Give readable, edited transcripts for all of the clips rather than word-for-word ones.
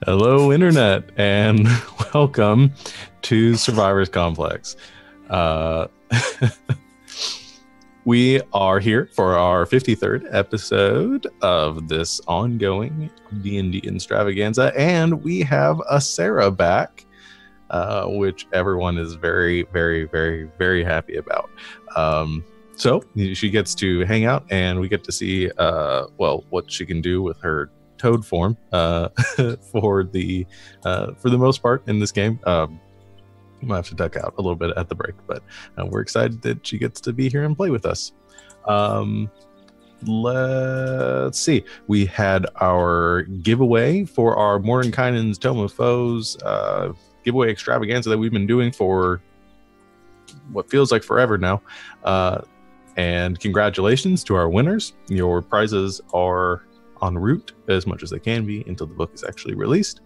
Hello, Internet, and welcome to Survivors Complex. We are here for our 53rd episode of this ongoing D&D extravaganza, and we have a Sarah back, which everyone is very, very, very, very happy about. So she gets to hang out, and we get to see, what she can do with her toad form for the most part in this game. I might have to duck out a little bit at the break, but we're excited that she gets to be here and play with us. Let's see. We had our giveaway for our Mordenkainen's Tome of Foes giveaway extravaganza that we've been doing for what feels like forever now. And congratulations to our winners. Your prizes are en route as much as they can be until the book is actually released.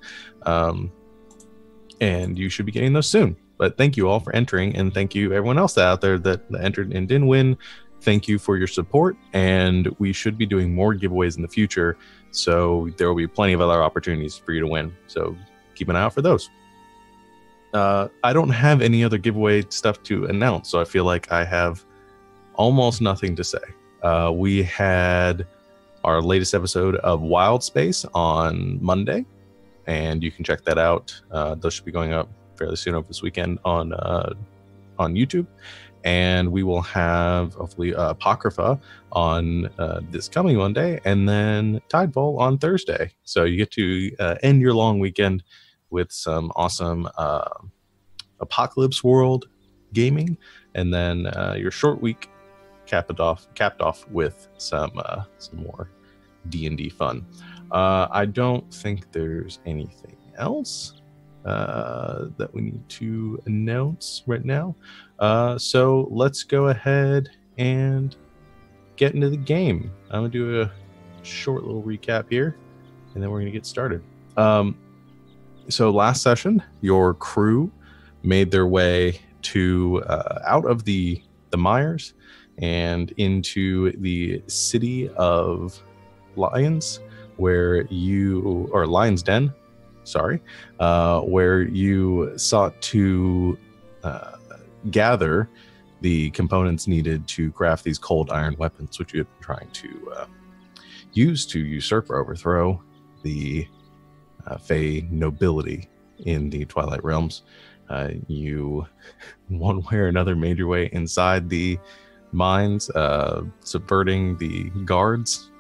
And you should be getting those soon. But thank you all for entering, and thank you everyone else out there that entered and didn't win. Thank you for your support, and we should be doing more giveaways in the future, so there will be plenty of other opportunities for you to win. So keep an eye out for those. I don't have any other giveaway stuff to announce, so I feel like I have almost nothing to say. We had our latest episode of Wild Space on Monday, and you can check that out. Those should be going up fairly soon over this weekend on YouTube. And we will have hopefully Apocrypha on this coming Monday, and then Tidefall on Thursday. So you get to end your long weekend with some awesome Apocalypse World gaming, and then your short week capped off with some more D&D fun. I don't think there's anything else that we need to announce right now. So let's go ahead and get into the game. I'm going to do a short little recap here, and then we're going to get started. So last session, your crew made their way to out of the mires and into the city of Lions, where Lion's Den, where you sought to gather the components needed to craft these cold iron weapons, which you have been trying to use to usurp or overthrow the Fey nobility in the Twilight Realms. You, one way or another, made your way inside the mines, subverting the guards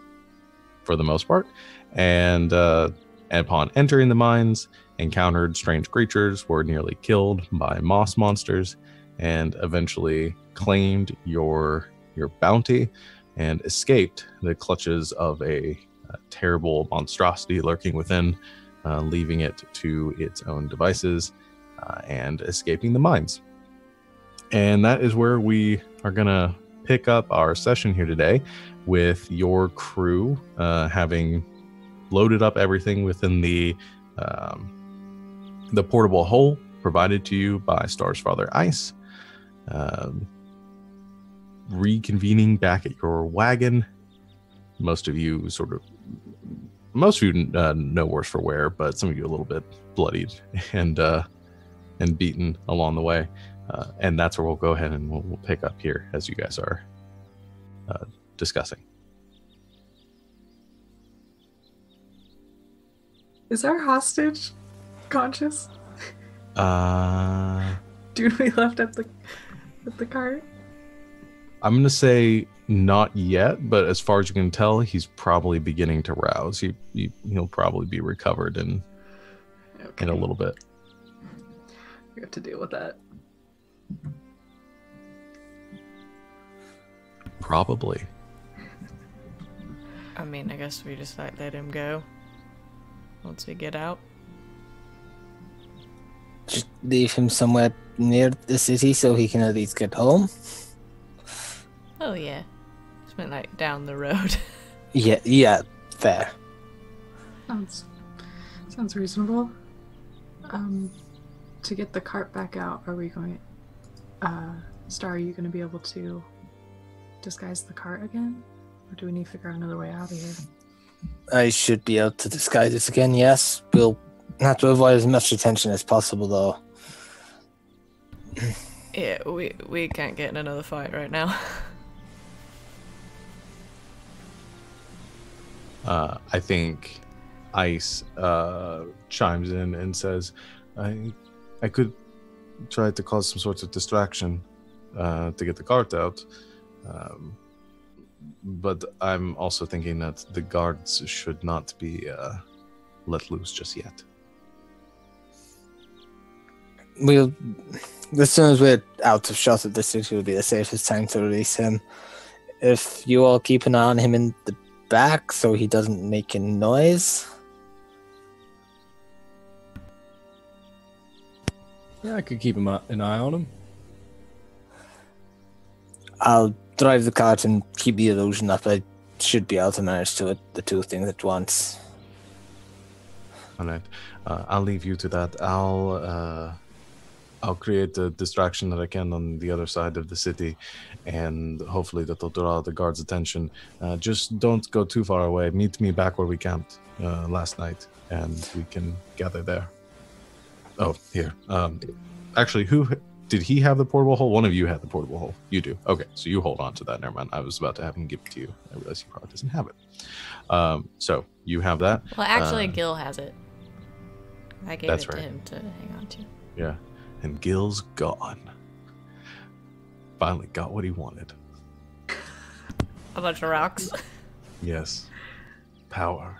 for the most part, and upon entering the mines, encountered strange creatures, were nearly killed by moss monsters, and eventually claimed your bounty and escaped the clutches of a terrible monstrosity lurking within, leaving it to its own devices and escaping the mines. And that is where we are going to pick up our session here today, with your crew having loaded up everything within the portable hull provided to you by Star's Father Ice, reconvening back at your wagon. Most of you no worse for wear, but some of you a little bit bloodied and beaten along the way. And that's where we'll go ahead and we'll pick up here as you guys are discussing. Is our hostage conscious? Dude, we left at the cart. I'm gonna say not yet, but as far as you can tell, he's probably beginning to rouse. He'll probably be recovered in a little bit. We have to deal with that. Probably. I mean, I guess we just let him go once we get out. Just leave him somewhere near the city so he can at least get home. Oh yeah, just went like down the road. Yeah, fair. Sounds reasonable. To get the cart back out, are we going? Star, are you going to be able to disguise the cart again, or do we need to figure out another way out of here? I should be able to disguise this again, yes. We'll Have to avoid as much attention as possible, though. Yeah, we can't get in another fight right now. I think Ice chimes in and says, I could try to cause some sort of distraction to get the cart out. But I'm also thinking that the guards should not be let loose just yet. We'll, as soon as we're out of shot of the city, will be the safest time to release him. If you all keep an eye on him in the back so he doesn't make a noise. Yeah, I could keep an eye on him. I'll drive the cart and keep the illusion up. I should be able to manage the two things at once. All right. I'll leave you to that. I'll create the distraction that I can on the other side of the city, and hopefully that'll draw the guards' attention. Just don't go too far away. Meet me back where we camped last night, and we can gather there. Oh, here. Actually, who did he have the portable hole? One of you had the portable hole. You do. Okay, so you hold on to that. Never mind. I was about to have him give it to you. I realize he probably doesn't have it. So you have that. Well, actually, Gil has it. I gave it to right. him to hang on to. Yeah. And Gil's gone. Finally got what he wanted. A bunch of rocks. Yes. Power.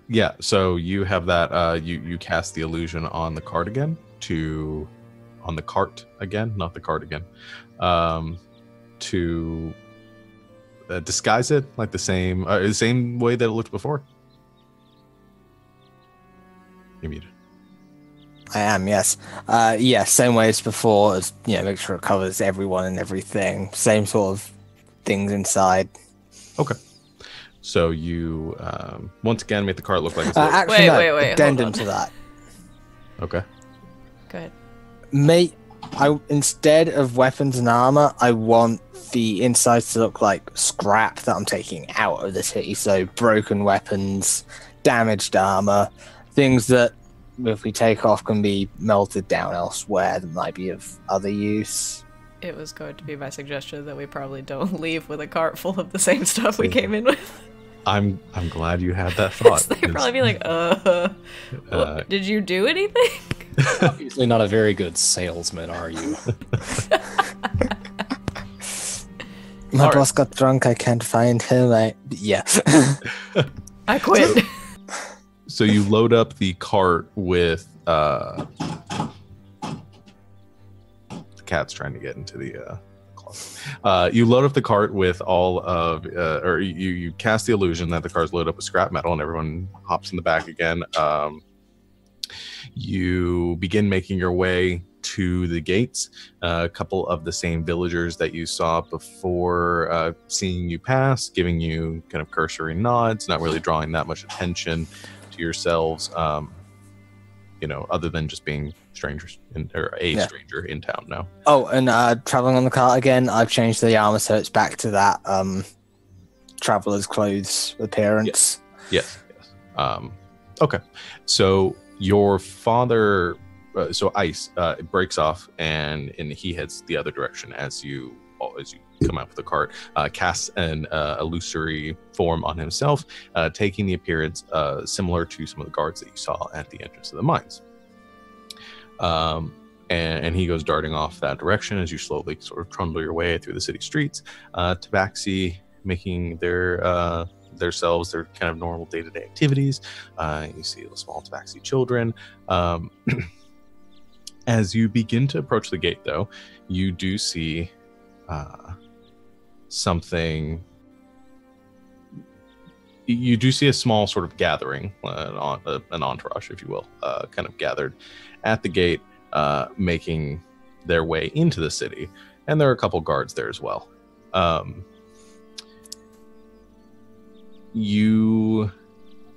Yeah, so you have that, you cast the illusion on the cart again on the cart again, not the cardigan, to disguise it like the same way that it looked before. You're muted. I am, yes. Same way as before, as make sure it covers everyone and everything. Same sort of things inside. Okay. So you once again make the cart look like it's actually, wait, addendum to that. Okay. Go ahead. Mate, instead of weapons and armor, I want the insides to look like scrap that I'm taking out of the city. So broken weapons, damaged armor, things that if we take off can be melted down elsewhere that might be of other use. It was going to be my suggestion that we probably don't leave with a cart full of the same stuff we came in with. I'm glad you had that thought. They'd probably be like, well, did you do anything? Obviously not a very good salesman, are you? My boss got drunk, I can't find him. Yeah. I quit. So you load up the cart with the cat's trying to get into the closet. You load up the cart with all of, or you cast the illusion that the car's loaded up with scrap metal, and everyone hops in the back again. You begin making your way to the gates. A couple of the same villagers that you saw before seeing you pass, giving you kind of cursory nods, not really drawing that much attention to yourselves, other than just being strangers stranger in town now. Oh, and traveling on the cart again, I've changed the armor so it's back to that traveler's clothes appearance. Yes. Okay. So your father, Ice, breaks off and he heads the other direction as you come out with the cart, casts an illusory form on himself, taking the appearance similar to some of the guards that you saw at the entrance of the mines. And he goes darting off that direction as you slowly sort of trundle your way through the city streets. Tabaxi making their kind of normal day-to-day activities. You see the small Tabaxi children. As you begin to approach the gate, though, you do see something. You do see a small sort of gathering, an entourage, if you will, kind of gathered at the gate, making their way into the city. And there are a couple guards there as well. You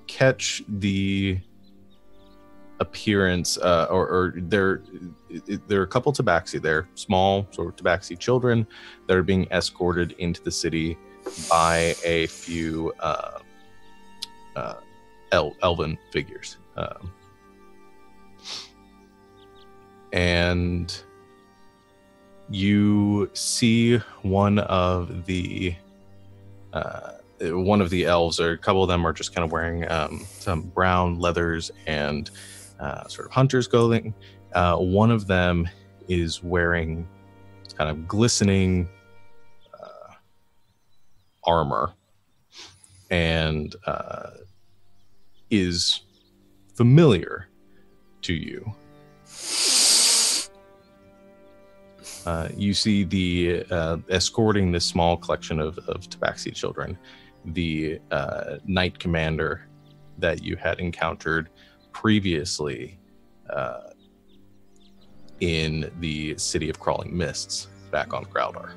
catch the appearance, or there are a couple Tabaxi there, small sort of Tabaxi children that are being escorted into the city by a few elven figures. And you see one of the elves, or a couple of them are just kind of wearing some brown leathers and sort of hunter's clothing. One of them is wearing kind of glistening armor and is familiar to you. You see the escorting this small collection of tabaxi children, the knight commander that you had encountered previously in the city of Crawling Mists back on Groudar.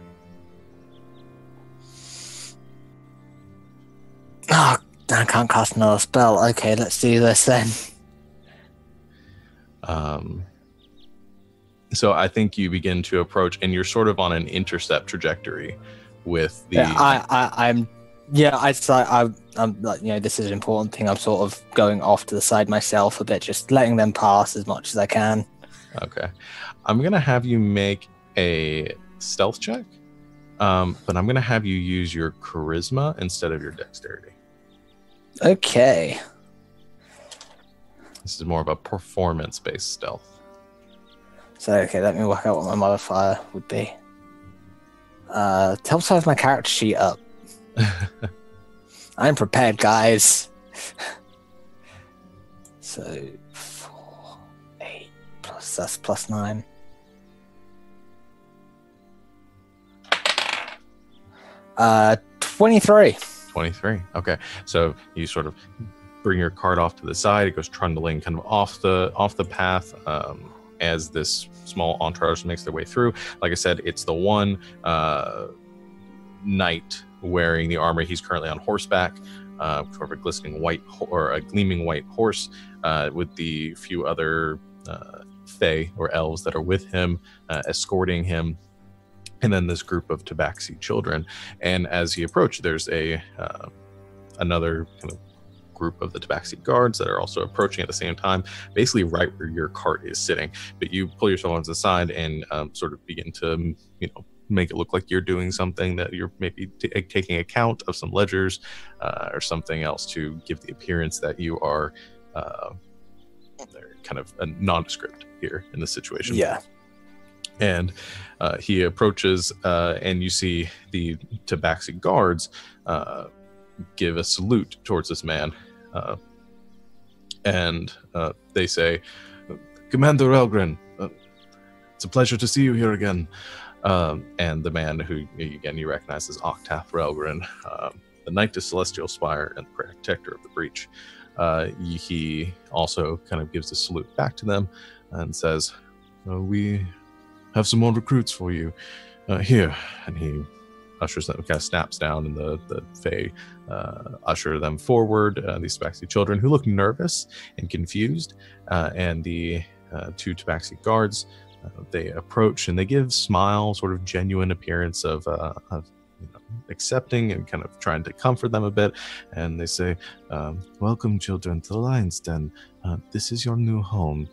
Oh, I can't cast another spell. Okay, let's do this then. So I think you begin to approach, and you're sort of on an intercept trajectory with the. I'm like, this is an important thing. I'm sort of going off to the side myself a bit, just letting them pass as much as I can. Okay, I'm gonna have you make a stealth check, but I'm gonna have you use your charisma instead of your dexterity. Okay. This is more of a performance-based stealth. So, okay, let me work out what my modifier would be. Helps have my character sheet up. I'm prepared, guys. So, 4, 8, plus, that's plus 9. Uh, 23. 23. Okay, so you sort of bring your cart off to the side. It goes trundling kind of off the path as this small entourage makes their way through. Like I said, it's the one knight wearing the armor. He's currently on horseback, sort of a glistening white or a gleaming white horse, with the few other fae or elves that are with him, escorting him. And then this group of tabaxi children. And as he approached, there's another kind of group of the tabaxi guards that are also approaching at the same time, basically right where your cart is sitting. But you pull yourself on the side and sort of begin to, make it look like you're doing something, that you're maybe taking account of some ledgers or something else to give the appearance that you are kind of a nondescript here in this situation. Yeah. And he approaches, and you see the tabaxi guards give a salute towards this man. And they say, "Commander Elgren, it's a pleasure to see you here again." And the man, who, again, you recognize as Octath Relgren, the Knight of Celestial Spire and Protector of the Breach. He also kind of gives a salute back to them and says, "We have some more recruits for you here." And he ushers them, kind of snaps down, and the Fae usher them forward, these tabaxi children who look nervous and confused. And the two tabaxi guards, they approach and they give smile, sort of genuine appearance of accepting and kind of trying to comfort them a bit. And they say, "Welcome, children, to the Lion's Den. This is your new home.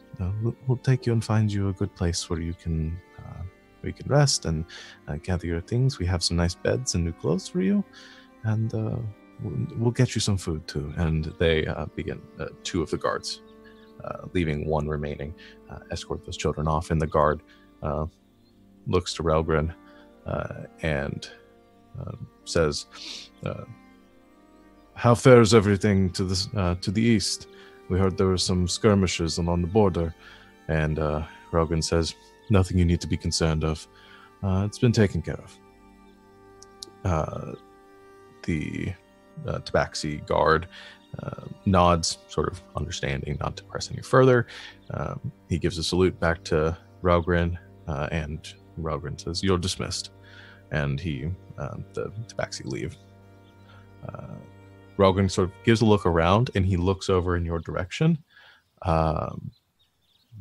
We'll take you and find you a good place where you can rest and gather your things. We have some nice beds and new clothes for you, and we'll get you some food too." And they begin, two of the guards, leaving one remaining, escort those children off. And the guard looks to Relgren and says, "How fares everything to the east? We heard there were some skirmishes along the border." And Relgren says, "Nothing you need to be concerned of. It's been taken care of." The tabaxi guard nods, sort of understanding not to press any further. He gives a salute back to Relgren, and Relgren says, "You're dismissed." And the tabaxi leave. Relgren sort of gives a look around, and he looks over in your direction.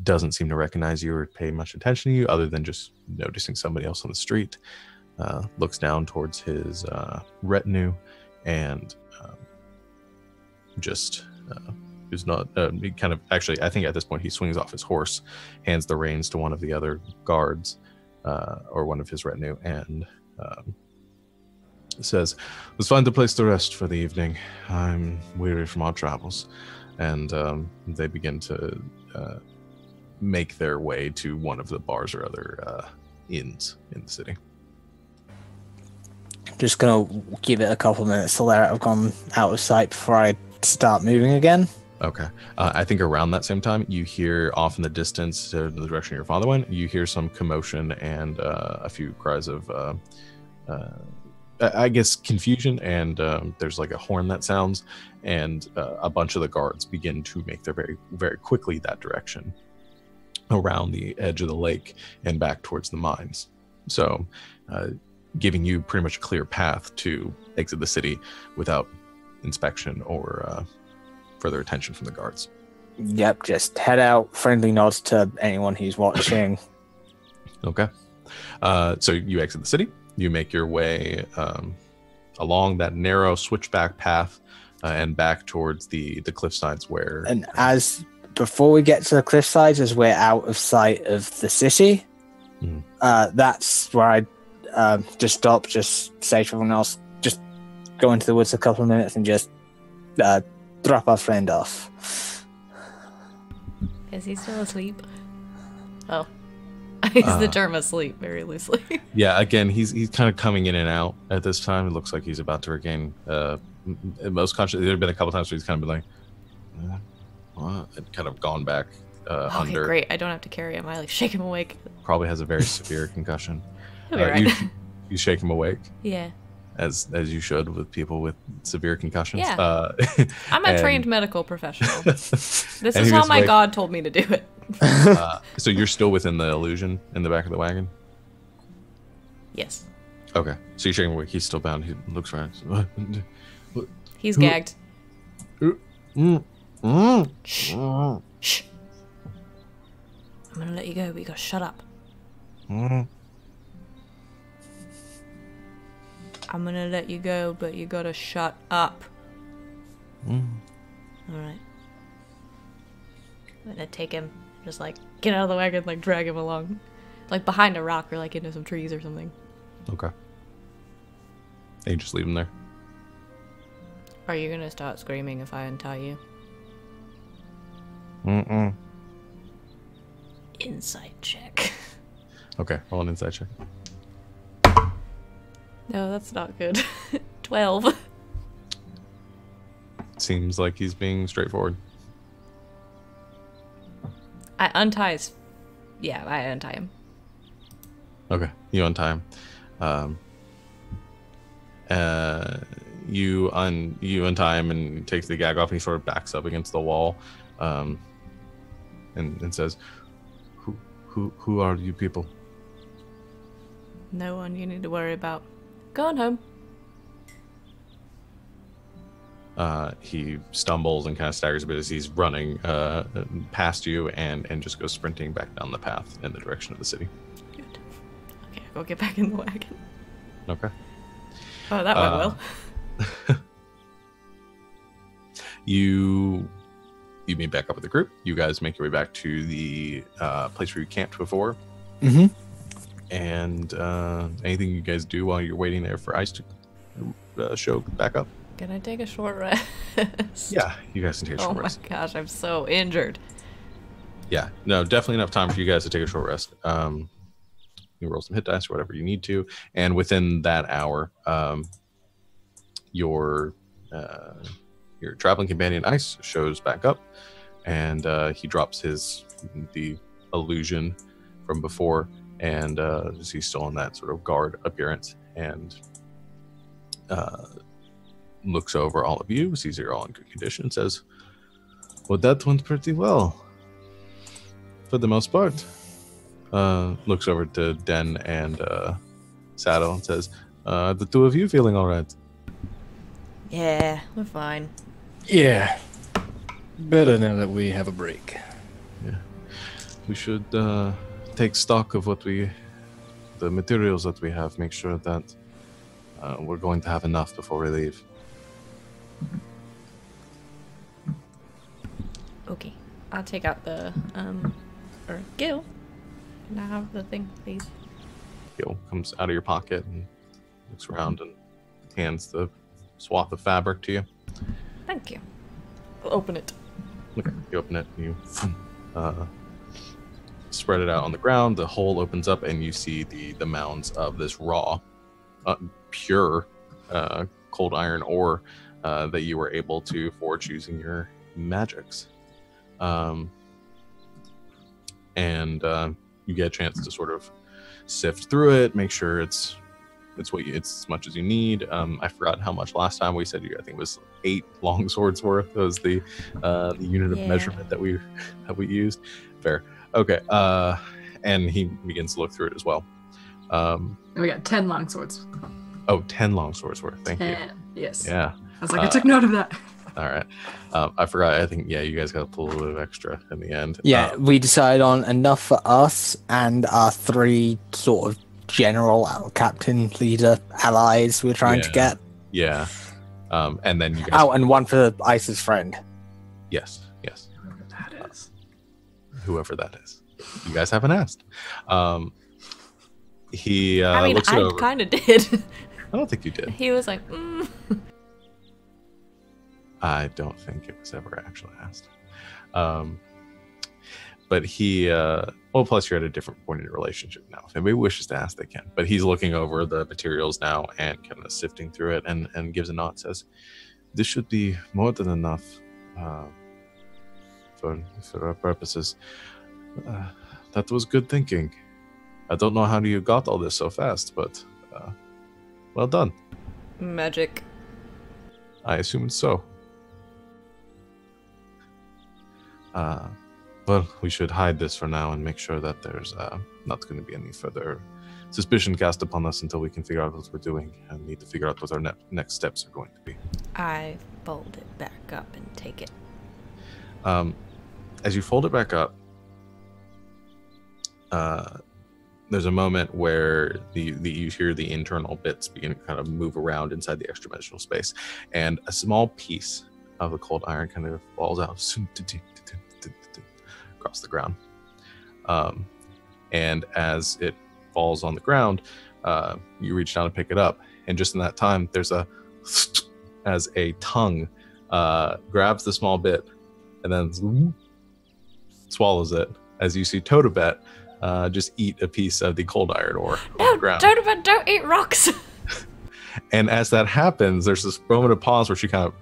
Doesn't seem to recognize you or pay much attention to you, other than just noticing somebody else on the street. Looks down towards his retinue and just is not. He kind of actually, I think at this point he swings off his horse, hands the reins to one of the other guards, or one of his retinue, and says, "Let's find a place to rest for the evening. I'm weary from our travels," and they begin to make their way to one of the bars or other inns in the city. Just gonna give it a couple minutes till they've gone out of sight before I start moving again. Okay. I think around that same time, you hear off in the distance, to the direction your father went, you hear some commotion and a few cries of, I guess, confusion. And there's like a horn that sounds, and a bunch of the guards begin to make their very quickly that direction around the edge of the lake and back towards the mines. So, giving you pretty much a clear path to exit the city without inspection or further attention from the guards. Yep, just head out, friendly nods to anyone who's watching. Okay. So you exit the city, you make your way along that narrow switchback path and back towards the cliff sides where... And as before we get to the cliff sides, as we're out of sight of the city, that's where I just stop, just say to everyone else, just go into the woods a couple of minutes and just drop our friend off. Is he still asleep? Oh. I use the term asleep very loosely. Yeah, again, he's kind of coming in and out at this time. It looks like he's about to regain most conscious. There have been a couple times where he's kind of been like, what? And kind of gone back okay, under. Great. I don't have to carry him. I like shake him awake. Probably has a very severe concussion. He'll be right. You shake him awake? Yeah. As you should with people with severe concussions. Yeah. I'm a trained medical professional. This is how my God told me to do it. So you're still within the illusion in the back of the wagon? Yes. Okay. So you're shaking him awake. He's still bound. He looks around. He's gagged. Shh. Shh. I'm gonna let you go, but you gotta shut up. I'm gonna let you go, but you gotta shut up. Alright. I'm gonna take him, just like, get out of the wagon, like, drag him along. Like, behind a rock or, like, into some trees or something. Okay. And you just leave him there? Are you gonna start screaming if I untie you? Insight check. Okay, roll an insight check. No, that's not good. 12. Seems like he's being straightforward. I untie his... Yeah, I untie him. Okay, you untie him. You untie him and takes the gag off, and he sort of backs up against the wall, and says, "Who are you people?" No one you need to worry about. Going home. He stumbles and kind of staggers a bit as he's running past you and just goes sprinting back down the path in the direction of the city. Good. Okay, I'll go get back in the wagon. Okay. Oh, that went well. You meet back up with the group. You guys make your way back to the place where you camped before. Mm-hmm. And anything you guys do while you're waiting there for Ice to show back up? Can I take a short rest? Yeah, you guys can take a short rest. Oh my gosh, I'm so injured. Yeah, no, definitely enough time for you guys to take a short rest. You roll some hit dice or whatever you need to, and within that hour, your traveling companion Ice shows back up, and he drops the illusion from before, and he's still in that sort of guard appearance, and looks over all of you, sees you're all in good condition, and says, "Well, that went pretty well, for the most part." Looks over to Den and Saddle and says, "The two of you feeling all right?" Yeah, we're fine. Yeah. Better now that we have a break. Yeah. We should take stock of the materials that we have, make sure that we're going to have enough before we leave. Okay. I'll take out the, or Gil. Can I have the thing, please? Gil comes out of your pocket and looks around and hands the swath of fabric to you. Thank you. I'll open it. Okay, you open it and you spread it out on the ground. The hole opens up and you see the mounds of this raw, pure cold iron ore that you were able to forge using your magics. And you get a chance to sort of sift through it, make sure it's as much as you need. I forgot how much last time we said. I think it was 8 long swords worth. That was the unit of measurement that we used. Fair. Okay. And he begins to look through it as well. We got 10 long swords. Oh, 10 long swords worth. Thank you. Yes. Yeah. I was like, I took note of that. All right. I forgot. I think, you guys got to pull a little bit of extra in the end. Yeah, we decided on enough for us and our 3 sort of general captain leader allies we're trying to get. Yeah. And then you guys. Oh, and 1 for Ice's friend. Yes. Whoever that is. Whoever that is. You guys haven't asked. He I mean, looks it I over. kind of did. I don't think you did. He was like, I don't think it was ever actually asked. But he, plus you're at a different point in your relationship now. If anybody wishes to ask, they can. But he's looking over the materials now and kind of sifting through it and gives a nod, says, this should be more than enough for our purposes. That was good thinking. I don't know how you got all this so fast, but well done. magic. I assume it's so. Well, we should hide this for now and make sure that there's not going to be any further suspicion cast upon us until we can figure out what we're doing and need to figure out what our next steps are going to be. I fold it back up and take it. As you fold it back up, there's a moment where you hear the internal bits begin to kind of move around inside the extra-dimensional space, and a small piece of the cold iron kind of falls out across the ground. And as it falls on the ground, you reach down to pick it up, and just in that time, there's as a tongue grabs the small bit and then swallows it, as you see Totobet just eat a piece of the cold iron ore on the ground. Totobet, don't eat rocks! And as that happens, there's this moment of pause where she kind of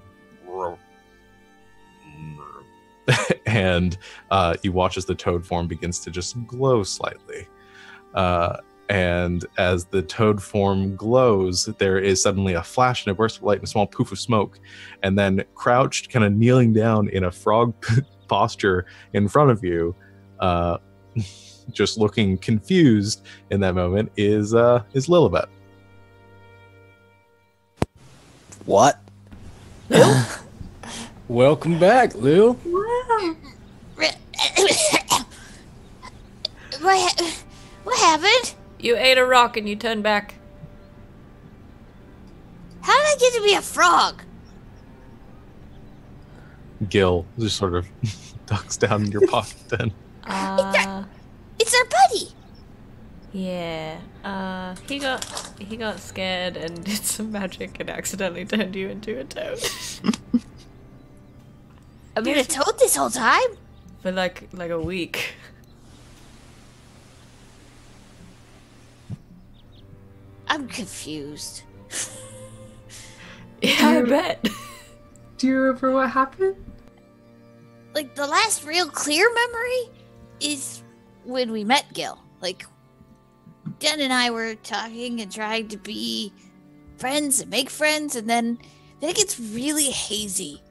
and you watch as the toad form begins to just glow slightly. And as the toad form glows, there is suddenly a flash and a burst of light and a small poof of smoke. And then crouched, kind of kneeling down in a frog posture in front of you, just looking confused in that moment, is Lilibet. What? Welcome back, Lil. Wow. What happened? You ate a rock and you turned back. How did I get to be a frog? Gil just sort of ducks down in your pocket then. It's our buddy. Yeah. He got scared and did some magic and accidentally turned you into a toad. I've been a toad this whole time. For like a week. I'm confused. Yeah, I bet. Do you remember what happened? Like, the last real clear memory is when we met Gil. Like, Jen and I were talking and trying to be friends and make friends, and then it gets really hazy.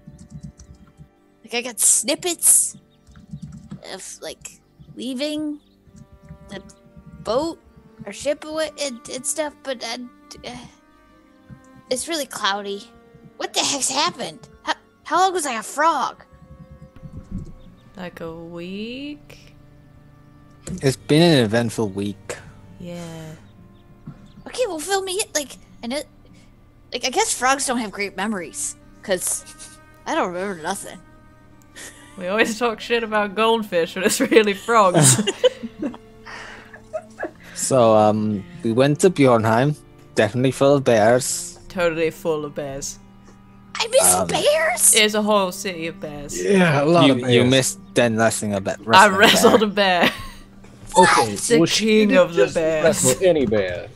Like, I got snippets of, like, leaving the boat or ship away and stuff, but it's really cloudy. What the heck's happened? How long was I a frog? Like a week? It's been an eventful week. Yeah. Okay, well, fill me in. Like, I guess frogs don't have great memories, because I don't remember nothing. We always talk shit about goldfish, but it's really frogs. So, we went to Bjornheim, definitely full of bears. Totally full of bears. I miss bears. There's a whole city of bears. Yeah, a lot of bears. You missed Den wrestling a bit. I wrestled a bear. Okay, The well, she king didn't of the just bears. Wrestle any bear.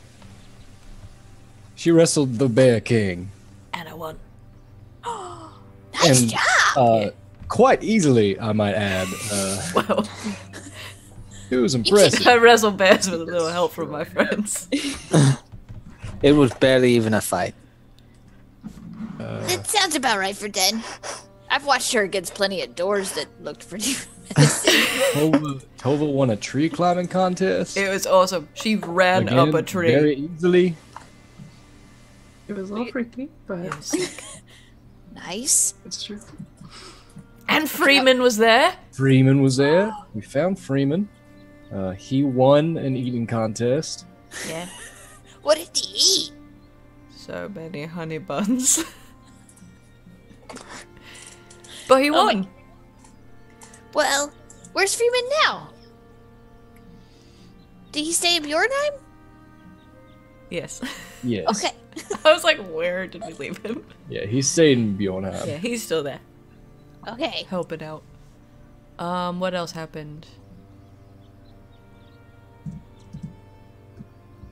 She wrestled the Bear King. And I won. Nice And, job. Quite easily, I might add. Well, It was impressive. I wrestled bears with a little help from my friends. It was barely even a fight. That sounds about right for Den. I've watched her against plenty of doors that looked pretty menacing. Tova won a tree climbing contest. It was awesome. She ran Again, up a tree. very easily. It was a little freaky, but It was sick. Nice. it's true. And Freeman was there. Freeman was there. We found Freeman. He won an eating contest. Yeah. What did he eat? So many honey buns. But he won. Well, where's Freeman now? Did he stay in Bjornheim? Yes. Yes. Okay. I was like, where did we leave him? Yeah, he stayed in Bjornheim. Yeah, he's still there. Okay. Helping out. What else happened?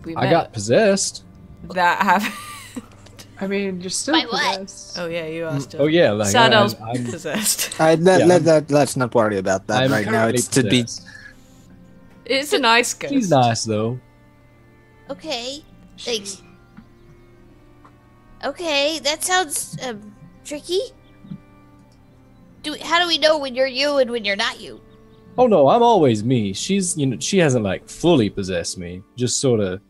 We I met. got possessed. That happened. I mean, you're still By what? possessed. Oh yeah, you are still. Oh yeah, like Sadow's I'm possessed. Let's not worry about that I'm right now. currently It's to be. possessed. It's a nice ghost. She's nice though. Okay. Thanks. Okay, that sounds tricky. How do we know when you're you and when you're not you? Oh no, I'm always me. She's she hasn't like fully possessed me. Just sort of.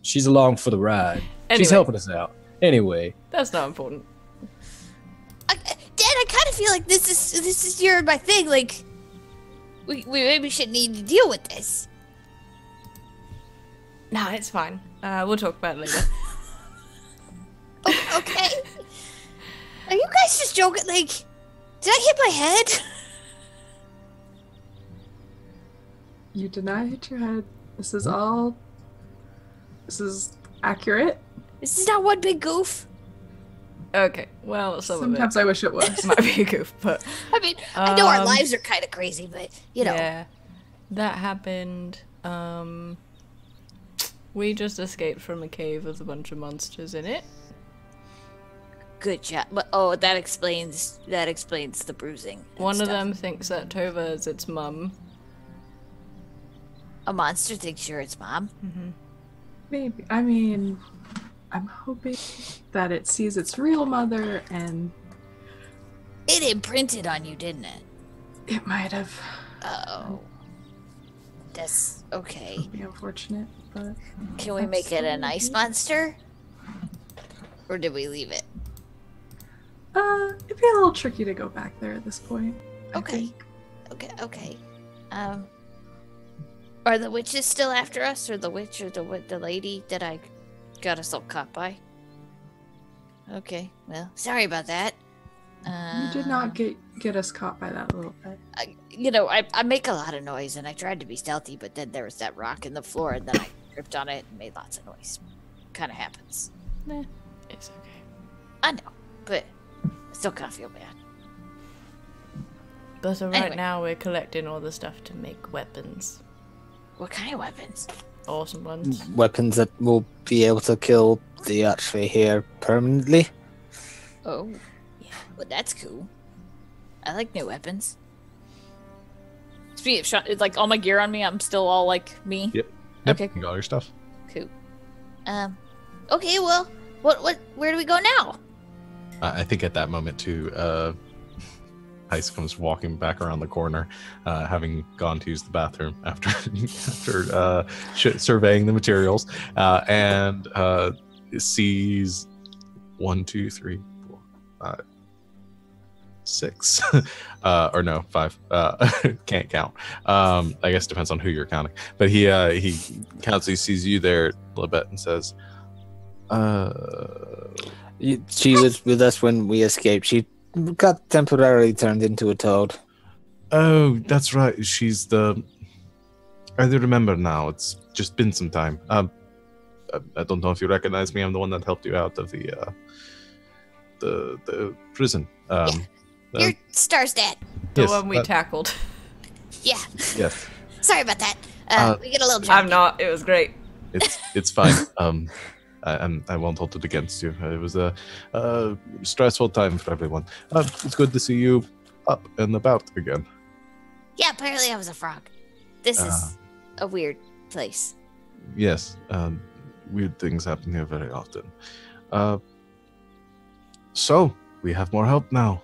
She's along for the ride. Anyway. She's helping us out. Anyway, That's not important. Dad, I kind of feel like this is your and my thing. Like, we maybe shouldn't need to deal with this. Nah, it's fine. We'll talk about it later. Okay. Are you guys just joking? Like, did I hit my head? You did not hit your head. This is all. This is accurate. This is not one big goof. Okay, well, Sometimes I wish it was. might be a goof, but I mean, I know our Um, lives are kind of crazy, but you know. yeah, that happened. We just escaped from a cave with a bunch of monsters in it. Good job. But that explains the bruising. and One of stuff. them thinks that Tova is its mum. A monster thinks you're its mom. Maybe. I mean, I'm hoping that it sees its real mother and It imprinted on you, didn't it? it might have. Oh. That's okay. It'd be unfortunate, but Can we make it a nice monster? Or did we leave it? it'd be a little tricky to go back there at this point. I Okay. think. Okay. Are the witches still after us, or the witch, or the lady that I got us all caught by? Okay, well, sorry about that. You did not get us caught by that little bit. I make a lot of noise, and I tried to be stealthy, but then there was that rock in the floor, and then I tripped on it and made lots of noise. Kind of happens. Nah, it's okay. I know, but I still kind of feel bad. But right Anyway. now we're collecting all the stuff to make weapons. What kind of weapons? Awesome ones. Weapons that will be able to kill the archway here permanently. Oh, yeah. Well, that's cool. I like new weapons. Speaking of, it's like all my gear on me. I'm still all like me. Yep. Okay. You got all your stuff. Cool. Okay. Well, where do we go now? I think at that moment too, Heist comes walking back around the corner, having gone to use the bathroom after surveying the materials, and sees 1, 2, 3, 4, 5, 6, or no, 5. Can't count. I guess it depends on who you're counting. But he counts. He sees you there a little bit and says, She was with us when we escaped. She got temporarily turned into a toad. Oh, that's right. She's the. I do remember now. It's just been some time. I don't know if you recognize me. I'm the one that helped you out of the prison. You're Star's dad. The yes, one we tackled. Yeah. yes, Sorry about that. We get a little I'm drunk. not. It was great. it's fine. I won't hold it against you. It was a stressful time for everyone. It's good to see you up and about again. Yeah, apparently I was a frog. This is a weird place. Yes, weird things happen here very often. So we have more help now.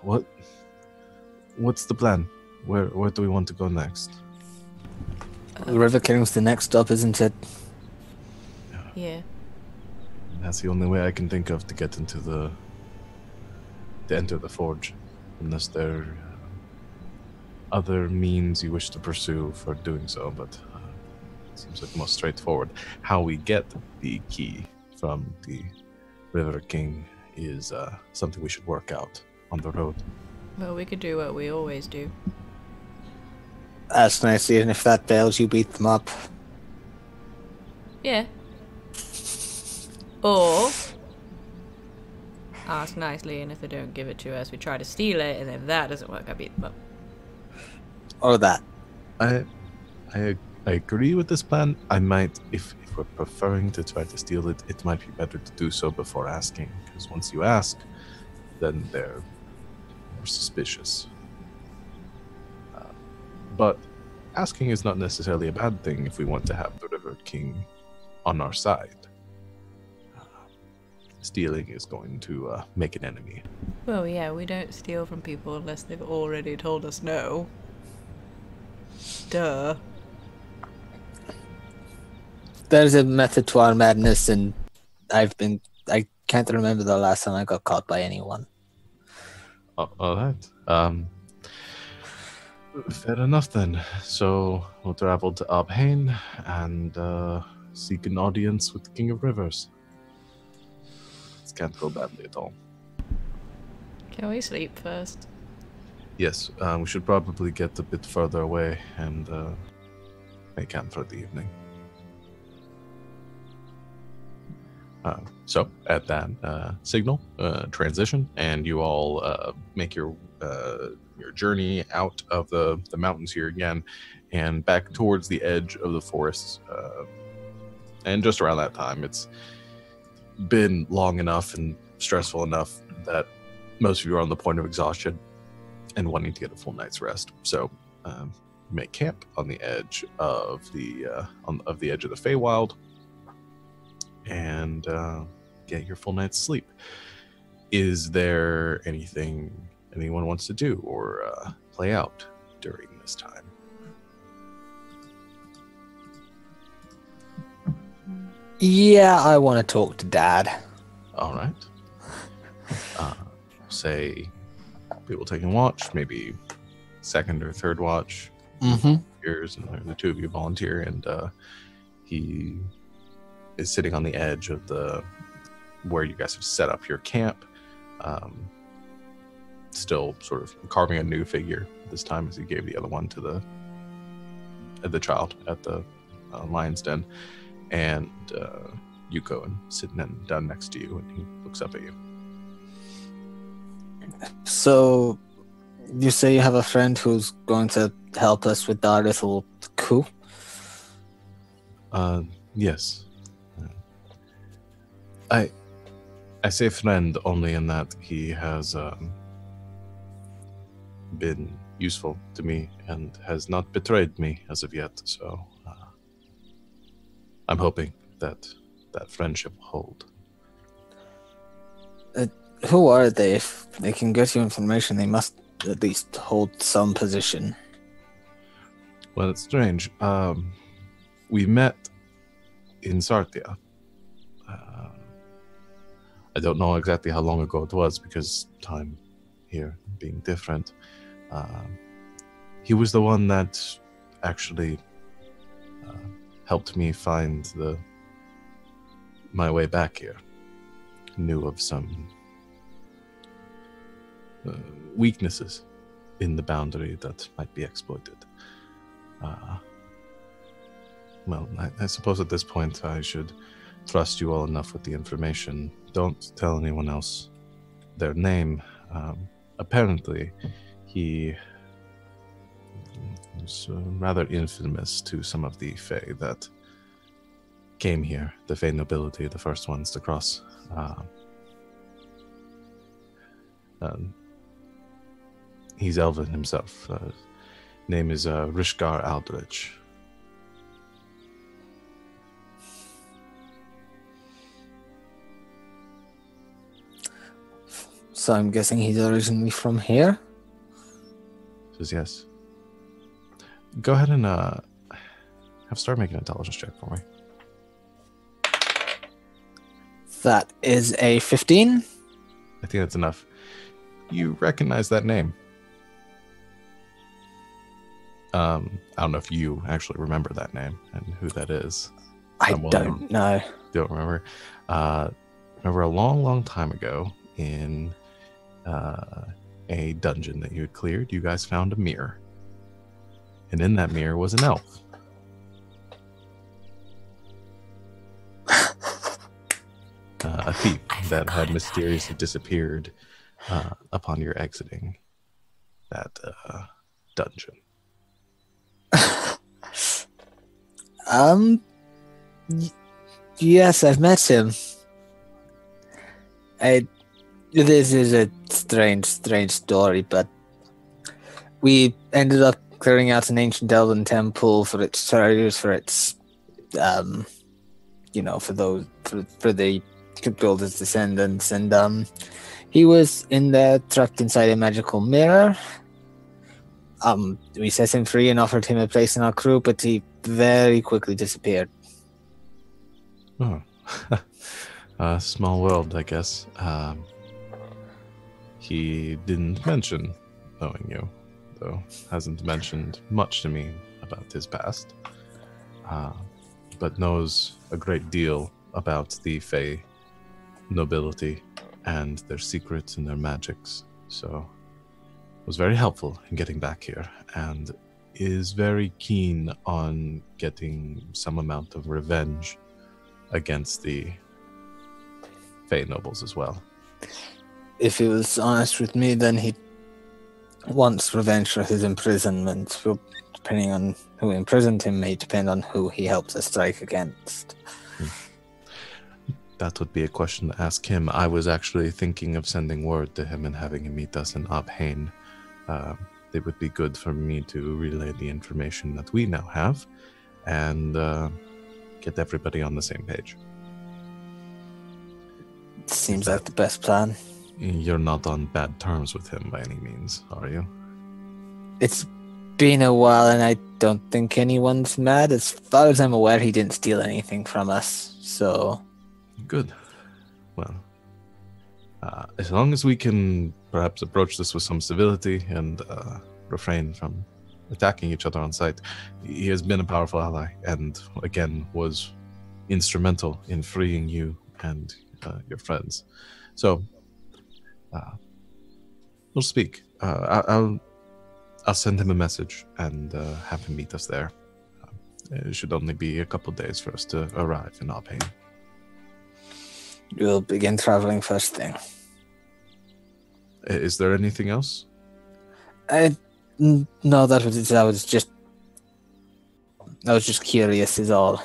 What's the plan? Where do we want to go next? River King's the next stop, isn't it? Yeah. That's the only way I can think of to get into to enter the forge, unless there are other means you wish to pursue for doing so. But it seems like the most straightforward. How we get the key from the River King is something we should work out on the road. Well, we could do what we always do. That's nice, and if that fails, you beat them up. Yeah. Or ask nicely, and if they don't give it to us, we try to steal it, and if that doesn't work, I beat them up. Or that. I agree with this plan. I might, if we're preferring to try to steal it, it might be better to do so before asking, because once you ask, then they're more suspicious. But asking is not necessarily a bad thing if we want to have the River King on our side. Stealing is going to make an enemy. Well, yeah, we don't steal from people unless they've already told us no. Duh. There's a method to our madness, and I can't remember the last time I got caught by anyone. All right. Fair enough then. So we'll travel to Abhain and seek an audience with the King of Rivers. This can't go badly at all. Can we sleep first? Yes, we should probably get a bit further away and make camp for the evening. So at that signal, transition, and you all make your journey out of the mountains here again, and back towards the edge of the forest. And just around that time, it's been long enough and stressful enough that most of you are on the point of exhaustion and wanting to get a full night's rest. So make camp on the edge of the edge of the Feywild and get your full night's sleep. Is there anything anyone wants to do or play out during this time? Yeah, I want to talk to Dad. All right. Say people taking watch, maybe second or third watch. Mm-hmm. Years, and the two of you volunteer, and he is sitting on the edge of where you guys have set up your camp, still sort of carving a new figure this time, as he gave the other one to the child at the lion's den, and you go and sit down next to you, and he looks up at you. So, you say you have a friend who's going to help us with our little coup? Yes. I say friend only in that he has been useful to me and has not betrayed me as of yet, so I'm hoping that friendship will hold. Who are they? If they can get you information, they must at least hold some position. Well, it's strange. We met in Sartia. I don't know exactly how long ago it was because time here being different. He was the one that actually helped me find my way back here. Knew of some weaknesses in the boundary that might be exploited. Well, I suppose at this point I should trust you all enough with the information. Don't tell anyone else their name. Apparently, he was rather infamous to some of the Fae that came here, the Fae nobility, the first ones to cross. He's Elven himself. Name is Rishgar Aldrich. So I'm guessing he's originally from here? Says yes. Go ahead and have start making an intelligence check for me. That is a 15. I think that's enough. You recognize that name. I don't know if you actually remember that name and who that is. I don't know. Don't remember. Remember a long, long time ago in a dungeon that you had cleared, you guys found a mirror. And in that mirror was an elf. A thief that had mysteriously disappeared upon your exiting that dungeon. Yes, I've met him. This is a strange story, but we ended up clearing out an ancient elven temple for its treasures, for its, for the builder's descendants, and he was in there, trapped inside a magical mirror. We set him free and offered him a place in our crew, but he very quickly disappeared. Oh, small world, I guess. He didn't mention knowing you, though hasn't mentioned much to me about his past, but knows a great deal about the Fae nobility and their secrets and their magics. So was very helpful in getting back here, and is very keen on getting some amount of revenge against the Fae nobles as well. If he was honest with me, then he wants revenge for his imprisonment. Well, depending on who imprisoned him, may depend on who he helped us strike against. That would be a question to ask him. I was actually thinking of sending word to him and having him meet us in Abhain. It would be good for me to relay the information that we now have and get everybody on the same page. Seems like the best plan. You're not on bad terms with him by any means, are you? It's been a while, and I don't think anyone's mad. As far as I'm aware, he didn't steal anything from us, so... Good. Well, as long as we can perhaps approach this with some civility and refrain from attacking each other on sight. He has been a powerful ally, and again was instrumental in freeing you and your friends. So we'll speak. I'll send him a message and have him meet us there. It should only be a couple days for us to arrive in Abhain. We'll begin traveling first thing. Is there anything else? No, that was it. I was just curious is all.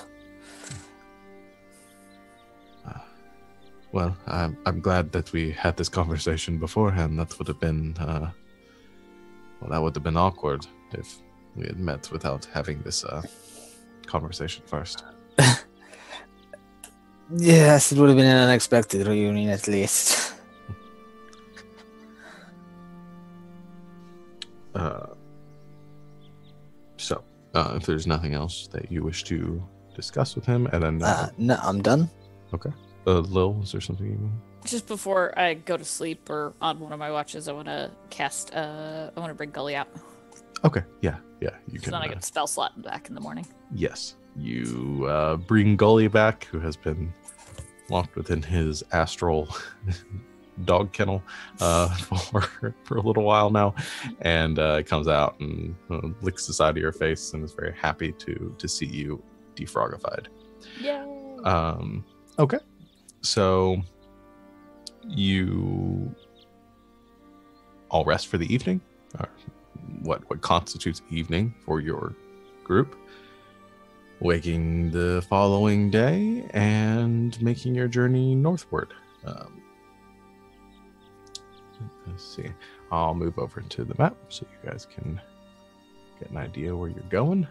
Well, I'm glad that we had this conversation beforehand. That would have been, that would have been awkward if we had met without having this conversation first. Yes, it would have been an unexpected reunion at least. So, if there's nothing else that you wish to discuss with him, and then... no, I'm done. Okay. Lil, is there something you want? Just before I go to sleep or on one of my watches, I want to cast, I want to bring Gully out. Okay, yeah, you So can... then I get the spell slot back in the morning. Yes, you bring Gully back, who has been locked within his astral dog kennel for a little while now, and comes out and licks the side of your face and is very happy to see you defrogified. Yeah. Okay, so you all rest for the evening. What constitutes evening for your group? Waking the following day and making your journey northward. Let's see. I'll move over to the map so you guys can get an idea where you're going.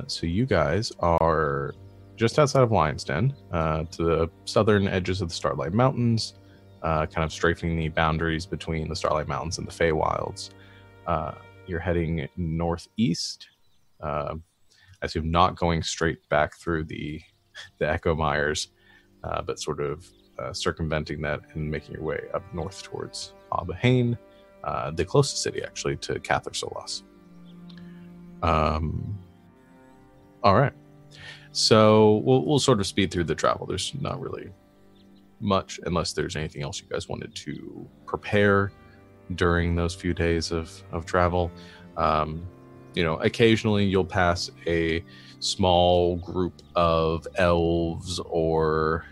So you guys are just outside of Lion's Den, to the southern edges of the Starlight Mountains, kind of strafing the boundaries between the Starlight Mountains and the Feywilds. You're heading northeast. I assume not going straight back through the Echo Mires, but sort of circumventing that and making your way up north towards Abahane, the closest city actually to Cather Solas. All right, so we'll sort of speed through the travel. There's not really much, unless there's anything else you guys wanted to prepare during those few days of travel. Occasionally you'll pass a small group of elves or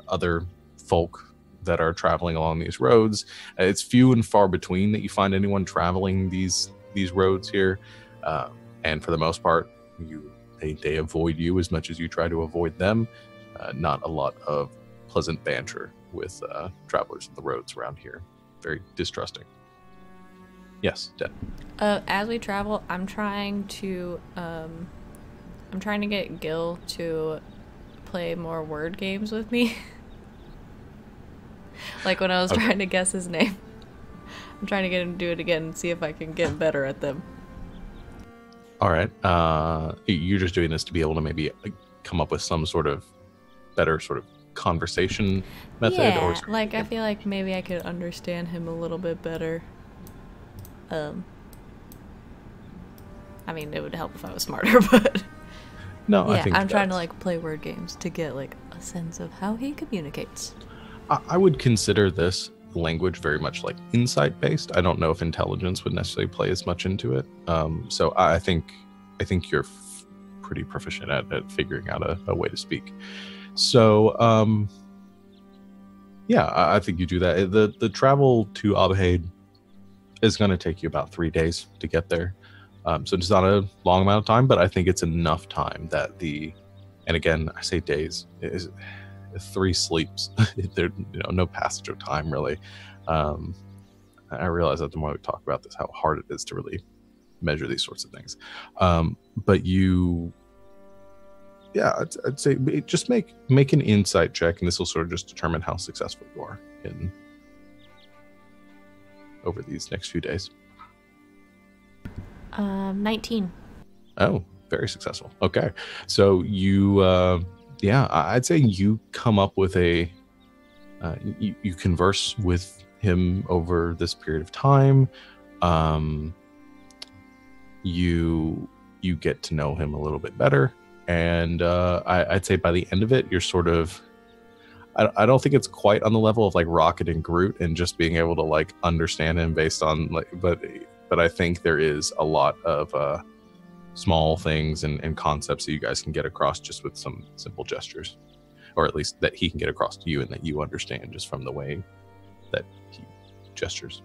other folk that are traveling along these roads. It's few and far between that you find anyone traveling these roads here, and for the most part, they avoid you as much as you try to avoid them. Not a lot of pleasant banter with travelers on the roads around here. Very distrusting. Yes, Deb. As we travel, I'm trying to get Gil to play more word games with me. Like when I was trying to guess his name. I'm trying to get him to do it again and see if I can get better at them. All right. You're just doing this to be able to maybe come up with some sort of better sort of conversation method? Yeah, or like I feel like maybe I could understand him a little bit better. I mean, it would help if I was smarter, but no, yeah, I think I'm trying to like play word games to get like a sense of how he communicates. I would consider this language very much like insight based. I don't know if intelligence would necessarily play as much into it. So I think you're pretty proficient at figuring out a way to speak. So yeah, I think you do that. The travel to Abahane is going to take you about 3 days to get there. So it's not a long amount of time, but I think it's enough time that and again, I say days, is 3 sleeps. There, no passage of time really. I realize that the more we talk about this, how hard it is to really measure these sorts of things. But I'd say just make an insight check, and this will sort of just determine how successful you are over these next few days. 19. Oh, very successful. Okay, so you, I'd say you come up with you converse with him over this period of time. You get to know him a little bit better, and I'd say by the end of it, you're sort of. I don't think it's quite on the level of like Rocket and Groot and just being able to like understand him based on like, but I think there is a lot of small things and concepts that you guys can get across just with some simple gestures, or at least that he can get across to you and that you understand just from the way that he gestures.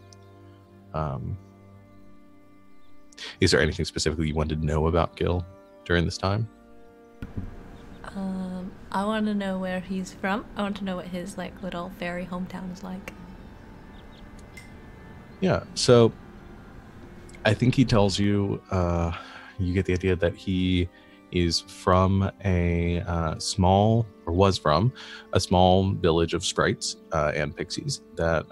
Is there anything specifically you wanted to know about Gil during this time? I want to know where he's from. I want to know what his like little fairy hometown is like. Yeah, so I think he tells you, you get the idea that he is from was from a small village of sprites and pixies that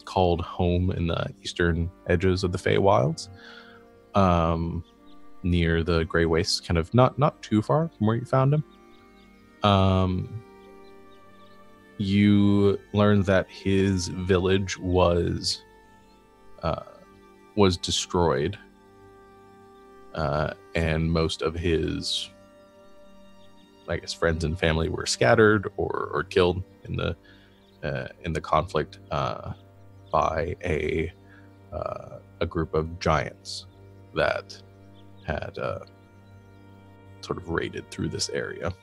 called home in the eastern edges of the Feywilds, near the Grey Wastes, kind of not too far from where you found him. You learn that his village was destroyed, and most of his, I guess, friends and family were scattered or killed in the in the conflict by a group of giants that had sort of raided through this area.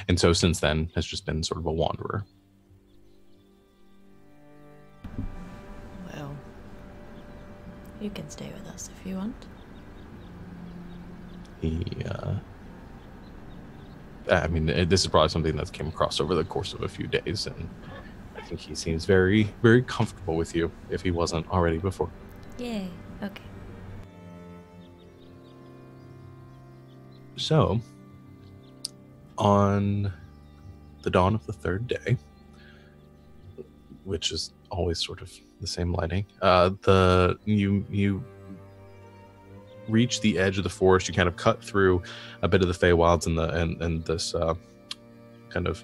And so since then has just been sort of a wanderer. Well, you can stay with us if you want. I mean, this is probably something that's came across over the course of a few days, and I think he seems very, very comfortable with you, if he wasn't already before. Yay. Okay. So, on the dawn of the third day, which is always sort of the same lighting, you reach the edge of the forest. You kind of cut through a bit of the Feywilds and this kind of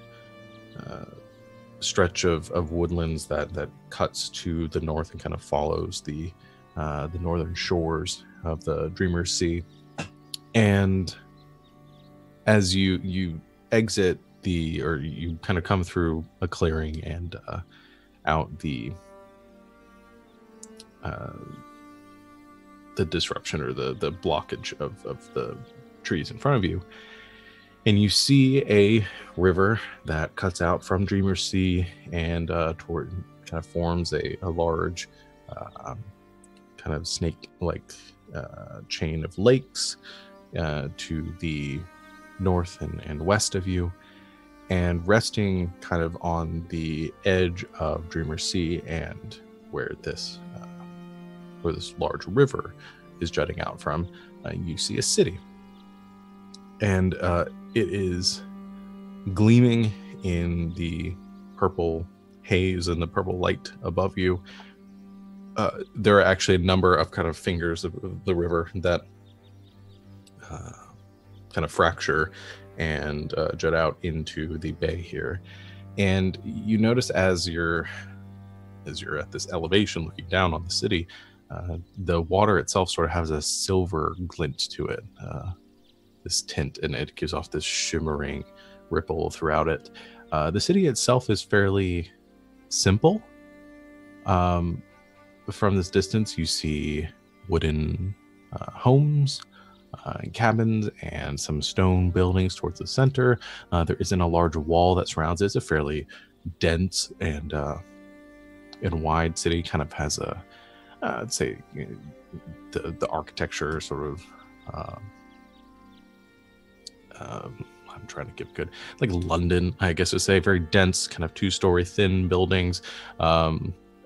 stretch of woodlands that cuts to the north and kind of follows the northern shores of the Dreamer's Sea. And as you exit you kind of come through a clearing and out the disruption or the blockage of the trees in front of you, and you see a river that cuts out from Dreamer's Sea and toward kind of forms a large kind of snake-like chain of lakes to the north and west of you, and resting kind of on the edge of Dreamer's Sea and where this large river is jutting out from, you see a city, and it is gleaming in the purple haze and the purple light above you. There are actually a number of kind of fingers of the river that kind of fracture and jut out into the bay here. And you notice as you're at this elevation looking down on the city, the water itself sort of has a silver glint to it, this tint, and it gives off this shimmering ripple throughout it. The city itself is fairly simple. From this distance, you see wooden homes, cabins, and some stone buildings towards the center. There isn't a large wall that surrounds it. It's a fairly dense and wide city. Kind of has a, I'd say, the architecture sort of. I'm trying to give good, like London, I guess to say, very dense, kind of two-story thin buildings.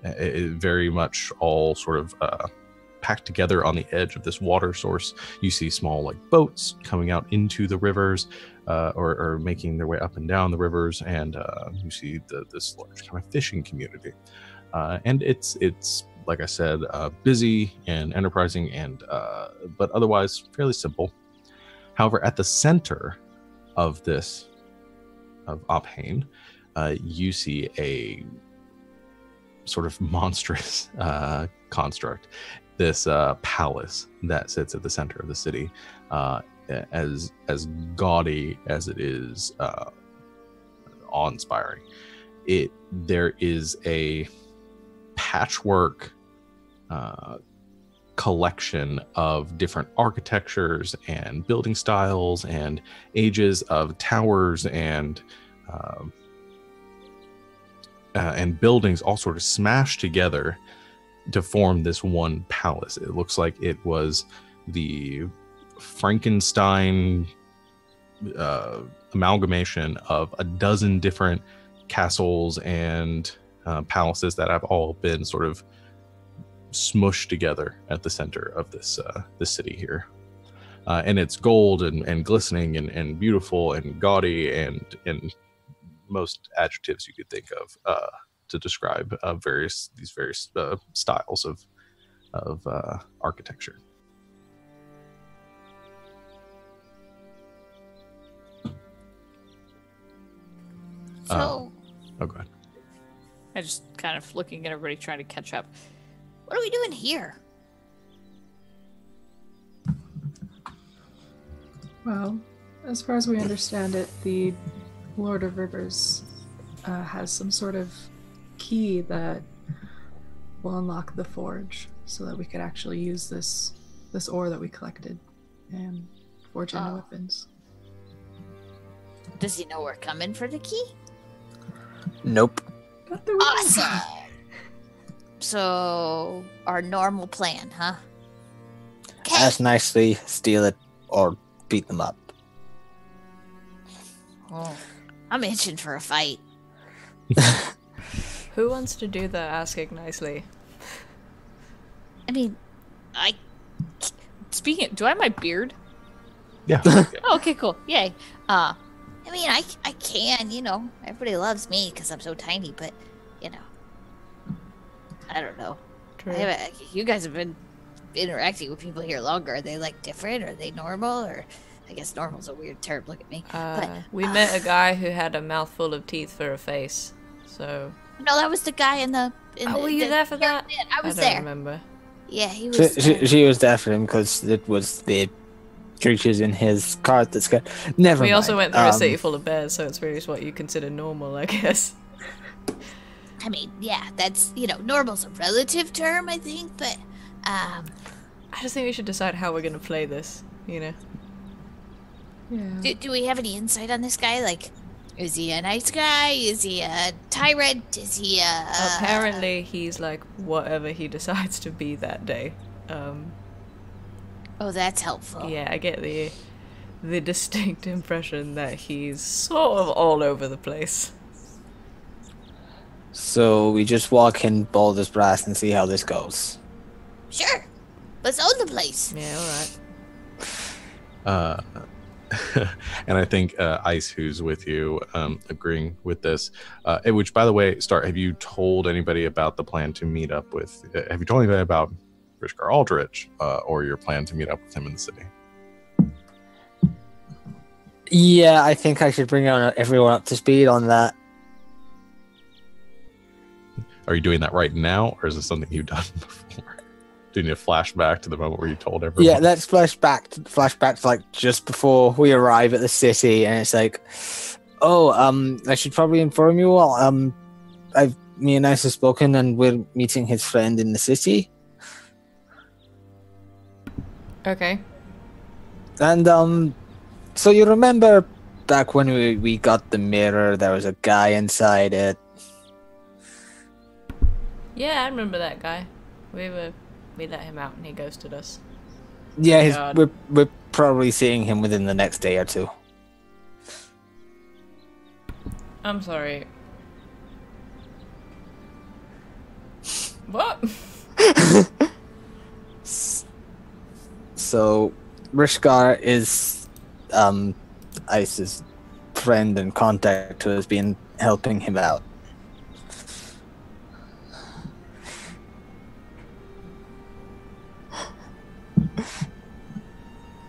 Very much all sort of packed together on the edge of this water source. You see small like boats coming out into the rivers, or making their way up and down the rivers, and you see this large kind of fishing community. And it's like I said, busy and enterprising, and but otherwise fairly simple. However, at the center of Ophane, you see a sort of monstrous construct, this palace that sits at the center of the city, as gaudy as it is awe-inspiring. There is a patchwork collection of different architectures and building styles and ages of towers and buildings all sort of smashed together to form this one palace. It looks like it was the Frankenstein amalgamation of a dozen different castles and palaces that have all been sort of smushed together at the center of this city here. And it's gold and glistening and beautiful and gaudy and most adjectives you could think of to describe these various styles of architecture. So, oh, go ahead. I just kind of looking at everybody trying to catch up. What are we doing here? Well, As far as we understand it, the Lord of Rivers has some sort of key that will unlock the forge, so that we could actually use this ore that we collected and forge into weapons. Does he know we're coming for the key? Nope. Awesome. So, our normal plan, huh? Ask nicely, steal it, or beat them up. Oh, I'm itching for a fight. Who wants to do the asking nicely? I mean, Speaking, do I have my beard? Yeah. Oh, okay, cool. Yay. I mean, I can, everybody loves me because I'm so tiny, but, I don't know. True. You guys have been interacting with people here longer. Are they, different? Are they normal? Or, I guess normal's a weird term. Look at me. We met a guy who had a mouthful of teeth for a face, so... No, that was the guy in the... were you there for that? I was I don't there. remember. Yeah, he was She was there for him because it was the creatures in his cart that scared. Never We mind. also went through a city full of bears, so it's really what you consider normal, I guess. I mean, yeah, that's, normal's a relative term, I think, but, I just think we should decide how we're gonna play this, Yeah. do we have any insight on this guy? Is he a nice guy? Is he a tyrant? Is he a... Apparently, he's whatever he decides to be that day. Oh, that's helpful. Yeah, I get the distinct impression that he's sort of all over the place. So we just walk in Baldur's Brass and see how this goes. Sure. Let's own the place. Yeah, alright. And I think Ice, who's with you, agreeing with this. Which, by the way, Star, have you told anybody about the plan to meet up with? Have you told anybody about Rishkar Aldrich or your plan to meet up with him in the city? Yeah, I think I should bring everyone up to speed on that. Are you doing that right now, or is this something you've done before? Do you need a flashback to the moment where you told everyone? Yeah, let's flashback to just before we arrive at the city, and it's I should probably inform you all. Me and Ice have spoken, and we're meeting his friend in the city. Okay. And so you remember back when we got the mirror, there was a guy inside it. Yeah, I remember that guy. We let him out and he ghosted us. Yeah, we're probably seeing him within the next day or two. I'm sorry. What? So, Rishkar is Ice's friend and contact who has been helping him out.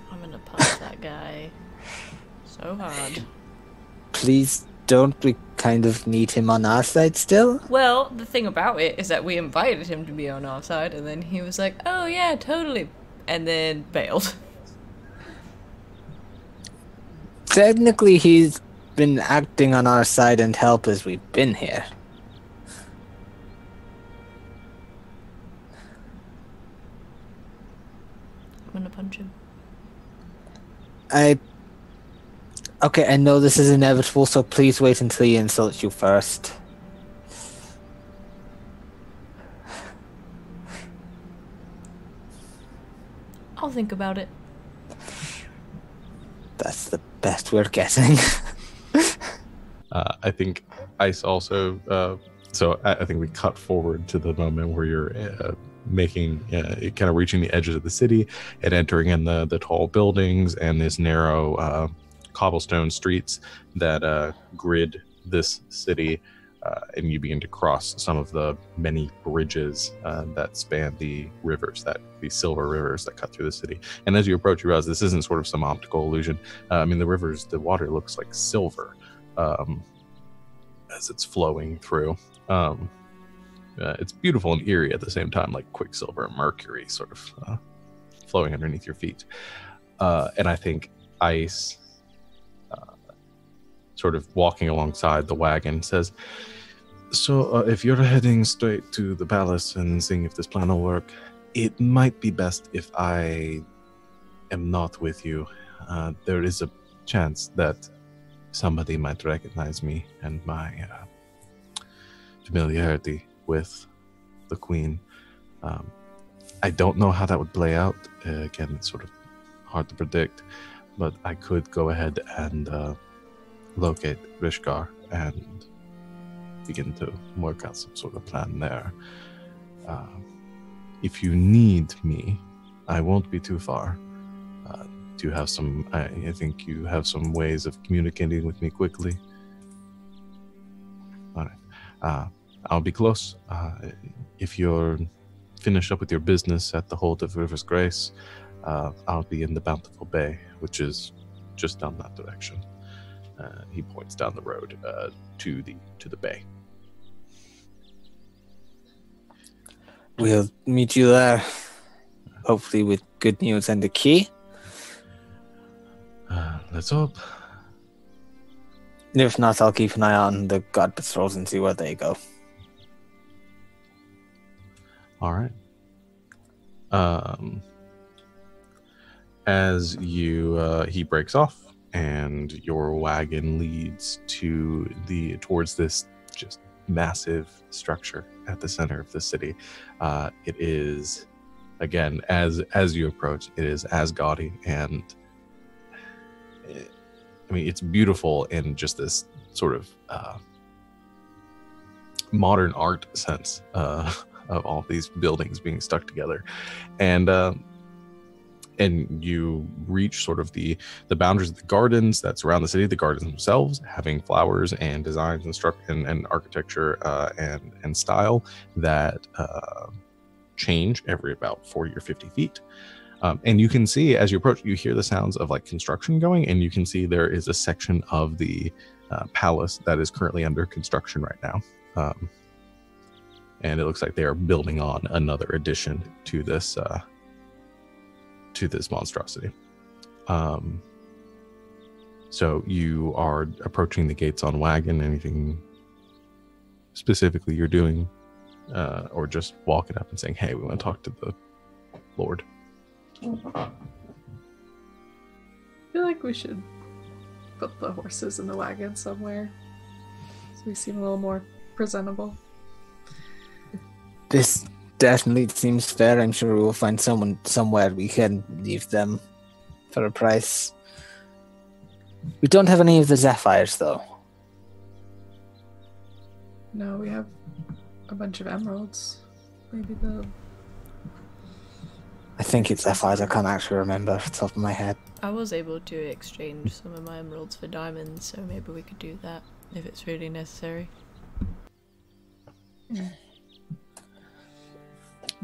I'm gonna punch that guy so hard. Please don't. We kind of need him on our side still. Well, the thing about it is that we invited him to be on our side, and then he was like, "Oh yeah, totally," and then bailed. Technically, he's been acting on our side and help as we've been here. I'm gonna punch him. Okay, I know this is inevitable, so please wait until he insults you first. I'll think about it. That's the best we're getting. I think Ice also. So I think we cut forward to the moment where you're making, kind of reaching the edges of the city and entering in the tall buildings and this narrow cobblestone streets that grid this city. And you begin to cross some of the many bridges that span the rivers, the silver rivers that cut through the city. And as you approach, you realize this isn't sort of some optical illusion. I mean, the water looks like silver as it's flowing through. It's beautiful and eerie at the same time, like quicksilver and mercury sort of flowing underneath your feet. And I think Ice, sort of walking alongside the wagon, says, "So, if you're heading straight to the palace and seeing if this plan will work, it might be best if I am not with you. There is a chance that somebody might recognize me and my familiarity with the Queen. I don't know how that would play out. Again, it's sort of hard to predict, but I could go ahead and locate Rishkar and begin to work out some sort of plan there. If you need me, I won't be too far. Do you have some, I think you have some ways of communicating with me quickly? All right. I'll be close. If you're finished up with your business at the Hold of River's Grace, I'll be in the Bountiful Bay, which is just down that direction. He points down the road to the bay. We'll meet you there, hopefully with good news and a key. Let's hope. If not, I'll keep an eye on the God Patrols and see where they go. All right. As he breaks off, and your wagon leads towards this just massive structure at the center of the city. It is, again, as you approach, it is as gaudy and it's beautiful in just this sort of modern art sense of all these buildings being stuck together, and you reach sort of the boundaries of the gardens that surround the city. The gardens themselves having flowers and designs and architecture and style that change every about 40 or 50 feet. And you can see as you approach, you hear the sounds of like construction going, and you can see there is a section of the palace that is currently under construction right now. And it looks like they are building on another addition to this monstrosity. So you are approaching the gates on wagon. Anything specifically you're doing, or just walking up and saying, "Hey, we want to talk to the Lord"? I feel like we should put the horses in the wagon somewhere, so we seem a little more presentable. This definitely seems fair. I'm sure we'll find someone somewhere we can leave them for a price. We don't have any of the Zephyrs, though. No, we have a bunch of emeralds. Maybe the... I think it's Zephyrs. I can't actually remember off the top of my head. I was able to exchange some of my emeralds for diamonds, so maybe we could do that if it's really necessary.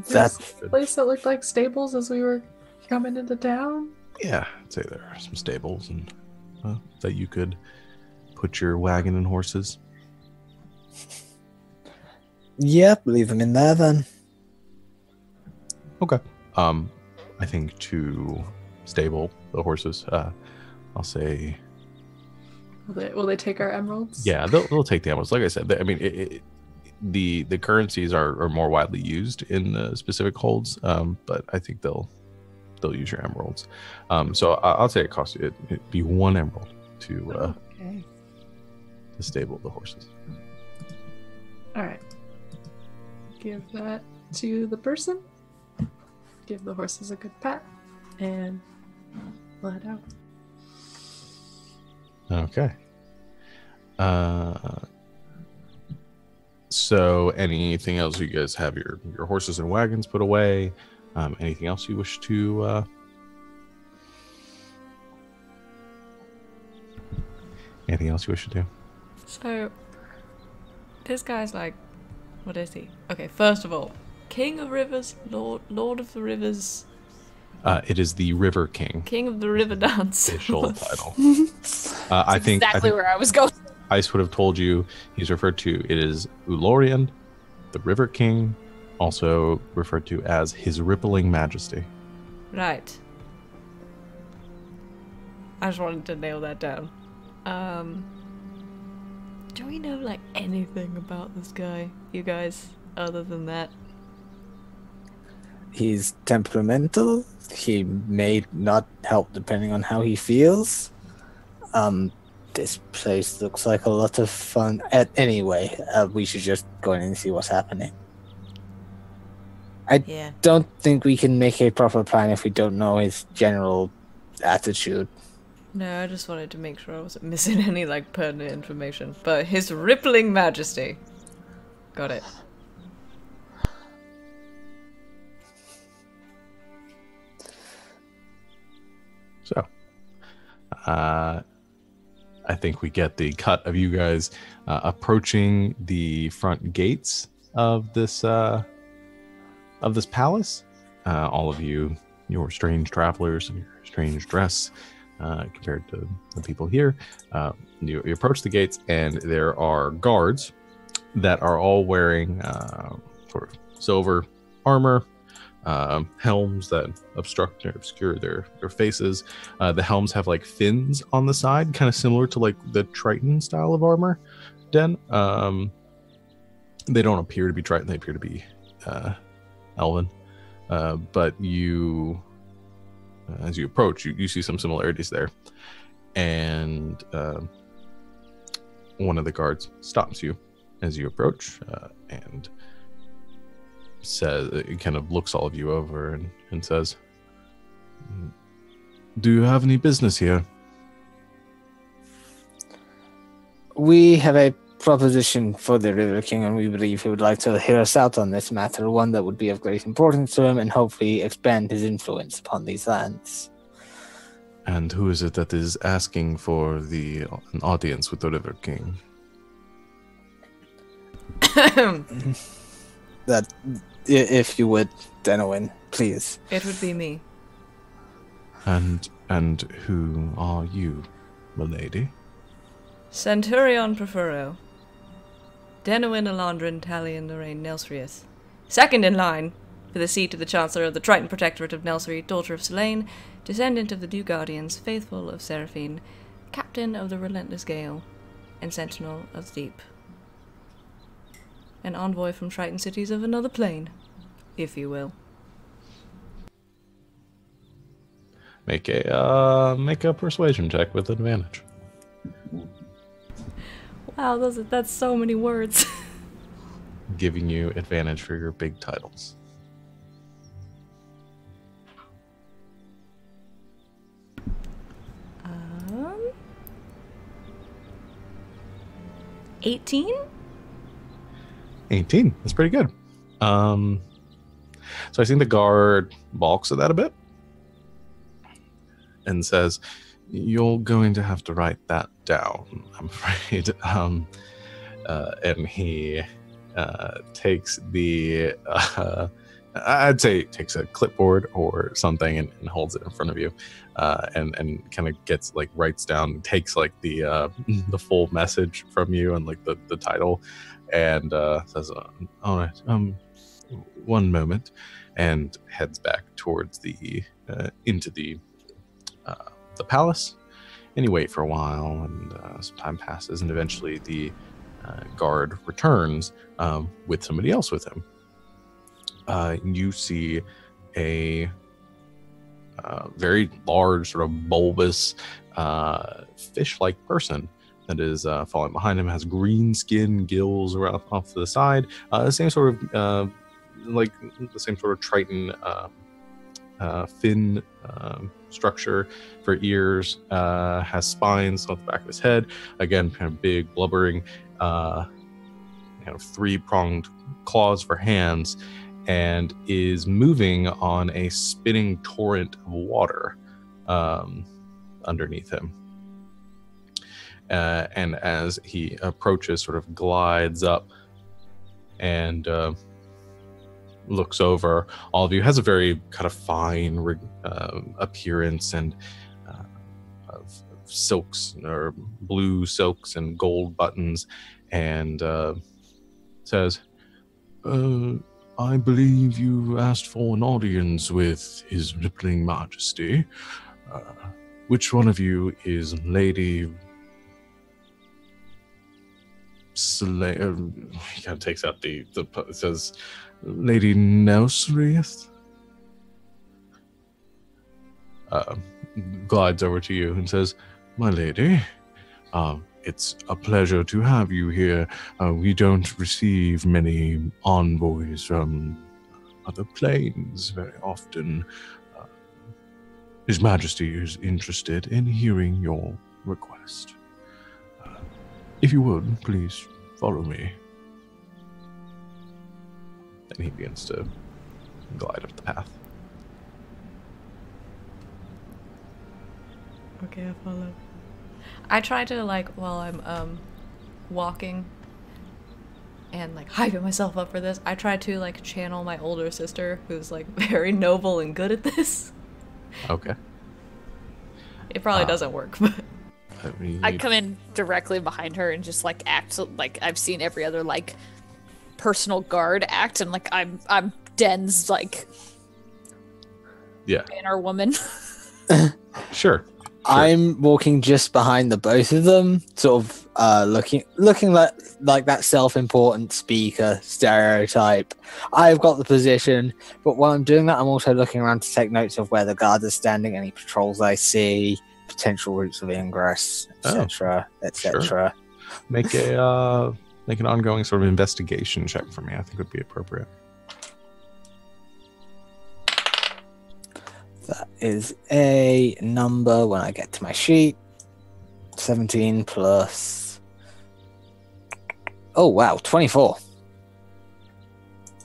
That place that looked like stables as we were coming into town? Yeah, I'd say there are some stables and that you could put your wagon and horses. Yep, leave them in there then. Okay. I think to stable the horses, I'll say. Will they take our emeralds? Yeah, they'll take the emeralds. Like I said, the currencies are more widely used in the specific holds, but I think they'll use your emeralds. So I'll say it costs you it'd be 1 emerald to stable the horses. All right. Give that to the person. Give the horses a good pat, and let out. Okay. So anything else? You guys have your horses and wagons put away? Anything else you wish to? Anything else you wish to do? So, this guy's like, what is he? Okay, first of all, King of Rivers, Lord of the Rivers. It is the River King. King of the River Dance. Official title. I think where I was going. Ice would have told you he's referred to. It is Ulorian, the River King, also referred to as His Rippling Majesty. Right. I just wanted to nail that down. Do we know, like, anything about this guy, you guys, other than that? He's temperamental. He may not help depending on how he feels. This place looks like a lot of fun. Anyway, we should just go in and see what's happening. I Yeah. don't think we can make a proper plan if we don't know his general attitude. No, I just wanted to make sure I wasn't missing any, like, pertinent information. But his rippling majesty. Got it. So, I think we get the cut of you guys approaching the front gates of this palace. All of you, your strange travelers in your strange dress, compared to the people here. You approach the gates, and there are guards that are all wearing sort of silver armor, helms that obscure their faces. The helms have like fins on the side, kind of similar to like the Triton style of armor. Den. They don't appear to be Triton; they appear to be Elven. But you, as you approach, you see some similarities there, and one of the guards stops you as you approach and says, it kind of looks all of you over and says, "Do you have any business here?" We have a proposition for the River King, and we believe he would like to hear us out on this matter, one that would be of great importance to him and hopefully expand his influence upon these lands. And who is it that is asking for an audience with the River King? That, if you would, Denowin, please. It would be me. And who are you, milady? Centurion Profuro. Denowin Alandrin Talion Lorraine Nelsrius. Second in line for the seat of the Chancellor of the Triton Protectorate of Nelsri, daughter of Selene, descendant of the Dew Guardians, faithful of Seraphine, captain of the Relentless Gale, and sentinel of the Deep. An envoy from Triton cities of another plane, if you will. Make a persuasion check with advantage. Wow, that's so many words. Giving you advantage for your big titles. 18? 18. That's pretty good. So I think the guard balks at that a bit and says, "You're going to have to write that down, I'm afraid." And he takes I'd say takes a clipboard or something and holds it in front of you, and kind of gets like writes down, takes like the full message from you and like the title, and says, "All right, one moment," and heads back towards the into the palace. And you wait for a while, and some time passes, and eventually the guard returns with somebody else with him. You see a very large, sort of bulbous, fish-like person that is following behind him. Has green skin, gills around off to the side. The same sort of like the same sort of Triton fin structure for ears. Has spines on the back of his head. Again, kind of big, blubbering, kind of three-pronged claws for hands. And is moving on a spinning torrent of water underneath him. And as he approaches, sort of glides up and looks over all of you. Has a very kind of fine appearance and of silks, or blue silks and gold buttons, and says, "I believe you asked for an audience with His Rippling Majesty. Which one of you is Lady he kind of takes out it says, Lady Nelsrieth? Glides over to you and says, my lady, it's a pleasure to have you here. We don't receive many envoys from other planes very often. His Majesty is interested in hearing your request. If you would, please follow me. And he begins to glide up the path. Okay, I follow. I try to, like, while I'm walking and like hyping myself up for this, I try to like channel my older sister, who's like very noble and good at this. Okay. It probably doesn't work, but I come in directly behind her and just like act like I've seen every other like personal guard act, and like I'm Den's like banner woman. Sure. I'm walking just behind the both of them, sort of looking like that self-important speaker stereotype. I've got the position, but while I'm doing that, I'm also looking around to take notes of where the guards are standing, any patrols I see, potential routes of ingress, etc., etc. Sure. Make an ongoing sort of investigation check for me. I think would be appropriate. That is a number when I get to my sheet. 17 plus... Oh, wow. 24.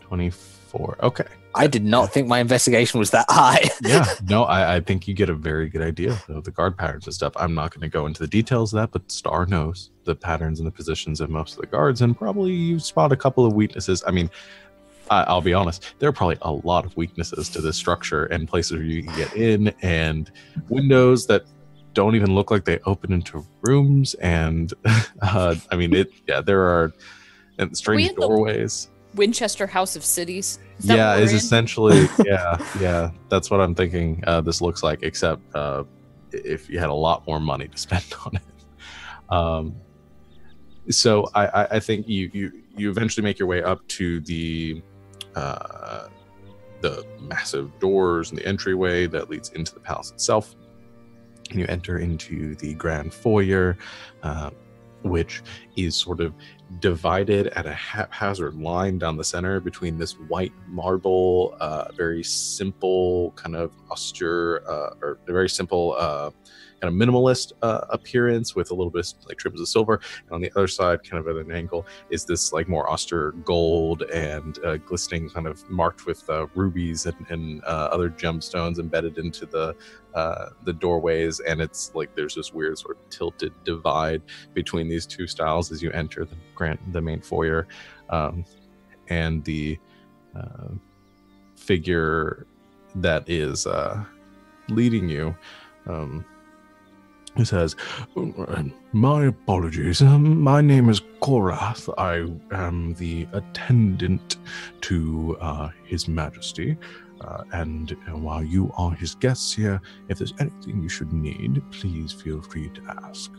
24. Okay. I did not think my investigation was that high. Yeah. No, I think you get a very good idea of the guard patterns and stuff. I'm not going to go into the details of that, but Star knows the patterns and the positions of most of the guards, and probably you spot a couple of weaknesses. I mean, I'll be honest, there are probably a lot of weaknesses to this structure and places where you can get in, and windows that don't even look like they open into rooms. And I mean, there are strange doorways. Winchester House of Cities. Is essentially, yeah, that's what I'm thinking this looks like, except if you had a lot more money to spend on it. So I think you eventually make your way up to the massive doors and the entryway that leads into the palace itself. And you enter into the grand foyer, which is sort of divided at a haphazard line down the center between this white marble, very simple kind of austere, or very simple kind of minimalist appearance with a little bit like trims of silver, and on the other side, kind of at an angle, is this like more austere gold and glistening, kind of marked with rubies and other gemstones embedded into the doorways. And it's like there's this weird sort of tilted divide between these two styles as you enter the main foyer, and the figure that is leading you. He says, my apologies. My name is Korath. I am the attendant to His Majesty. And while you are his guests here, if there's anything you should need, please feel free to ask.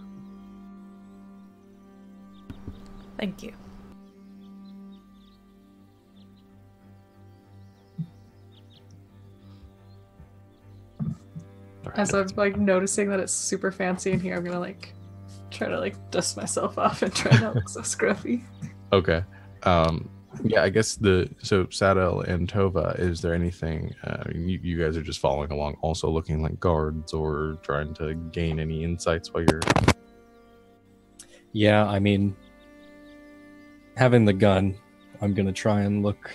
Thank you. As I'm like noticing that it's super fancy in here, I'm gonna like try to like dust myself off and try not to look so scruffy. Okay. Yeah, I guess so Sadel and Tova, is there anything you guys are just following along, also looking like guards or trying to gain any insights while you're... Yeah, I mean, having the gun, I'm gonna try and look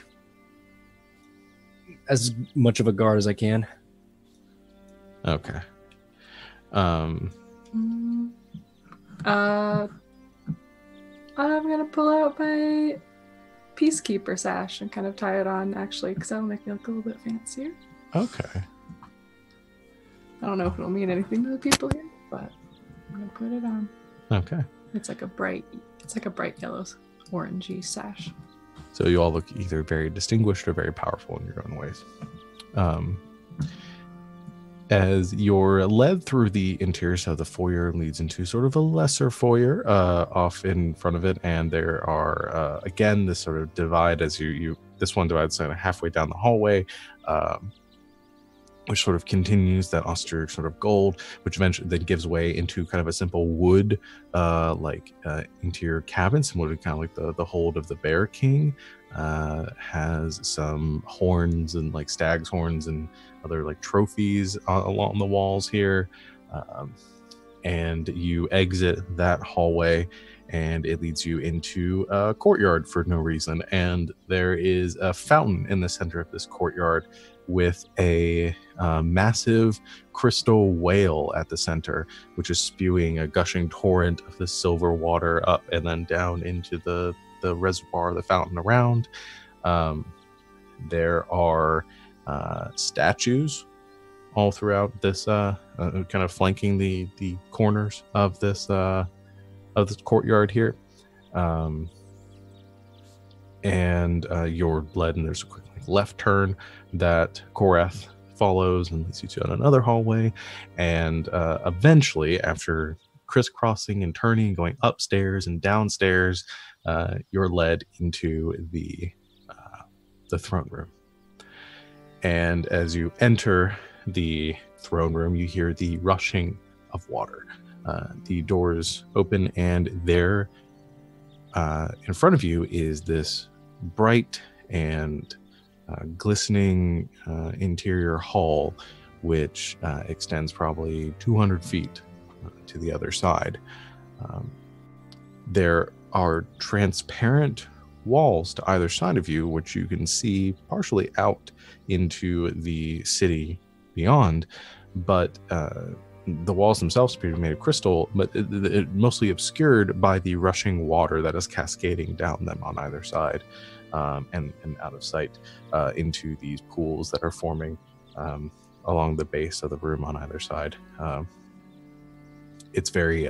as much of a guard as I can. Okay. I'm gonna pull out my peacekeeper sash and kind of tie it on, actually, because that'll make me look a little bit fancier. Okay. I don't know if it'll mean anything to the people here, but I'm gonna put it on. Okay. It's like a bright yellow, orangey sash. So you all look either very distinguished or very powerful in your own ways. As you're led through the interior, so the foyer leads into sort of a lesser foyer off in front of it, and there are again this sort of divide as you this one divides kind of halfway down the hallway, which sort of continues that austere sort of gold, which eventually then gives way into kind of a simple wood interior cabin, similar to kind of like the hold of the Bear King. Has some horns and like stag's horns and other like trophies along the walls here, and you exit that hallway and it leads you into a courtyard for no reason, and there is a fountain in the center of this courtyard with a massive crystal whale at the center, which is spewing a gushing torrent of the silver water up and then down into the reservoir, the fountain around. There are statues all throughout this, kind of flanking the corners of this courtyard here. And you're led, and there's a quick left turn that Korath follows and leads you to another hallway. And eventually, after crisscrossing and turning, going upstairs and downstairs, you're led into the throne room. And as you enter the throne room, you hear the rushing of water. The doors open, and there in front of you is this bright and glistening interior hall, which extends probably 200 feet to the other side. There are transparent walls to either side of you, which you can see partially out into the city beyond, but the walls themselves appear to be made of crystal, but it mostly obscured by the rushing water that is cascading down them on either side, and out of sight into these pools that are forming along the base of the room on either side. It's very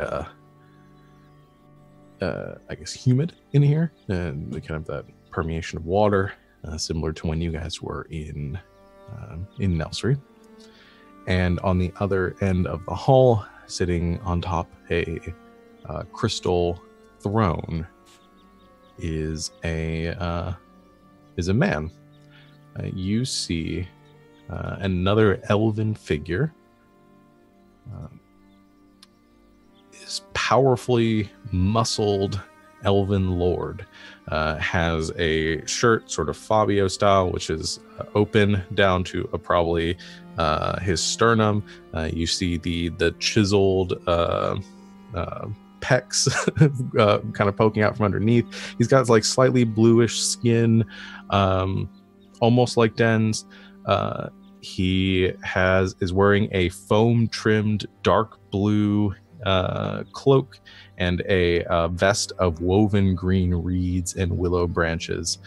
I guess humid in here, and the kind of that permeation of water, similar to when you guys were in Nelsry. And on the other end of the hall, sitting on top a crystal throne, is a man. You see another elven figure. This powerfully muscled elven lord has a shirt sort of Fabio style, which is open down to probably his sternum. You see the chiseled pecs kind of poking out from underneath. He's got like slightly bluish skin, almost like Den's. He is wearing a foam trimmed dark blue cloak and a vest of woven green reeds and willow branches.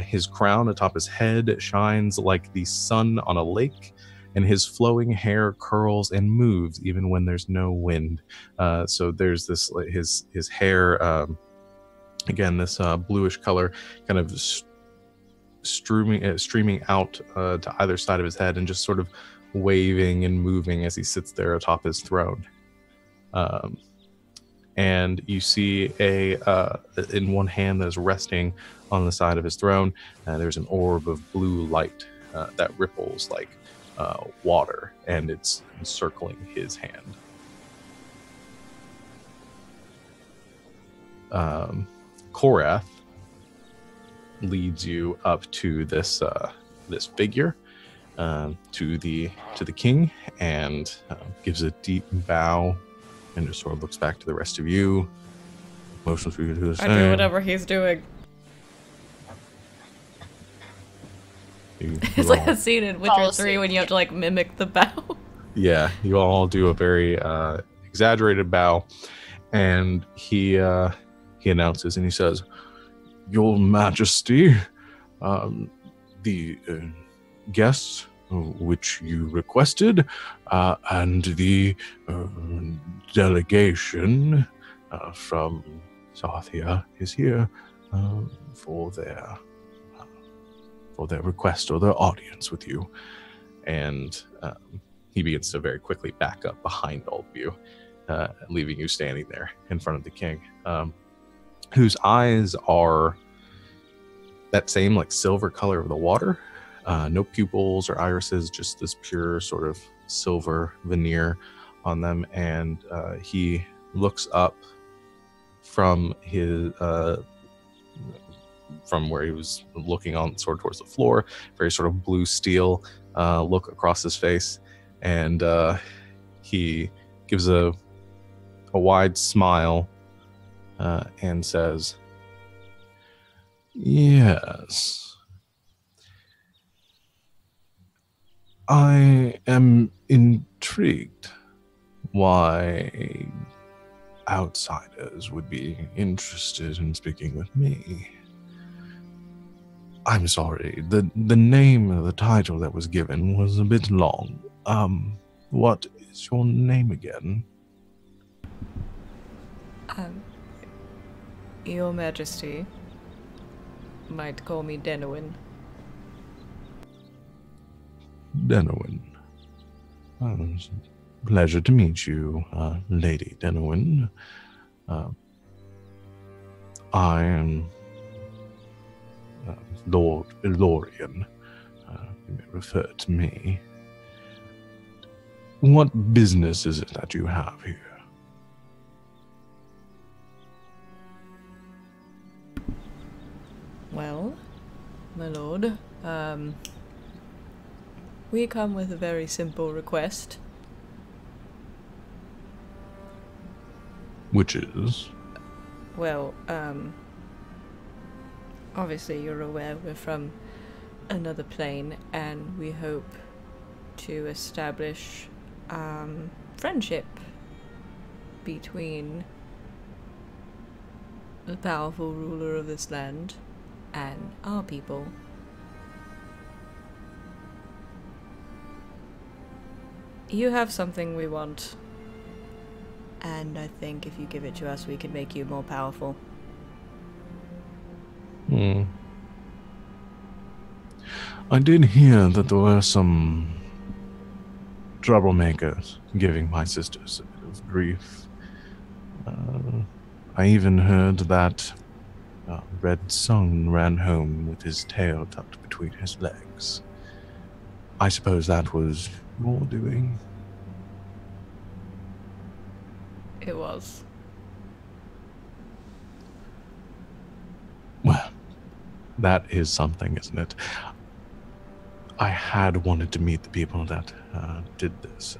His crown atop his head shines like the sun on a lake, and his flowing hair curls and moves even when there's no wind. So there's this, his hair, again, this bluish color kind of streaming out to either side of his head and just sort of waving and moving as he sits there atop his throne. And you see in one hand that is resting on the side of his throne, there's an orb of blue light that ripples like water, and it's encircling his hand. Korath leads you up to this figure, to the king, and gives a deep bow, and just sort of looks back to the rest of you. Motions for you to do the same. I do whatever he's doing. It's like a scene in Witcher 3 when you have to like mimic the bow. Yeah, you all do a very exaggerated bow, and he announces and he says, "Your Majesty, the guests which you requested, and the delegation from Sarthia is here for their request or their audience with you." And he begins to very quickly back up behind all of you, leaving you standing there in front of the king, whose eyes are that same like silver color of the water. No pupils or irises, just this pure sort of silver veneer on them. And he looks up from his from where he was looking on sort of towards the floor, very sort of blue steel look across his face, and he gives a wide smile and says, "Yes, I am intrigued why outsiders would be interested in speaking with me. I'm sorry, the name of the title that was given was a bit long. What is your name again?" Your Majesty might call me Denowin. Denowin. It's a pleasure to meet you, Lady Denowin. I am Lord Ilorian. You may refer to me. What business is it that you have here? Well, my lord, we come with a very simple request. Which is? Well, obviously you're aware we're from another plane, and we hope to establish friendship between the powerful ruler of this land and our people. You have something we want, and I think if you give it to us, we can make you more powerful. I did hear that there were some troublemakers giving my sisters a bit of grief. I even heard that Red Sun ran home with his tail tucked between his legs. I suppose that was your doing. It was. Well, that is something, isn't it? I had wanted to meet the people that did this.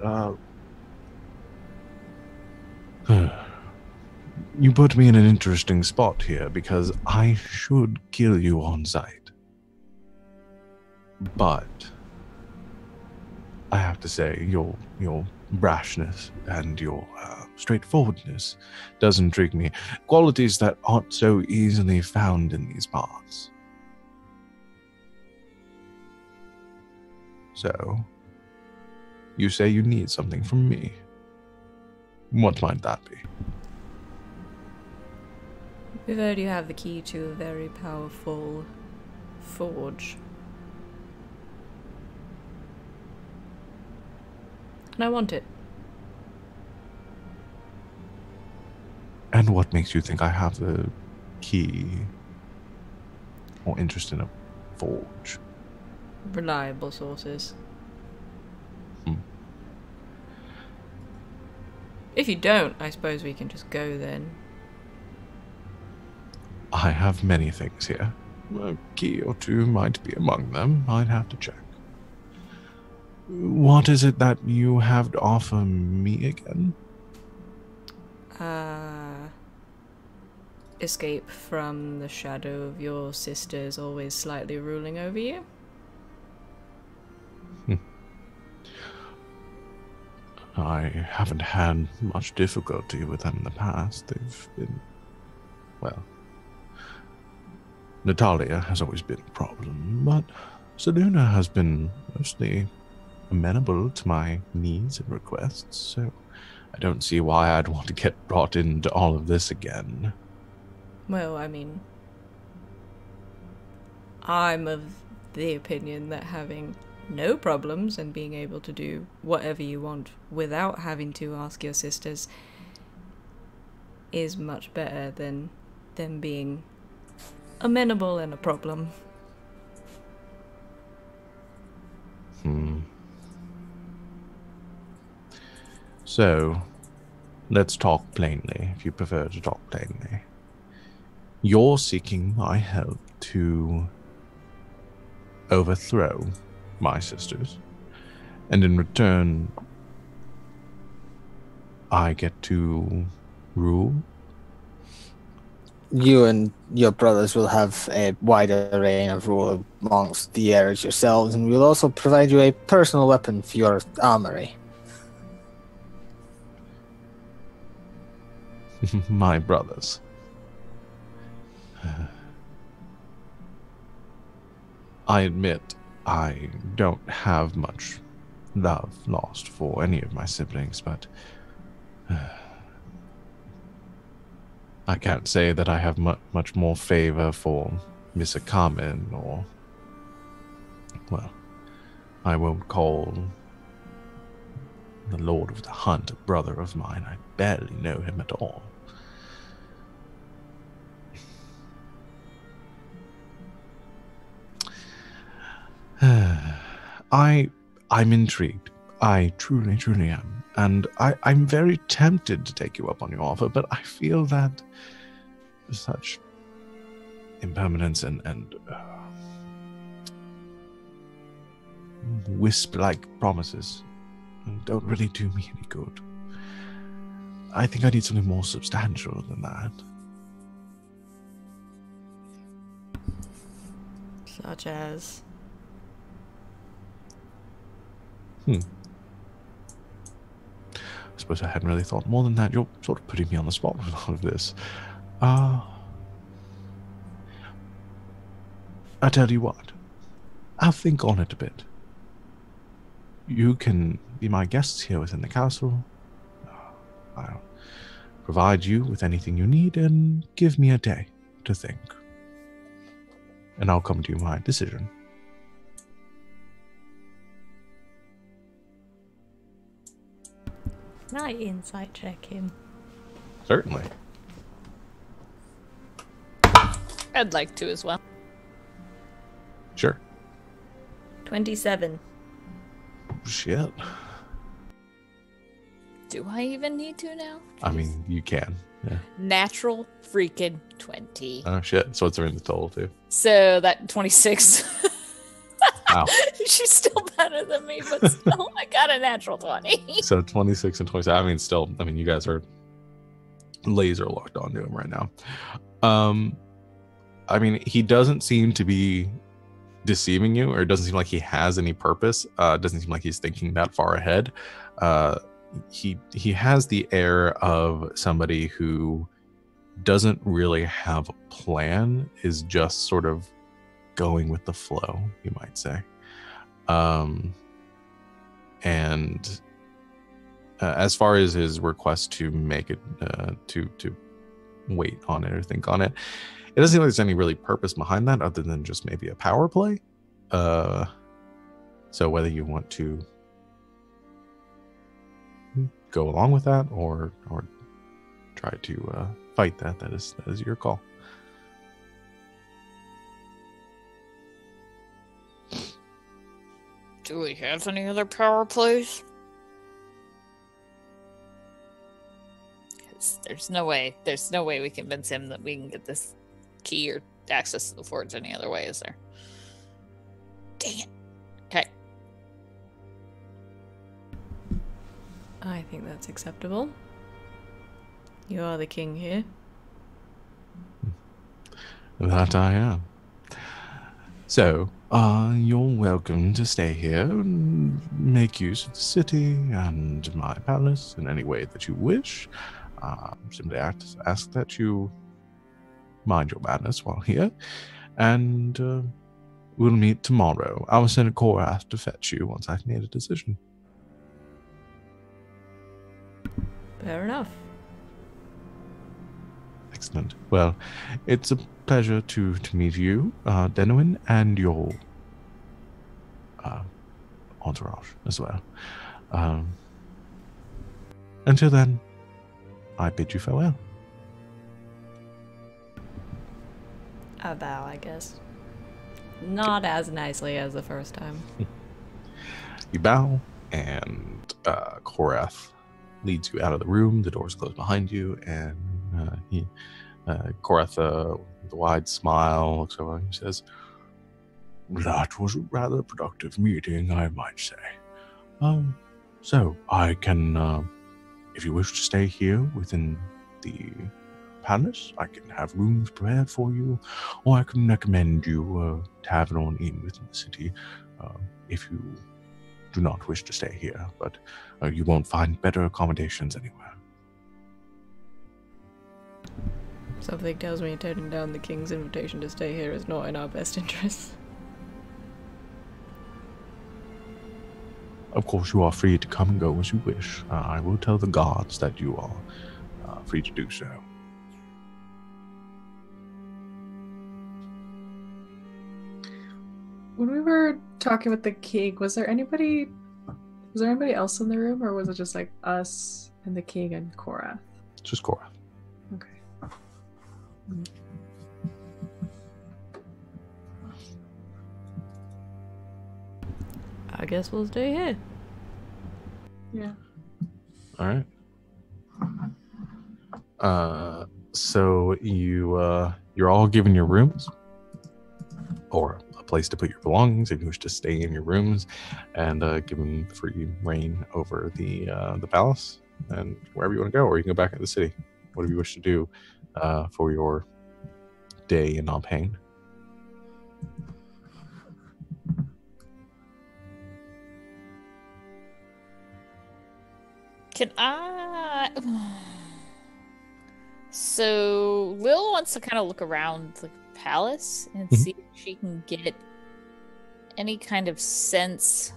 You put me in an interesting spot here, because I should kill you on sight. But I have to say, your brashness and your straightforwardness does intrigue me. Qualities that aren't so easily found in these parts. So, you say you need something from me. What might that be? We've heard you have the key to a very powerful forge. And I want it. And what makes you think I have the key or interest in a forge? Reliable sources. If you don't, I suppose we can just go then. I have many things here. A key or two might be among them. I'd have to check. What is it that you have to offer me again? Escape from the shadow of your sisters always slightly ruling over you. I haven't had much difficulty with them in the past. They've been, well, Natalia has always been a problem, but Seluna has been mostly amenable to my needs and requests, so I don't see why I'd want to get brought into all of this again. Well, I mean, I'm of the opinion that having no problems and being able to do whatever you want without having to ask your sisters is much better than them being amenable and a problem. So, let's talk plainly, if you prefer to talk plainly. You're seeking my help to overthrow my sisters, and in return, I get to rule? You and your brothers will have a wider reign of rule amongst the areas yourselves, and we'll also provide you a personal weapon for your armory. My brothers. I admit I don't have much love lost for any of my siblings, but I can't say that I have much more favor for Miss Carmen, or, well, I won't call the Lord of the Hunt a brother of mine. I barely know him at all. I'm intrigued. I truly am. And I'm very tempted to take you up on your offer, but I feel that such impermanence and wisp-like promises don't really do me any good. I think I need something more substantial than that. Such as? I suppose I hadn't really thought more than that. You're sort of putting me on the spot with all of this. I tell you what, I'll think on it a bit. You can be my guests here within the castle. I'll provide you with anything you need and give me a day to think. And I'll come to my decision. Can I insight check him? Certainly. I'd like to as well. Sure. 27. Shit. Do I even need to now? I mean, you can. Yeah. Natural freaking 20. Oh, shit. So what's in the total, too? So that 26. Wow. She's still better than me, but still, I got a natural 20. So 26 and 27. I mean, still, you guys are laser locked onto him right now. I mean, he doesn't seem to be deceiving you, or it doesn't seem like he has any purpose. It doesn't seem like he's thinking that far ahead. He has the air of somebody who doesn't really have a plan, is just sort of going with the flow, you might say. And as far as his request to make it, to wait on it or think on it, it doesn't seem like there's any really purpose behind that other than just maybe a power play. So whether you want to go along with that or try to fight that is your call. Do we have any other power plays? There's no way we convince him that we can get this key or access to the forge any other way, is there? Dang it. Okay. I think that's acceptable. You are the king here. That I am. So, you're welcome to stay here and make use of the city and my palace in any way that you wish. Simply ask that you mind your manners while here, and we'll meet tomorrow. I will send a Korath to fetch you once I've made a decision. Fair enough. Excellent. Well, it's a pleasure to meet you, Denwin, and your entourage as well. Until then, I bid you farewell. A bow, I guess. Not as nicely as the first time. You bow, and Korath leads you out of the room. The doors close behind you, and Korath, with a wide smile, looks over and says, "That was a rather productive meeting, I might say. So I can, if you wish to stay here within the palace, I can have rooms prepared for you, or I can recommend you a tavern or an inn within the city, if you do not wish to stay here, but you won't find better accommodations anywhere." Something tells me turning down the king's invitation to stay here is not in our best interests. Of course, you are free to come and go as you wish. I will tell the guards that you are free to do so. When we were talking with the king, was there anybody else in the room, or was it just like us and the king and Korath? Just Korath. Okay. I guess we'll stay here. Yeah. All right. So you're all given your rooms, or a place to put your belongings if you wish to stay in your rooms, and given free reign over the palace and wherever you want to go, or you can go back into the city. Whatever you wish to do for your day in Alpain. Can I? So Lil wants to kind of look around the palace and see if she can get any kind of sense.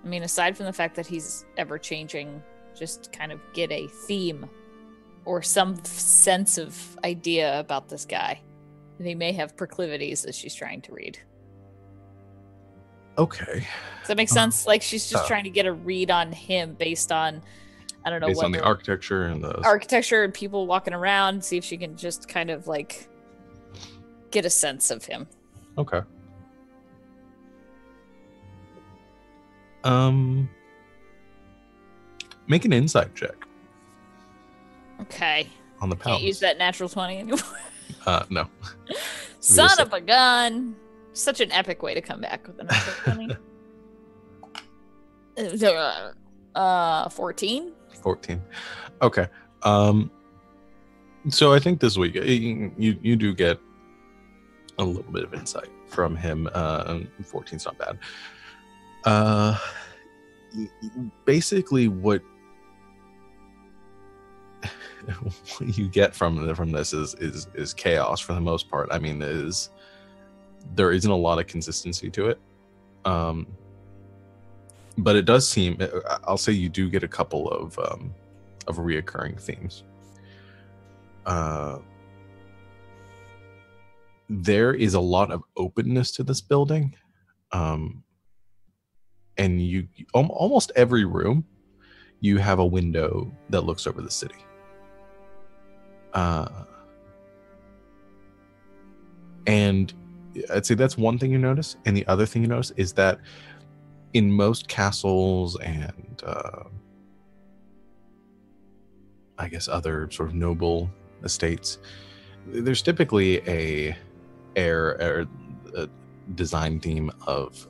I mean, aside from the fact that he's ever changing, just kind of get a theme or some sense of idea about this guy. And he may have proclivities that she's trying to read. Okay. Does that make sense? Like she's just trying to get a read on him based on, I don't know, based on the architecture and the architecture and people walking around. See if she can just kind of like get a sense of him. Okay. Make an insight check. Okay. On the palace. Can't use that natural 20 anymore. No. Son of a gun. Such an epic way to come back with a natural 20. 14. 14. Okay. So I think this week you do get a little bit of insight from him. 14's not bad. Basically what you get from this is chaos for the most part. I mean, there isn't a lot of consistency to it. But it does seem, I'll say you do get a couple of reoccurring themes. There is a lot of openness to this building. And you almost every room, you have a window that looks over the city. And I'd say that's one thing you notice. And the other thing you notice is that in most castles and I guess other sort of noble estates, there's typically a design theme of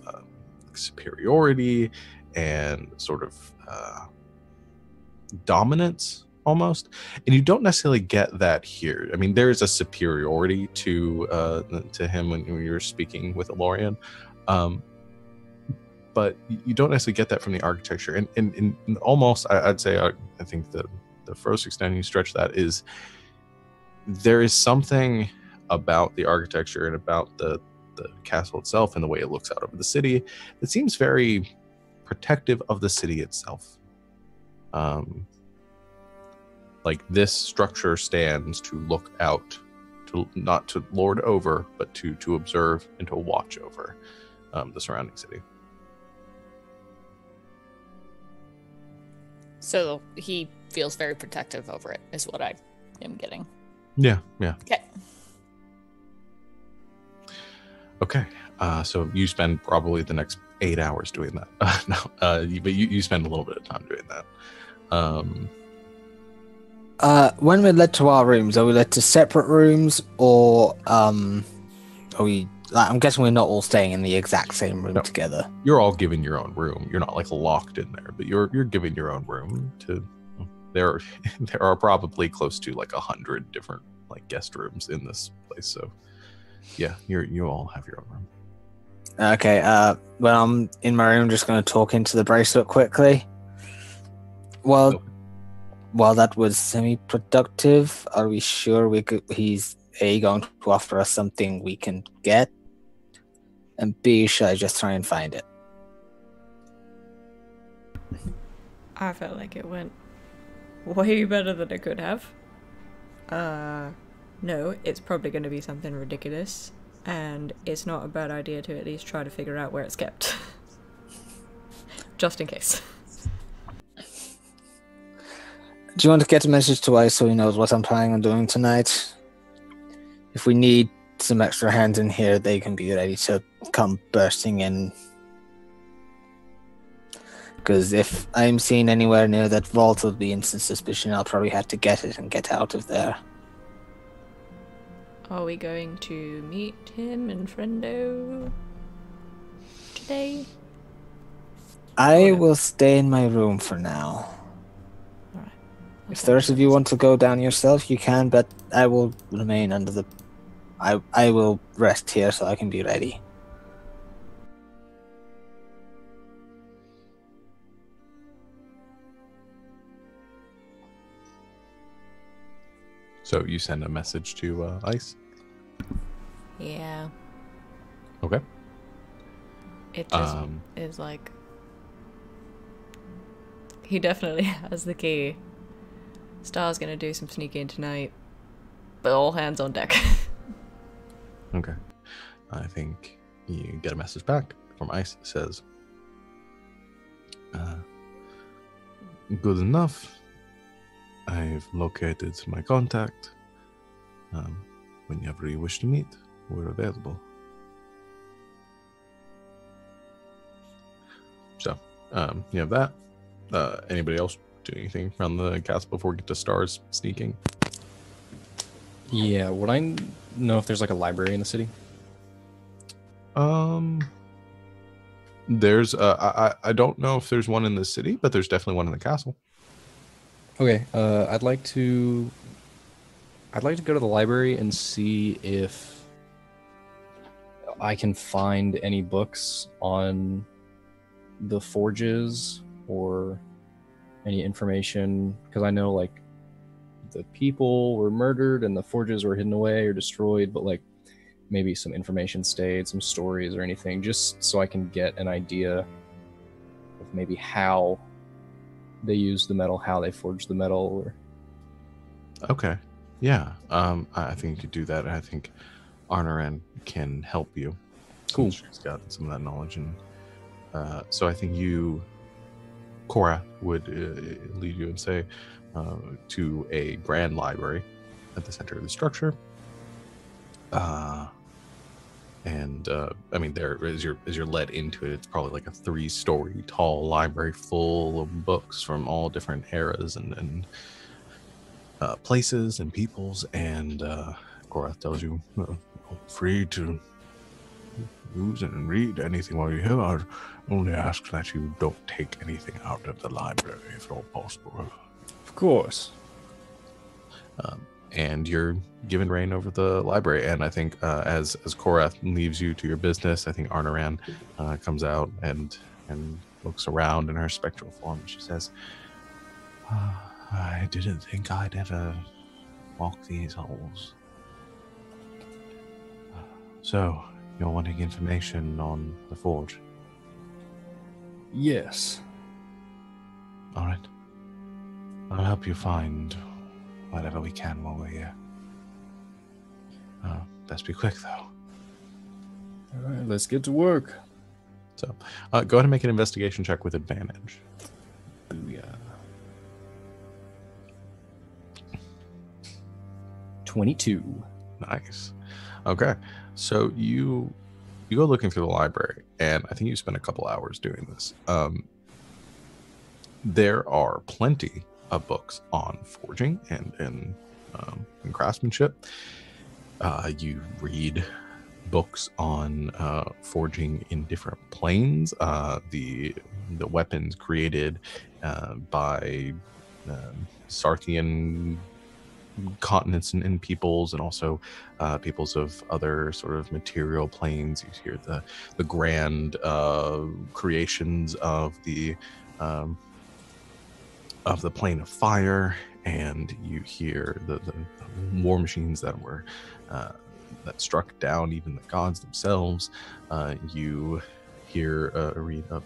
superiority and sort of dominance almost, and you don't necessarily get that here. I mean, there is a superiority to him when you're speaking with Elorian, but you don't necessarily get that from the architecture. And almost, I'd say, I think the furthest extent you stretch that is there is something about the architecture and about the castle itself and the way it looks out over the city that seems very protective of the city itself. Like this structure stands to look out, to not to lord over, but to observe and to watch over the surrounding city. So he feels very protective over it, is what I am getting. Yeah. Okay. Okay. So you spend probably the next 8 hours doing that. No, but you spend a little bit of time doing that. When we're led to our rooms, are we led to separate rooms, or are we? I'm guessing we're not all staying in the exact same room together. You're all given your own room. You're not like locked in there, but you're given your own room. There are probably close to like 100 different like guest rooms in this place. So yeah, you all have your own room. Okay. Well, I'm in my room, just going to talk into the bracelet quickly. Well. Okay. While that was semi-productive, are we sure he's A, going to offer us something we can get? And B, should I just try and find it? I felt like it went way better than it could have. No, it's probably going to be something ridiculous, and it's not a bad idea to at least try to figure out where it's kept. Just in case. Do you want to get a message to Ice so he knows what I'm planning on doing tonight? If we need some extra hands in here, they can be ready to come bursting in. Because if I'm seen anywhere near that vault of the instant suspicion, I'll probably have to get it and get out of there. Are we going to meet him and Friendo today? I will stay in my room for now. If the rest of you want to go down yourself, you can, but I will remain under the... I will rest here so I can be ready. So you send a message to Ice? Yeah. Okay. It just is like... He definitely has the key. Star's gonna do some sneaking tonight, but all hands on deck. Okay. I think you get a message back from Ice that says, good enough. I've located my contact. Whenever you wish to meet, we're available. So, you have that. Anybody else do anything around the castle before we get to Star's sneaking? Yeah, would I know if there's like a library in the city? There's I don't know if there's one in the city, but there's definitely one in the castle. Okay, I'd like to go to the library and see if I can find any books on the forges or any information, because I know like the people were murdered and the forges were hidden away or destroyed, but like maybe some information stayed, some stories or anything, just so I can get an idea of maybe how they used the metal, how they forged the metal. Or... Okay. Yeah. I think you could do that. I think Arnaran can help you. Cool. She's got some of that knowledge, and so I think Cora would lead you and say to a grand library at the center of the structure. And I mean, there as you're led into it, it's probably like a 3-story tall library full of books from all different eras and places and peoples. And Cora tells you, free to use and read anything while you're here. I'd only ask that you don't take anything out of the library if at all possible. Of course. And you're given reign over the library. And I think as Korath leaves you to your business, I think Arnaran comes out and looks around in her spectral form. She says, I didn't think I'd ever walk these halls. So, you're wanting information on the forge? Yes. All right. I'll help you find whatever we can while we're here. Best be quick, though. All right, let's get to work. So go ahead and make an investigation check with advantage. Booyah. 22. Nice. Okay, so you go looking through the library, and I think you spent a couple hours doing this. There are plenty of books on forging and craftsmanship. You read books on forging in different planes, the weapons created by Sarthian continents and peoples, and also peoples of other sort of material planes. You hear the grand creations of the plane of fire, and you hear the war machines that were that struck down even the gods themselves. You hear a read of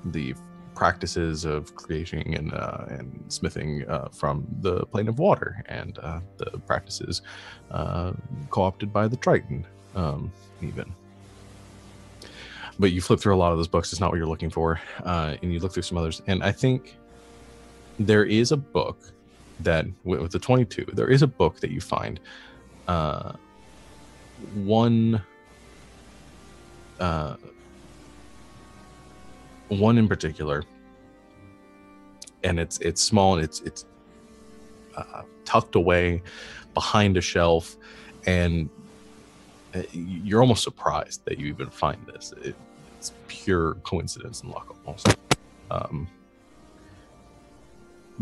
the practices of creating and smithing from the plane of water, and the practices co-opted by the Triton, even. But you flip through a lot of those books, it's not what you're looking for, and you look through some others, and I think there is a book that, with the 22, there is a book that you find, one in particular, and it's small, and it's tucked away behind a shelf, and you're almost surprised that you even find this. It's pure coincidence and luck almost.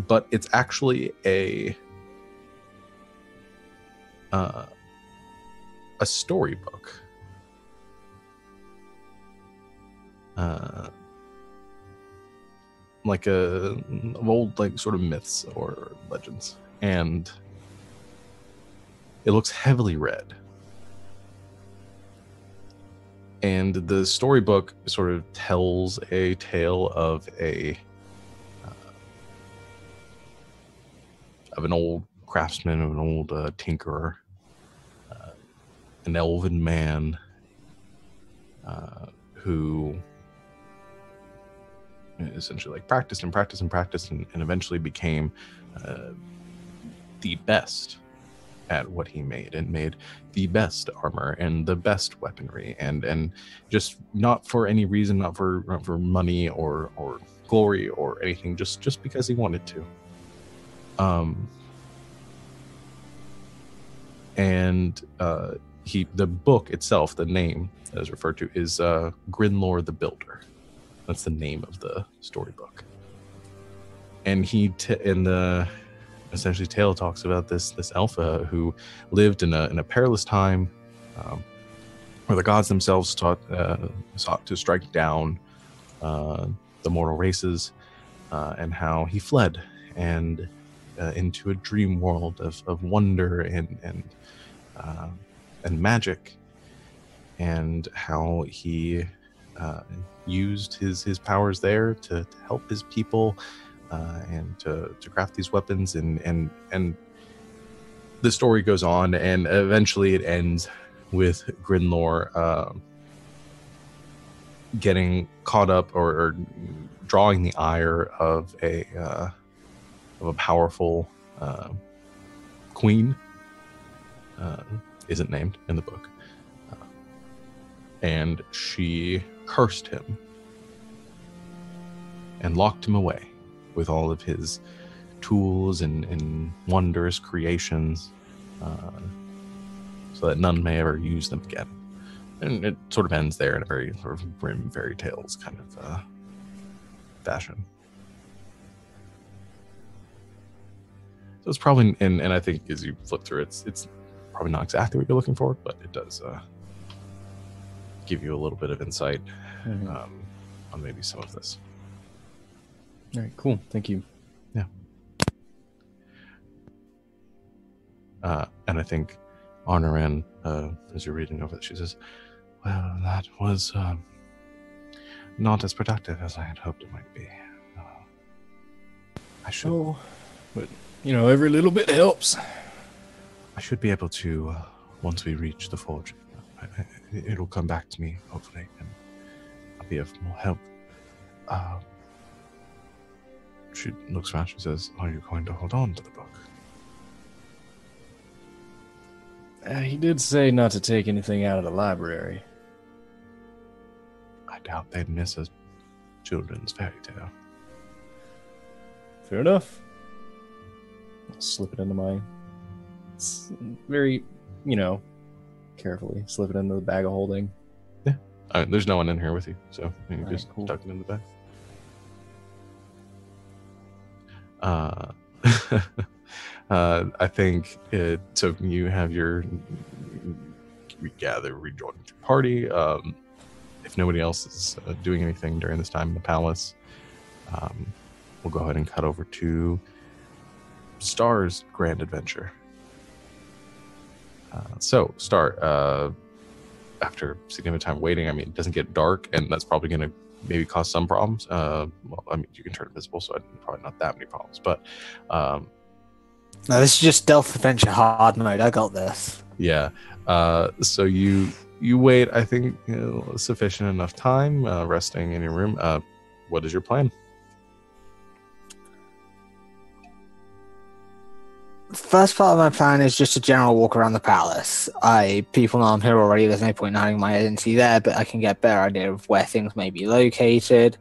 But it's actually a storybook. Like of old, like, sort of myths or legends, and it looks heavily read. And the storybook sort of tells a tale of an old craftsman, of an old tinkerer, an elven man who essentially like practiced and eventually became the best at what he made, and made the best armor and the best weaponry, and just not for any reason, not for money or glory or anything, just because he wanted to. And the book itself, the name that is referred to, is Grinlor the Builder. That's the name of the storybook. And essentially tale talks about this alpha who lived in a perilous time, where the gods themselves sought to strike down the mortal races, and how he fled and into a dream world of wonder and magic, and how he used his powers there to help his people, and to craft these weapons, and the story goes on, and eventually it ends with Grinlor getting caught up or drawing the ire of a powerful queen. Isn't named in the book, and she cursed him and locked him away with all of his tools and wondrous creations, so that none may ever use them again. And it sort of ends there in a very sort of grim fairy tales kind of fashion. So it's probably, and I think as you flip through it, it's probably not exactly what you're looking for, but it does give you a little bit of insight on maybe some of this. All right, cool. Thank you. Yeah. And I think Arnaran, as you're reading over it, she says, well, that was not as productive as I had hoped it might be. I should... Oh, but, every little bit helps. I should be able to, once we reach the forge, it'll come back to me, hopefully, and I'll be of more help. She looks around, she says, are you going to hold on to the book? He did say not to take anything out of the library. I doubt they'd miss a children's fairy tale. Fair enough. I'll slip it into my... very, carefully slip it into the bag of holding. Yeah. There's no one in here with you, so you can Right, just cool. tuck it in the bag. I think so you have your rejoin your party. If nobody else is doing anything during this time in the palace, we'll go ahead and cut over to Star's grand adventure. So Star, after significant time waiting, I mean, it doesn't get dark, and that's probably going to maybe cause some problems. Well, I mean, you can turn invisible, so probably not that many problems. But No, this is just stealth adventure hard mode. I got this. yeah, so you wait. I think sufficient enough time resting in your room. What is your plan? First part of my plan is just a general walk around the palace. People know I'm here already. There's no point in hiding my identity there, but I can get a better idea of where things may be located.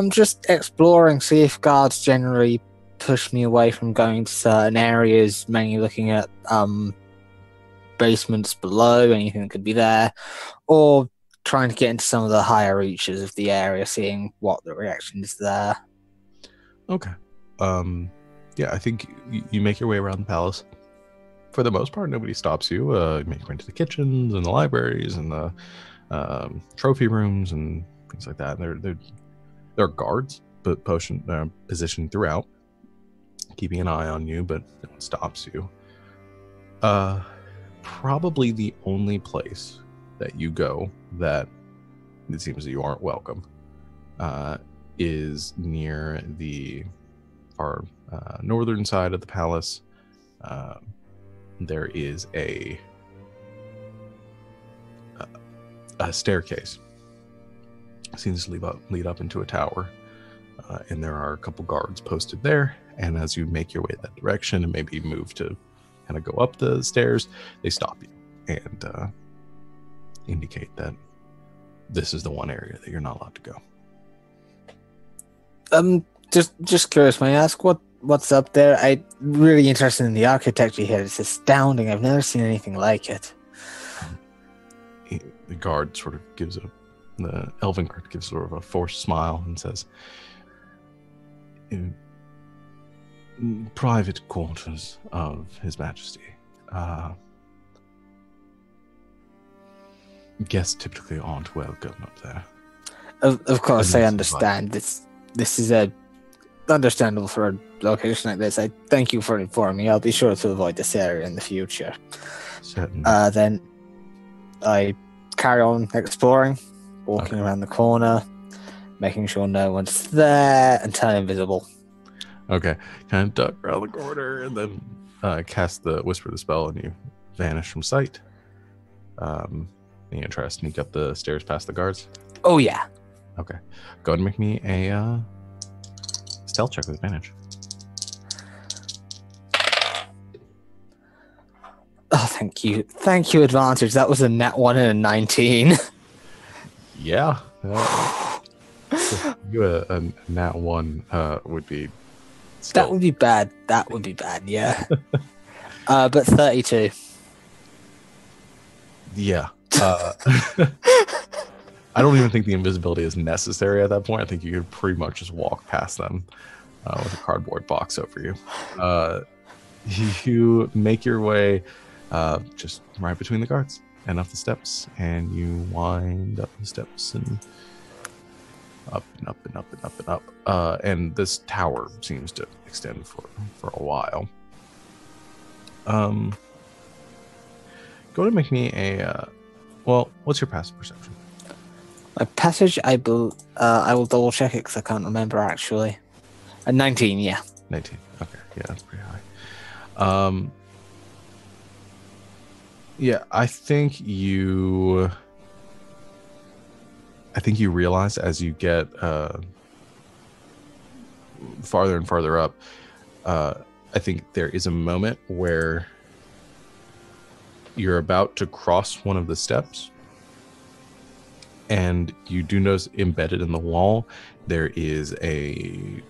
Just exploring, see if guards generally push me away from going to certain areas, mainly looking at basements below, anything that could be there, or trying to get into some of the higher reaches of the area, seeing what the reaction is there. Okay. Yeah, I think you make your way around the palace. For the most part, nobody stops you. You make your way into the kitchens and the libraries and the trophy rooms and things like that. There are guards, but positioned throughout, keeping an eye on you, but no one stops you. Probably the only place that you go that it seems that you aren't welcome is near the far northern side of the palace. There is a staircase. It seems to lead up into a tower, and there are a couple guards posted there. And as you make your way that direction and maybe move to kind of go up the stairs, they stop you and indicate that this is the one area that you're not allowed to go. Just curious, may I ask what's up there? I'm really interested in the architecture here. It's astounding. I've never seen anything like it. The guard sort of the elven guard gives sort of a forced smile and says, private quarters of His Majesty. Guests typically aren't welcome up there. Of course, I understand. This is understandable for a location like this. I thank you for informing me. I'll be sure to avoid this area in the future. Certainly. Then I carry on exploring, walking around the corner, making sure no one's there, and turn invisible. Okay, kind of duck around the corner and then cast the whisper the spell, and you vanish from sight. You try to sneak up the stairs past the guards. Oh yeah. Okay, go ahead and make me a stealth check with advantage. Oh, thank you, advantage. That was a nat 1 and a 19. Yeah, you a nat 1 would be. That would be bad. Yeah. But 32. Yeah. I don't even think the invisibility is necessary at that point. I think you could pretty much just walk past them with a cardboard box over you. You make your way just right between the guards and up the steps, and you wind up the steps and up and up and up and up and up. And this tower seems to extend for a while. Go ahead and make me a... well, what's your passive perception? My passage, I will double check it because I can't remember actually. 19, yeah. 19. Okay, yeah, that's pretty high. Yeah, I think you realize as you get farther and farther up, I think there is a moment where you're about to cross one of the steps, and you do notice embedded in the wall there is a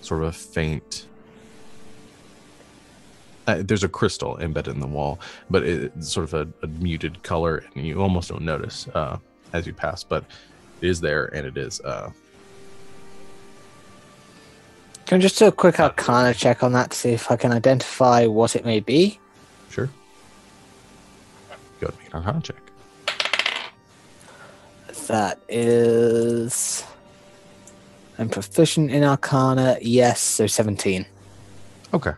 sort of a faint there's a crystal embedded in the wall, but it's sort of a muted color, and you almost don't notice as you pass, but it is there, and it is Can I just do a quick Arcana check on that to see if I can identify what it may be? Sure. Go ahead and make an Arcana check. That is... I'm proficient in Arcana, yes, so 17. Okay.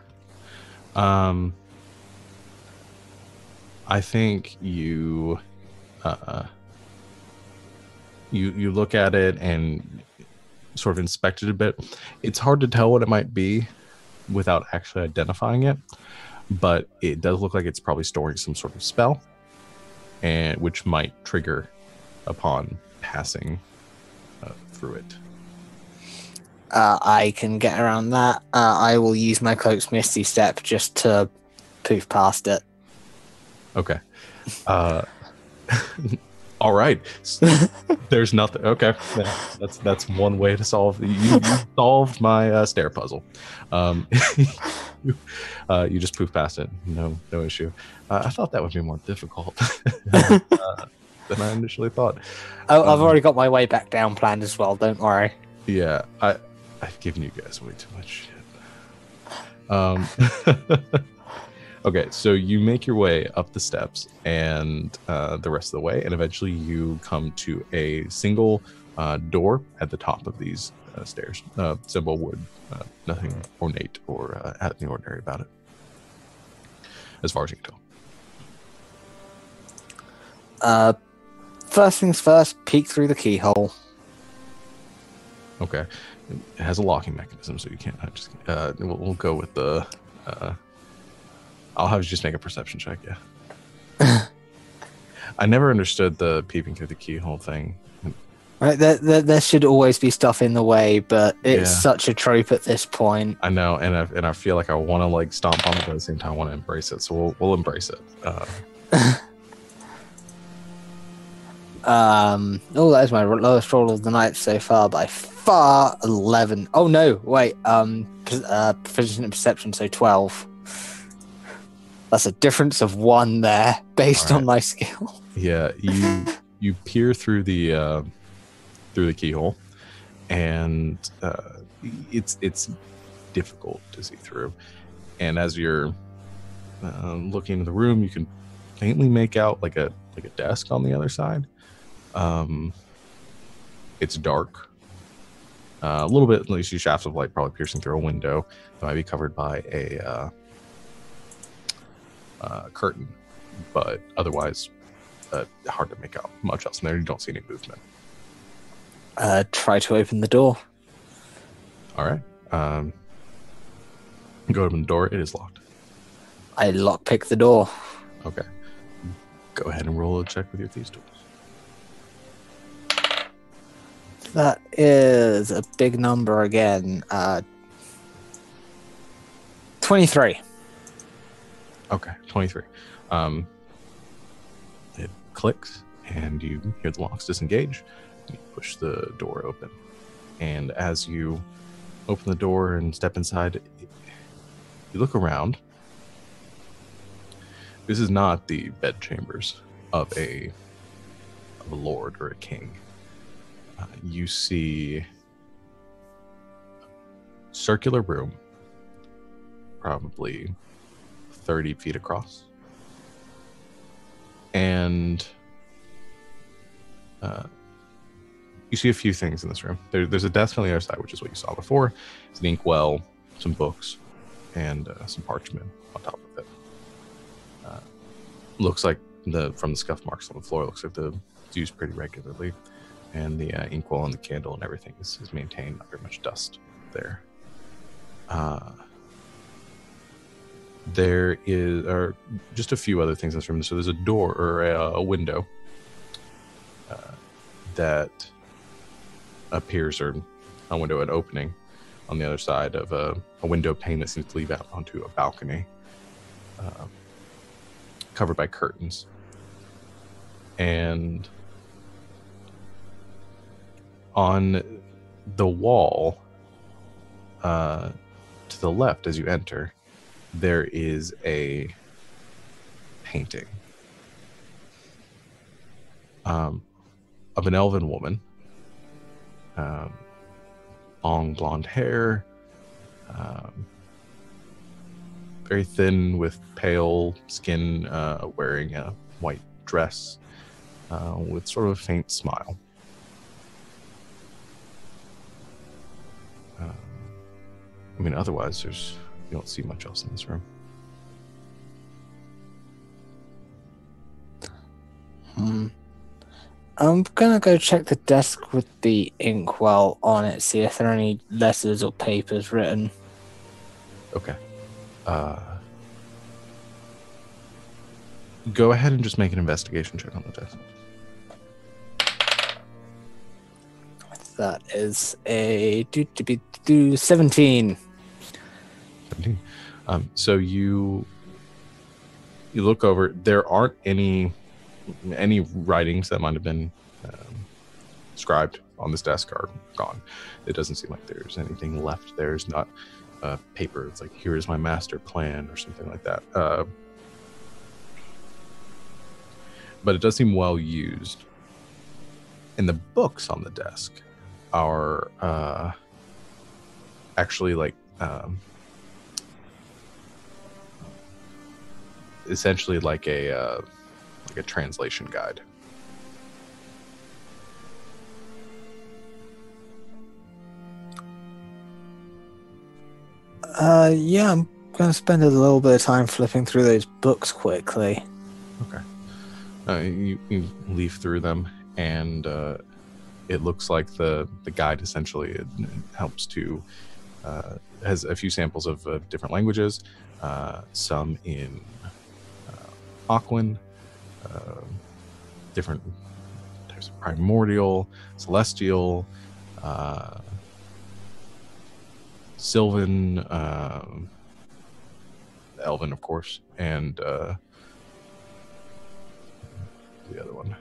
I think you you look at it and sort of inspect it a bit. It's hard to tell what it might be without actually identifying it, but it does look like it's probably storing some sort of spell, and which might trigger upon passing through it. I can get around that. I will use my Cloak's Misty Step just to poof past it. Okay. All right. There's nothing. Okay. Yeah, that's one way to solve. You solved my stair puzzle. You just poof past it. No issue. I thought that would be more difficult than I initially thought. I've already got my way back down planned as well. Don't worry. Yeah, I've given you guys way too much shit. Okay, so you make your way up the steps and the rest of the way, and eventually you come to a single door at the top of these stairs. Simple wood, nothing ornate or out of the ordinary about it, as far as you can tell. First things first, peek through the keyhole. Okay, it has a locking mechanism, so you can't. We'll go with the. I'll have you just make a perception check. Yeah. I never understood the peeping through the keyhole thing. Right, there should always be stuff in the way, but it's such a trope at this point. I know, and I feel like I want to like stomp on it, but at the same time I want to embrace it. So we'll embrace it. That is my lowest roll of the night so far by far. 11. Oh no, wait. Proficiency in perception, so 12. That's a difference of 1 there based on my skill. Yeah, you peer through the keyhole, and it's difficult to see through. And as you're looking into the room, you can faintly make out like a desk on the other side. It's dark. A little bit, you see shafts of light probably piercing through a window that might be covered by a curtain, but otherwise hard to make out much else in there. You don't see any movement. Try to open the door. All right. Go open the door. It is locked. I lockpick the door. Okay. Go ahead and roll a check with your thieves' tools. That is a big number again. 23. Okay, 23. It clicks, and you hear the locks disengage. You push the door open. And as you open the door and step inside, you look around. This is not the bedchambers of a lord or a king. You see circular room, probably 30 feet across. And you see a few things in this room. There's a desk on the other side, which is what you saw before. It's an inkwell, some books, and some parchment on top of it. Looks like from the scuff marks on the floor, looks like it's used pretty regularly. And the inkwell and the candle and everything is maintained. Not very much dust there. there are just a few other things in this room. So there's a door or a window that appears, or a window, an opening on the other side of a window pane that seems to lead out onto a balcony covered by curtains. And on the wall to the left as you enter, there is a painting of an elven woman, long blonde hair, very thin with pale skin, wearing a white dress with sort of a faint smile. I mean, otherwise, you don't see much else in this room. I'm gonna go check the desk with the inkwell on it, see if there are any letters or papers written. Okay. Go ahead and just make an investigation check on the desk. That is a 17. 17. So you look over. There aren't any writings that might have been scribed on this desk are gone. It doesn't seem like there's anything left. There's not paper. It's like, here is my master plan or something like that. But it does seem well used. And the books on the desk are actually like essentially like a translation guide. Yeah, I'm gonna spend a little bit of time flipping through those books quickly. Okay. You leaf through them, and it looks like the guide essentially it helps to has a few samples of different languages, some in Aquan, different types of primordial, celestial, Sylvan, Elven, of course, and the other one,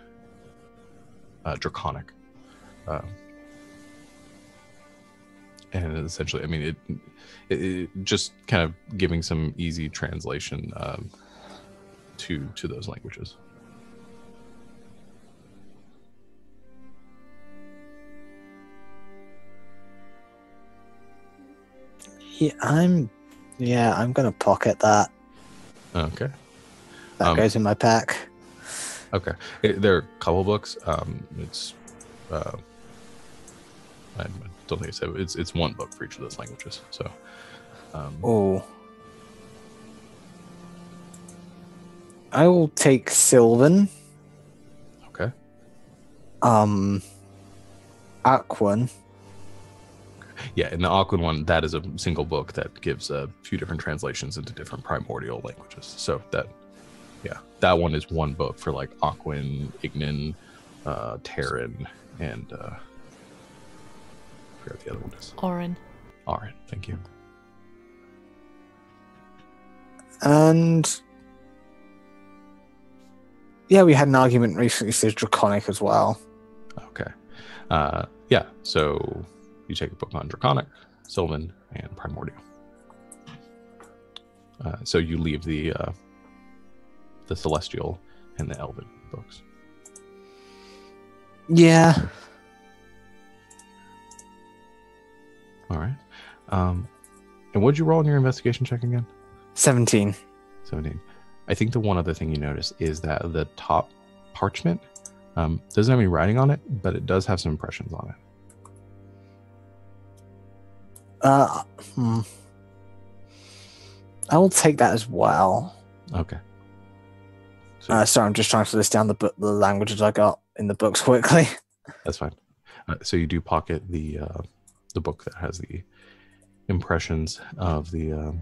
Draconic. And essentially, I mean, it just kind of giving some easy translation to those languages. I'm gonna pocket that. Okay. That goes in my pack. Okay. There are a couple books. It's I don't think I said it's one book for each of those languages. So. I will take Sylvan. Okay. Aquan. Yeah, in the Aquan one, that is a single book that gives a few different translations into different primordial languages. So that one is one book for like Aquan, Ignan, Terran, and I forgot what the other one is. Orin, thank you. And yeah, we had an argument recently, says Draconic as well. Okay. Yeah, so you take a book on Draconic, Sylvan, and Primordial. So you leave the Celestial and the Elven books. Yeah. All right. And what'd you roll in your investigation check again? 17. 17. I think the one other thing you notice is that the top parchment doesn't have any writing on it, but it does have some impressions on it. I will take that as well. Okay. Sorry, I'm just trying to list down the languages I got in the books quickly. That's fine. So you do pocket the book that has the impressions of the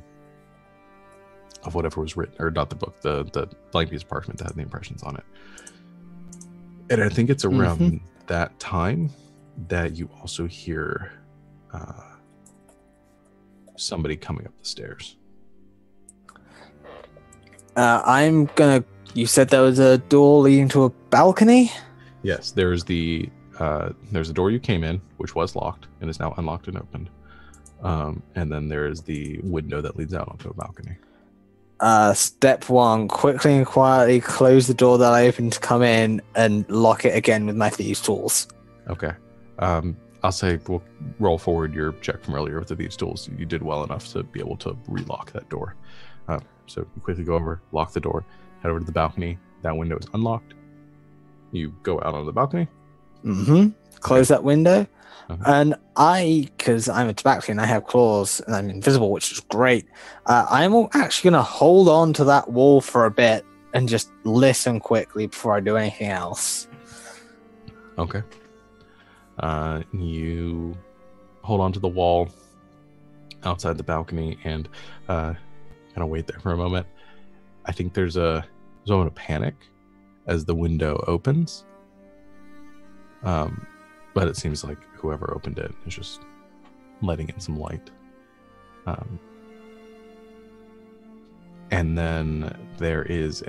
of whatever was written, or not the book, the blank piece of parchment that had the impressions on it. And I think it's around that time that you also hear somebody coming up the stairs. I'm gonna. You said there was a door leading to a balcony? Yes, there's the door you came in, which was locked and is now unlocked and opened. And then there is the window that leads out onto a balcony. Step one, quickly and quietly close the door that I opened to come in and lock it again with my thieves' tools. Okay. I'll say we'll roll forward your check from earlier with the thieves' tools. You did well enough to be able to relock that door. So you quickly go over, lock the door, head over to the balcony. That window is unlocked. You go out on the balcony. Close that window. Uh-huh. And because I'm a tabaxian, I have claws and I'm invisible, which is great. I'm actually going to hold on to that wall for a bit and just listen quickly before I do anything else. Okay. You hold on to the wall outside the balcony and kind of wait there for a moment. I think there's a moment of panic as the window opens. But it seems like whoever opened it is just letting in some light. And then there is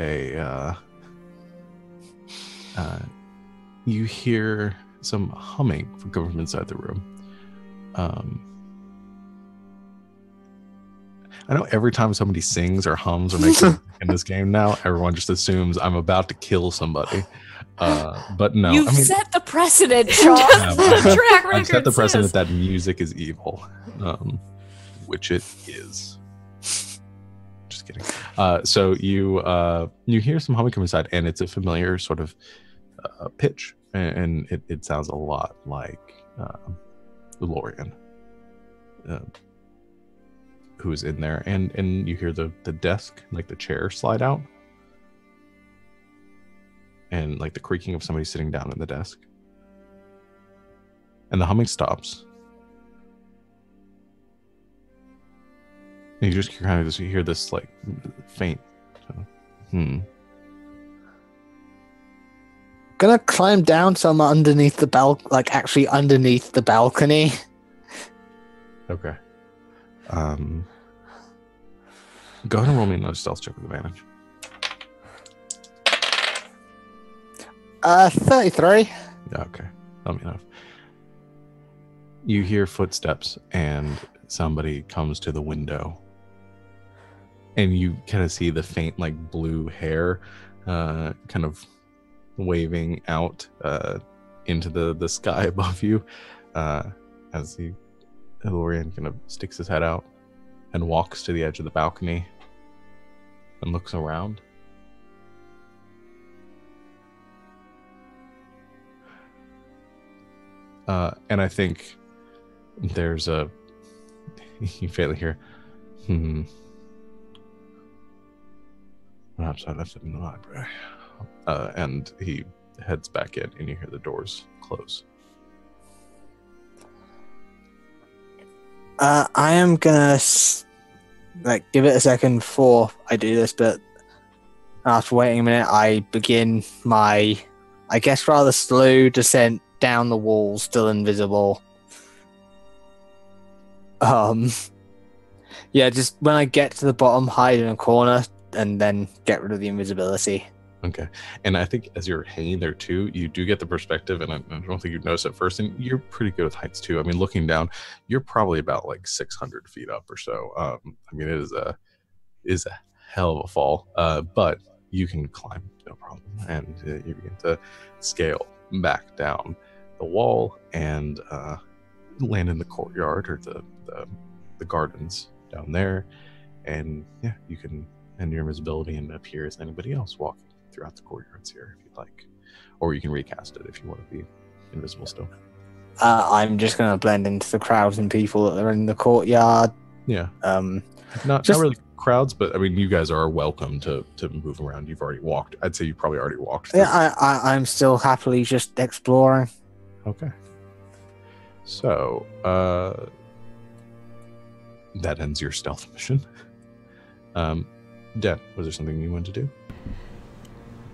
you hear some humming coming from inside the room. I know every time somebody sings or hums or makes music in this game now, everyone just assumes I'm about to kill somebody. But no, You've set the precedent, Sean. I've set the precedent that music is evil, which it is. Just kidding. So you hear some humming come inside, and it's a familiar sort of pitch, and it sounds a lot like Lorian, who's in there, and you hear the desk, like the chair, slide out. And like the creaking of somebody sitting down in the desk. And the humming stops. And you just kind of just hear this like faint. Gonna climb down so I'm underneath the actually underneath the balcony. Okay. Go ahead and roll me another stealth check with advantage. 33. Okay, that'll be enough. You hear footsteps and somebody comes to the window. And you kind of see the faint like blue hair kind of waving out into the sky above you as Lorian kind of sticks his head out and walks to the edge of the balcony and looks around. And I think there's you fail here. Perhaps I left it in the library. And he heads back in, and you hear the doors close. I am gonna give it a second before I do this, but after waiting a minute, I begin my, I guess, rather slow descent down the wall, still invisible. Yeah, just when I get to the bottom, hide in a corner, and then get rid of the invisibility. Okay. And I think as you're hanging there too, you do get the perspective, and I don't think you'd notice at first, and you're pretty good with heights too. I mean, looking down, you're probably about like 600 feet up or so. I mean, it is a hell of a fall, but you can climb, no problem. And you begin to scale back down the wall and land in the courtyard or the gardens down there. And yeah, you can end your invisibility and appear as anybody else walking throughout the courtyards here if you'd like, or you can recast it if you want to be invisible still. I'm just going to blend into the crowds and people that are in the courtyard. Yeah. Not really crowds, but I mean, you guys are welcome to move around. You've already walked. I'd say you probably already walked through. Yeah, I'm still happily just exploring. Okay. So that ends your stealth mission. Den, was there something you wanted to do?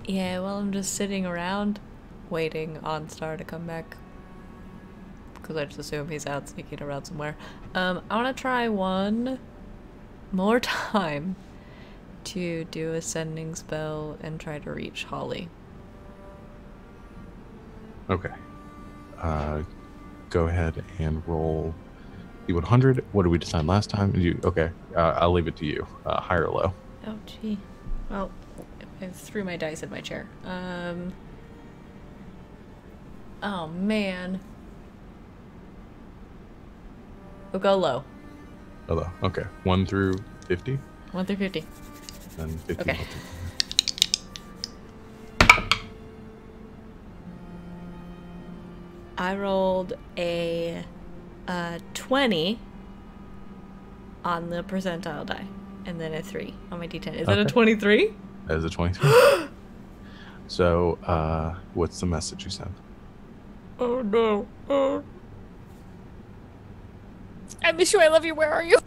Yeah, well, I'm just sitting around waiting on Star to come back. Because I just assume he's out sneaking around somewhere. I want to try one more time to do a sending spell and try to reach Holly. Okay. Go ahead and roll the 100. What did we decide last time? Okay. I'll leave it to you. High or low? Oh, gee. Well, I threw my dice at my chair. Oh, man. We'll go low. Oh, low. Okay. 1 through 50? 1 through 50. And 50. Okay. I rolled a 20 on the percentile die, and then a 3 on my d10. Is that a 23? That is a 23. So, what's the message you sent? Oh no. I miss you, I love you, where are you?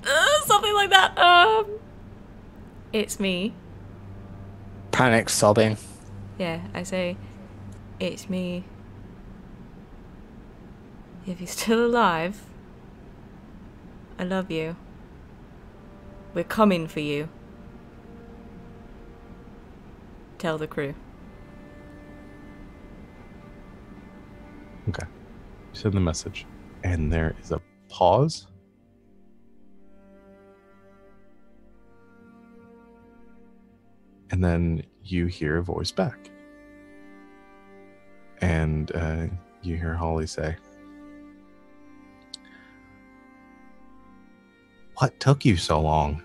Something like that. It's me. Panic sobbing. Yeah, I say, it's me. If you're still alive, I love you. We're coming for you. Tell the crew. Okay. You send the message, and there is a pause. And then you hear a voice back. And you hear Holly say, "What took you so long?"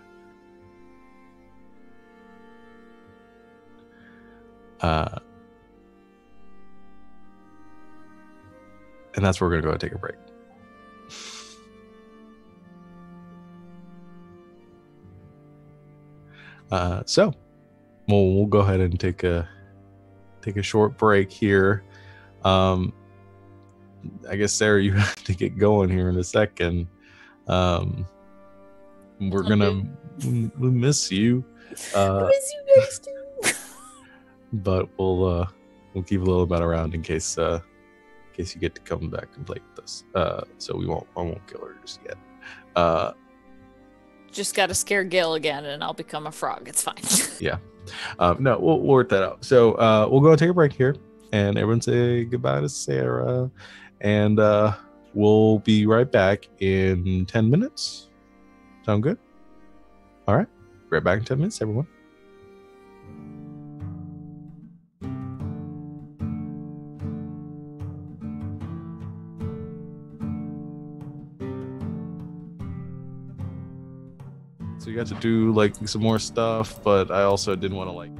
And that's where we're going to go and take a break. So we'll go ahead and take a short break here. I guess, Sarah, you have to get going here in a second. We're gonna miss you. I miss you guys too. But we'll keep a little bit around in case you get to come back and play with us. So I won't kill her just yet. Just gotta scare Gil again and I'll become a frog. It's fine. Yeah. No, we'll work that out. So we'll go and take a break here, and everyone say goodbye to Sarah, and we'll be right back in 10 minutes. Sound good? All right. Right back in 10 minutes, everyone. So you got to do like some more stuff, but I also didn't want to like.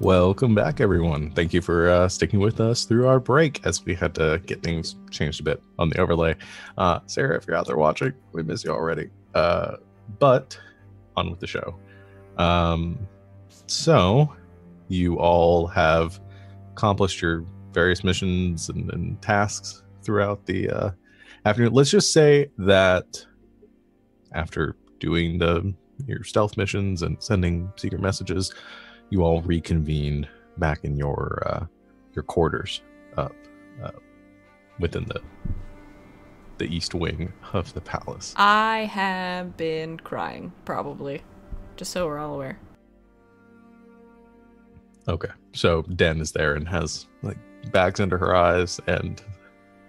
Welcome back, everyone. Thank you for sticking with us through our break as we had to get things changed a bit on the overlay. Sarah, if you're out there watching, we miss you already. But on with the show. So you all have accomplished your various missions and tasks throughout the afternoon. Let's just say that after doing your stealth missions and sending secret messages, you all reconvened back in your quarters up within the east wing of the palace. I have been crying, probably. Just so we're all aware. Okay, so Den is there and has like bags under her eyes and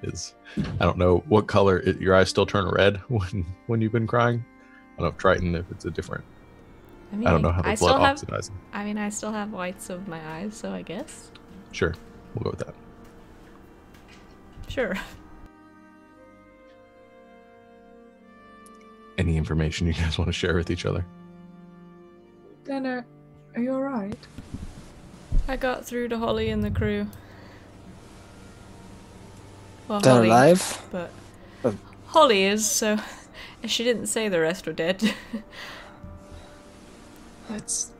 is, I don't know what color, your eyes still turn red when you've been crying? I don't know if Triton, if it's a different. I don't know how the blood oxidizes. I mean, I still have whites of my eyes, so I guess. Sure, we'll go with that. Sure. Any information you guys want to share with each other? Dinner, are you alright? I got through to Holly and the crew. Well, They're Holly, alive? but Oh. Holly is, so she didn't say the rest were dead.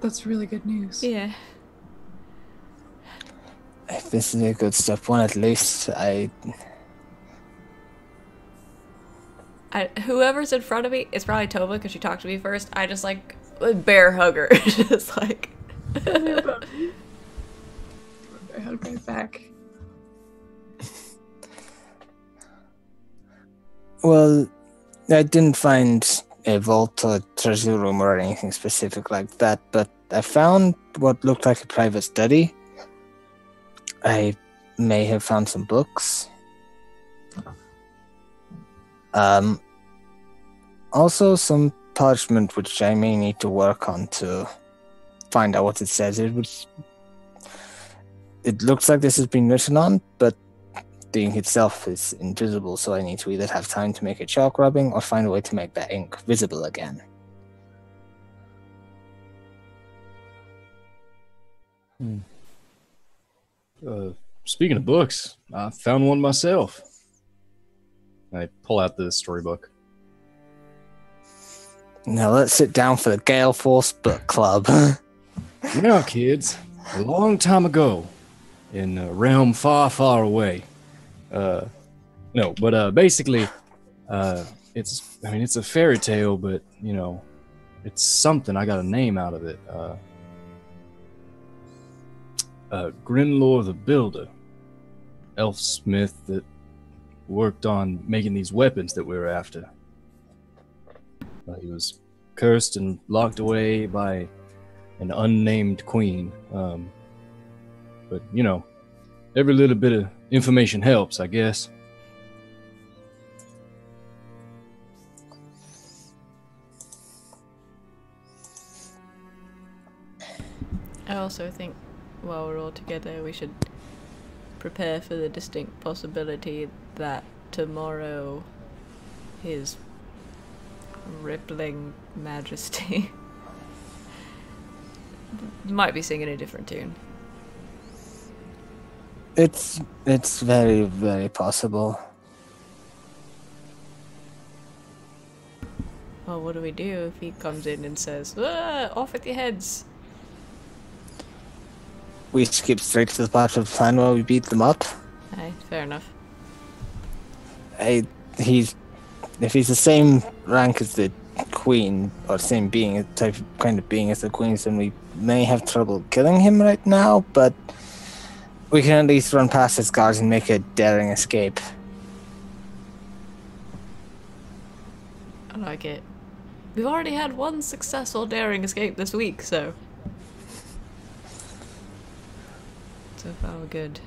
That's really good news. Yeah. If this is a good step one, at least Whoever's in front of me, it's probably Tova because she talked to me first. I just like bear hug her. Just like. I hug right back. Well, I didn't find a vault or treasure room or anything specific like that, but I found what looked like a private study. I may have found some books. Also some parchment which I may need to work on to find out what it says. It looks like this has been written on, but the ink itself is invisible, so I need to either have time to make a chalk rubbing or find a way to make that ink visible again. Speaking of books, I found one myself. I pull out the storybook. Now let's sit down for the Gale Force Book Club. Now, kids, a long time ago, in a realm far, far away. Basically, it's a fairy tale, but it's something. I got a name out of it. Grinlor the Builder, elf smith that worked on making these weapons that we were after. He was cursed and locked away by an unnamed queen. But every little bit of information helps, I guess. I also think while we're all together, we should prepare for the distinct possibility that tomorrow his rippling majesty might be singing a different tune. It's very, very possible. Well, what do we do if he comes in and says, off with your heads? We skip straight to the part of the plan where we beat them up. Aye, fair enough. If he's the same rank as the queen, or same being, kind of being as the queen, then we may have trouble killing him right now, but we can at least run past his guards and make a daring escape. I like it. We've already had one successful daring escape this week, so far we're good.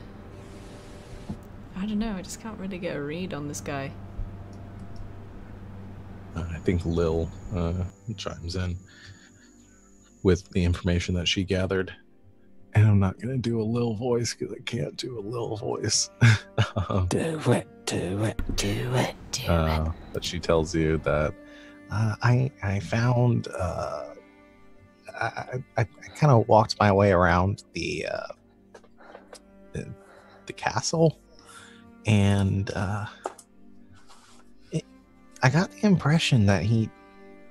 I don't know, I just can't really get a read on this guy. I think Lil chimes in with the information that she gathered. And I'm not going to do a Lil voice because I can't do a Lil voice. Do it. But she tells you that I found I kind of walked my way around the castle, and I got the impression that he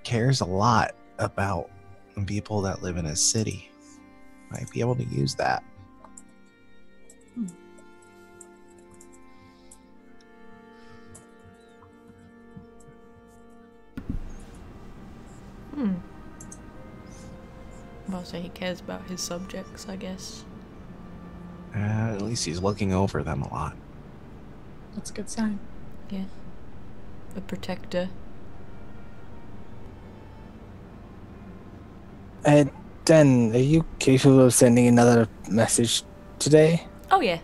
cares a lot about people that live in his city. Might be able to use that. Well, so he cares about his subjects, I guess. At least he's looking over them a lot. That's a good sign. Yeah. A protector. Dan, are you capable of sending another message today? Oh, yeah.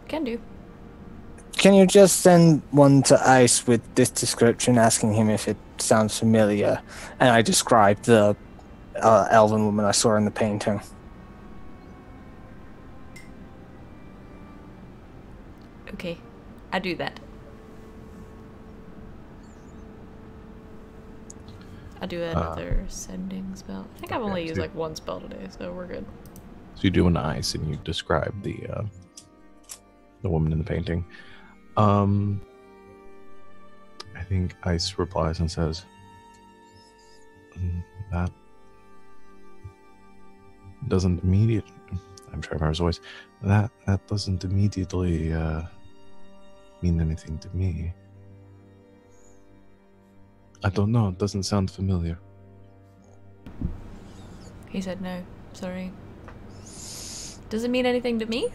Can do. Can you just send one to Ice with this description, asking him if it sounds familiar? And I described the elven woman I saw in the painting. Okay. I do that. I do another sending spell. I think I've only used like one spell today, so we're good. So you do an ice, and you describe the woman in the painting. I think Ice replies and says, "That doesn't immediately." I'm trying to remember his voice. That doesn't immediately mean anything to me. I don't know. It doesn't sound familiar. He said no. Sorry. Does it mean anything to me?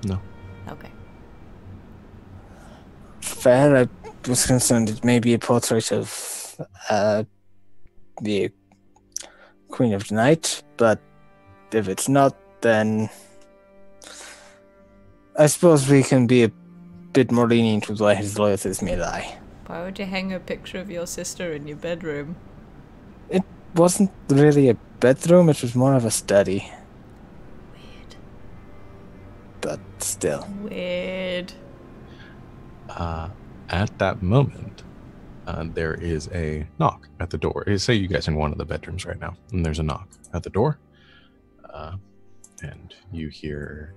No. Okay. Fair, I was concerned it may be a portrait of the Queen of the Night, but if it's not, then I suppose we can be a bit more lenient with where his loyalties may lie. Why would you hang a picture of your sister in your bedroom? It wasn't really a bedroom, it was more of a study. Weird. But still. Weird. At that moment, there is a knock at the door. Say you guys are in one of the bedrooms right now, and there's a knock at the door, and you hear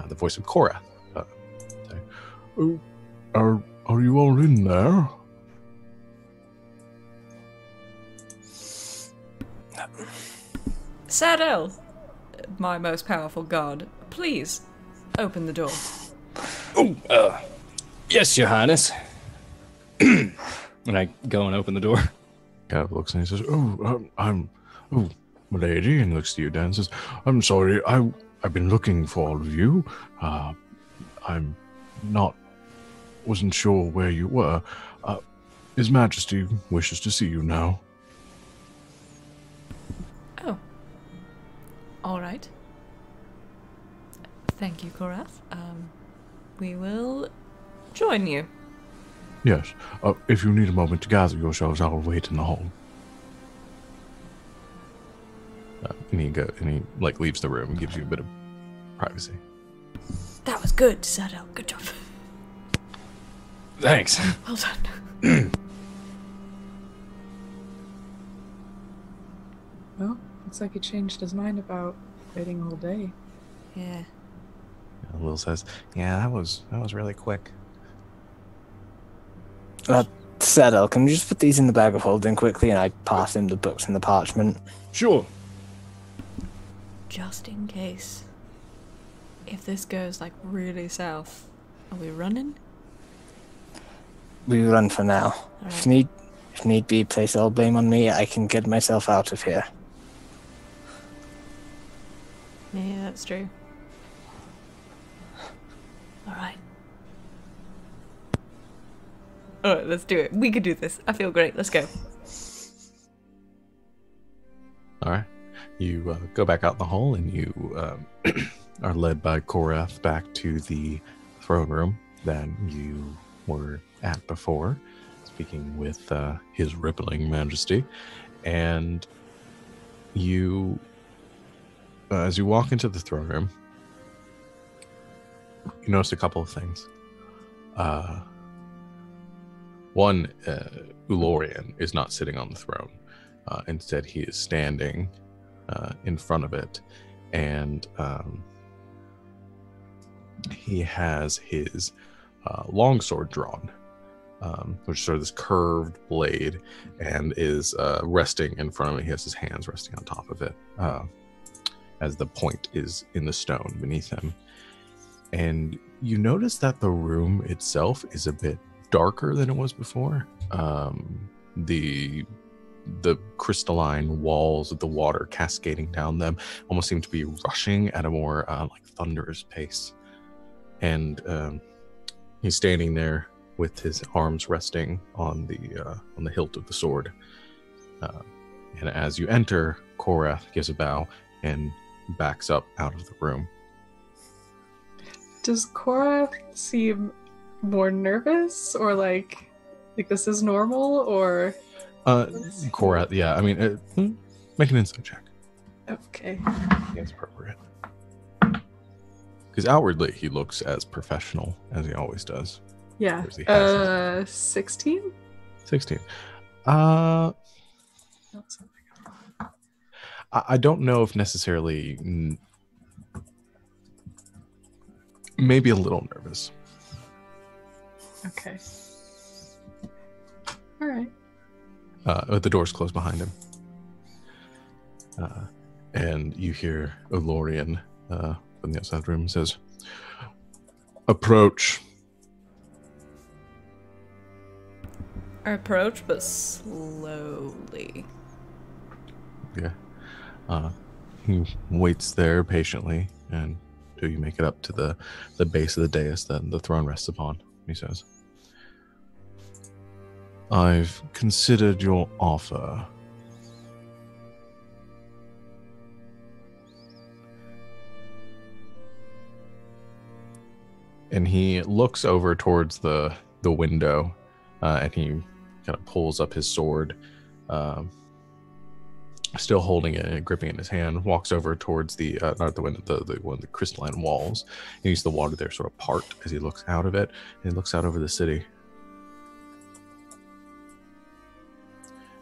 the voice of Cora say, "Oh, are you all in there?" Sadel, my most powerful god, please open the door. Oh, yes, Your Highness. And I go and open the door. Gav looks and he says, "Oh, milady," and looks to you, Dan, and says, "I'm sorry, I've been looking for all of you. Wasn't sure where you were. His Majesty wishes to see you now." Oh. All right. Thank you, Korath. We will join you. "Yes, if you need a moment to gather yourselves, I'll wait in the hall." And he leaves the room and gives you a bit of privacy. That was good, Sadel. Good job. Thanks. Well done. Well, looks like he changed his mind about waiting a whole day. Yeah. Lil says, "Yeah, that was really quick." Settle, can you just put these in the bag of holding quickly, and I pass him the books and the parchment? Sure. Just in case. If this goes like really south, are we running? We run for now. Alright. If need be, place all blame on me. I can get myself out of here. Yeah, that's true. Alright. Alright, let's do it. We can do this. I feel great. Let's go. All right. You go back out in the hall, and you are led by Korath back to the throne room that you were at before, speaking with his rippling majesty. And you, as you walk into the throne room, you notice a couple of things. One, Ulorian is not sitting on the throne. Instead, he is standing in front of it, and he has his longsword drawn, which is sort of this curved blade, and is resting in front of him. He has his hands resting on top of it, as the point is in the stone beneath him. And you notice that the room itself is a bit darker than it was before. The crystalline walls of the water cascading down them almost seem to be rushing at a more like thunderous pace. And he's standing there with his arms resting on the hilt of the sword. And as you enter, Korath gives a bow and backs up out of the room. Does Korath seem more nervous, or like this is normal, or? Korath, yeah. I mean, make an insight check. Okay. That's appropriate. Because outwardly, he looks as professional as he always does. Yeah. 16? 16. I don't know if necessarily... maybe a little nervous. Okay. All right. The door's closed behind him. And you hear Olorian from the outside room says, "Approach." I approach, but slowly. Yeah. He waits there patiently until you make it up to the base of the dais that the throne rests upon, he says. "I've considered your offer. And he looks over towards the window, and he kind of pulls up his sword, still holding it and gripping it in his hand, walks over towards the not the window, the crystalline walls. He sees the water there sort of part as he looks out of it, and he looks out over the city.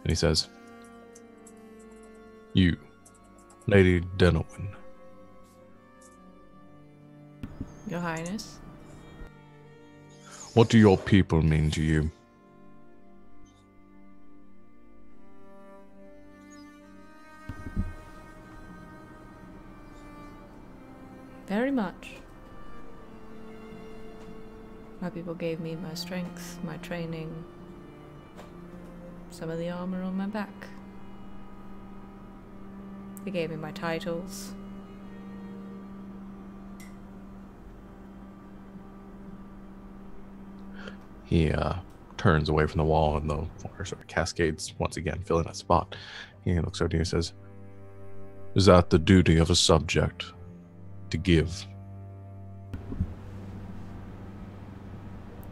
And he says, "You, Lady Denowin." Your Highness? "What do your people mean to you?" Very much. My people gave me my strength, my training, some of the armor on my back. They gave me my titles. He turns away from the wall, and the water sort of cascades once again, filling that spot. He looks over to you and says, "Is that the duty of a subject, to give?"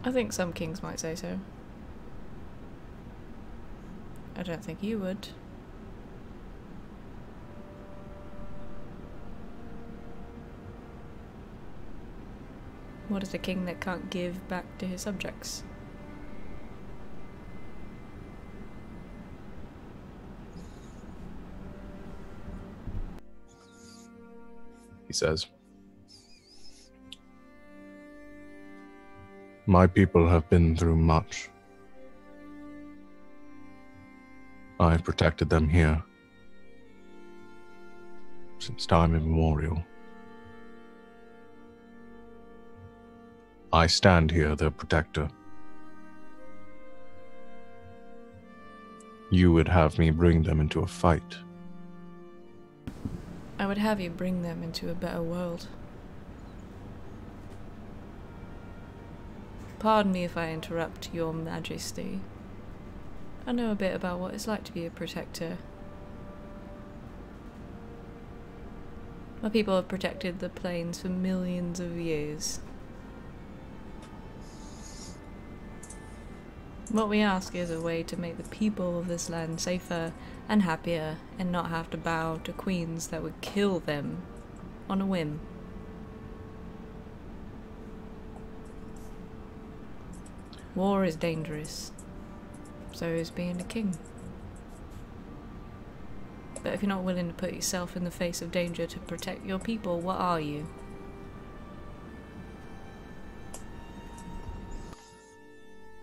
I think some kings might say so. I don't think you would. What is a king that can't give back to his subjects? He says, "My people have been through much. I've protected them here since time immemorial. I stand here, their protector. You would have me bring them into a fight. I would have you bring them into a better world. Pardon me if I interrupt, Your Majesty. I know a bit about what it's like to be a protector. My people have protected the plains for millions of years. What we ask is a way to make the people of this land safer and happier, and not have to bow to queens that would kill them on a whim. War is dangerous. So is being a king. But if you're not willing to put yourself in the face of danger to protect your people, what are you?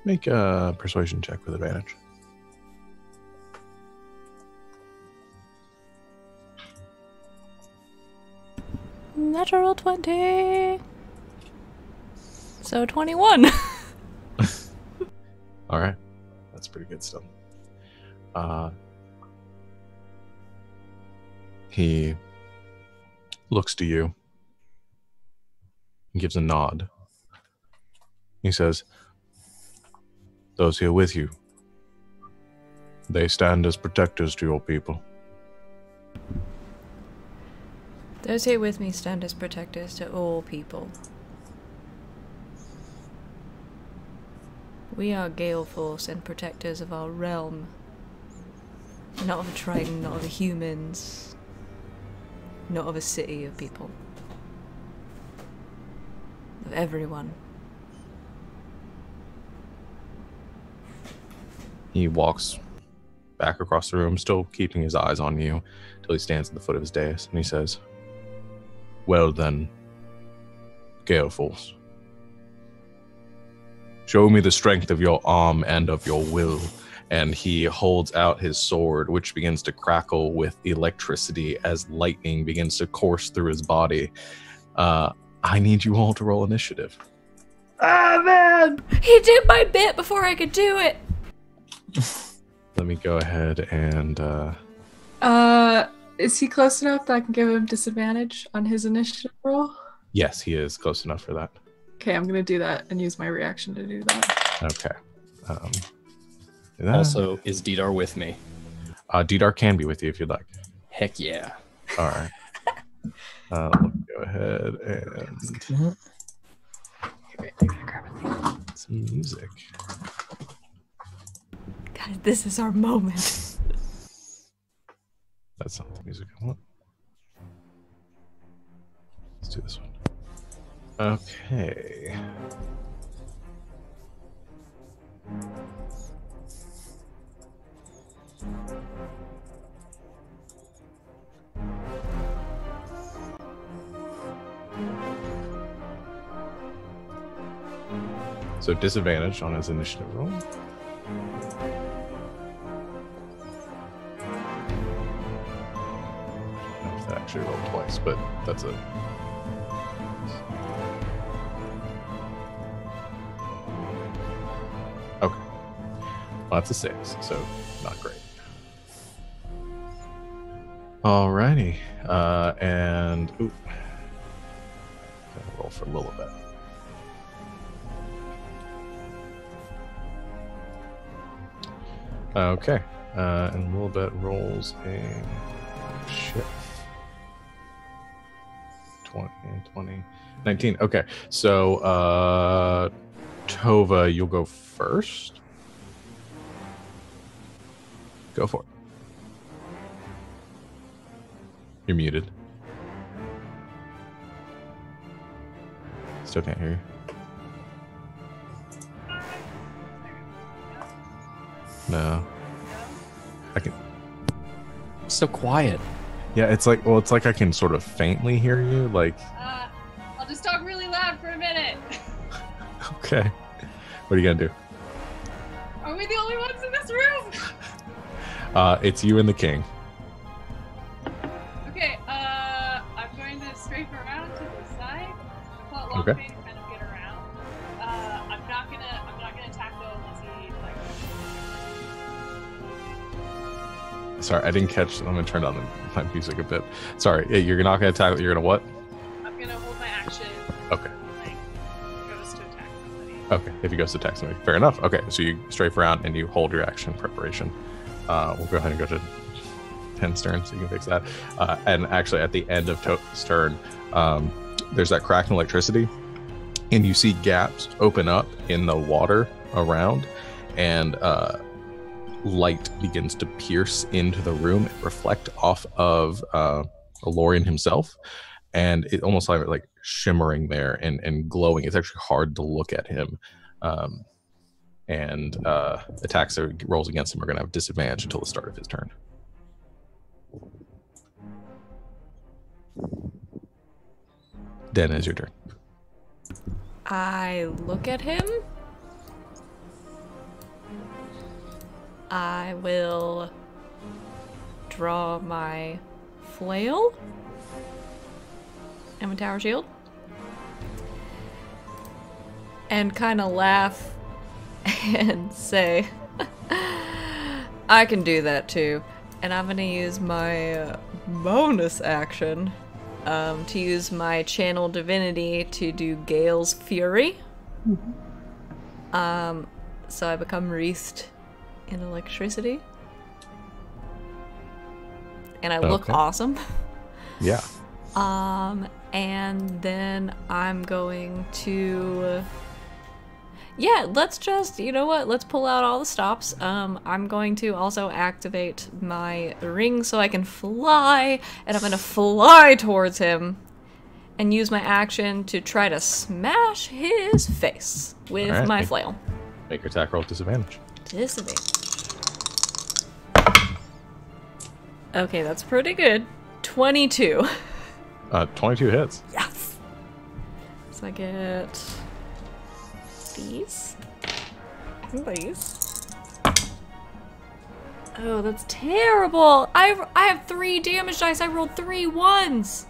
Make a persuasion check with advantage. Natural 20! So 21! Alright. That's pretty good still. He looks to you and gives a nod. He says, "Those here with you, they stand as protectors to your people." Those here with me stand as protectors to all people. We are Gale Force and protectors of our realm. Not of a Triton, not of the humans. Not of a city of people. Of everyone. He walks back across the room, still keeping his eyes on you, till he stands at the foot of his dais, and he says, "Well then, Gale Force. Show me the strength of your arm and of your will." And he holds out his sword, which begins to crackle with electricity as lightning begins to course through his body. I need you all to roll initiative. Ah, man! He did my bit before I could do it! Let me go ahead and... Is he close enough that I can give him disadvantage on his initiative roll? Yes, he is close enough for that. Okay, I'm gonna do that and use my reaction to do that. Okay. Also, is Didar with me? Didar can be with you if you'd like. Heck yeah. All right. Let me go ahead and... some music. Guys, this is our moment. That's not the music I want. Let's do this one. Okay. So disadvantage on his initiative roll. That actually rolled twice, but that's a... Okay. Well, that's a 6, so not great. Alrighty. And... Ooh. Gonna roll for Lilibet. Okay. And Lilibet rolls a... Shit. 20, 19. Okay, so Tova, you'll go first. Go for it. You're muted. Still can't hear you. No. I can... So quiet. Yeah, it's like, well, it's like I can sort of faintly hear you, like... I'll just talk really loud for a minute. Okay. What are you gonna do? Are we the only ones in this room? It's you and the king. Okay, I'm going to strafe around to the side. I call it long Okay. way to kind of get around. I'm not gonna attack though unless he like. Sorry, I didn't catch. I'm gonna turn down my music a bit. Sorry, you're not gonna attack. You're gonna what? I'm gonna hold my action. Okay. Like goes to attack somebody. Okay, if he goes to attack somebody. Fair enough. Okay, so you strafe around and you hold your action preparation. We'll go ahead and go to 10's turn so you can fix that. And actually, at the end of To's turn, there's that crack in electricity, and you see gaps open up in the water around, and light begins to pierce into the room and reflect off of Elorian himself, and it almost like shimmering there and glowing. It's actually hard to look at him. And attacks that rolls against him are going to have disadvantage until the start of his turn. Den, is your turn. I look at him. I will draw my flail and my tower shield. And kind of laugh and say, I can do that too. And I'm going to use my bonus action to use my channel divinity to do Gale's Fury. So I become wreathed in electricity. And I look awesome. Yeah. And then I'm going to... Yeah, let's just, you know what, let's pull out all the stops. I'm going to also activate my ring so I can fly, and I'm going to fly towards him and use my action to try to smash his face with my flail. Make your attack roll with disadvantage. Disadvantage. Okay, that's pretty good. 22. 22 hits. Yes! So I get... these. Oh, that's terrible. I have 3 damage dice. I rolled 3 ones.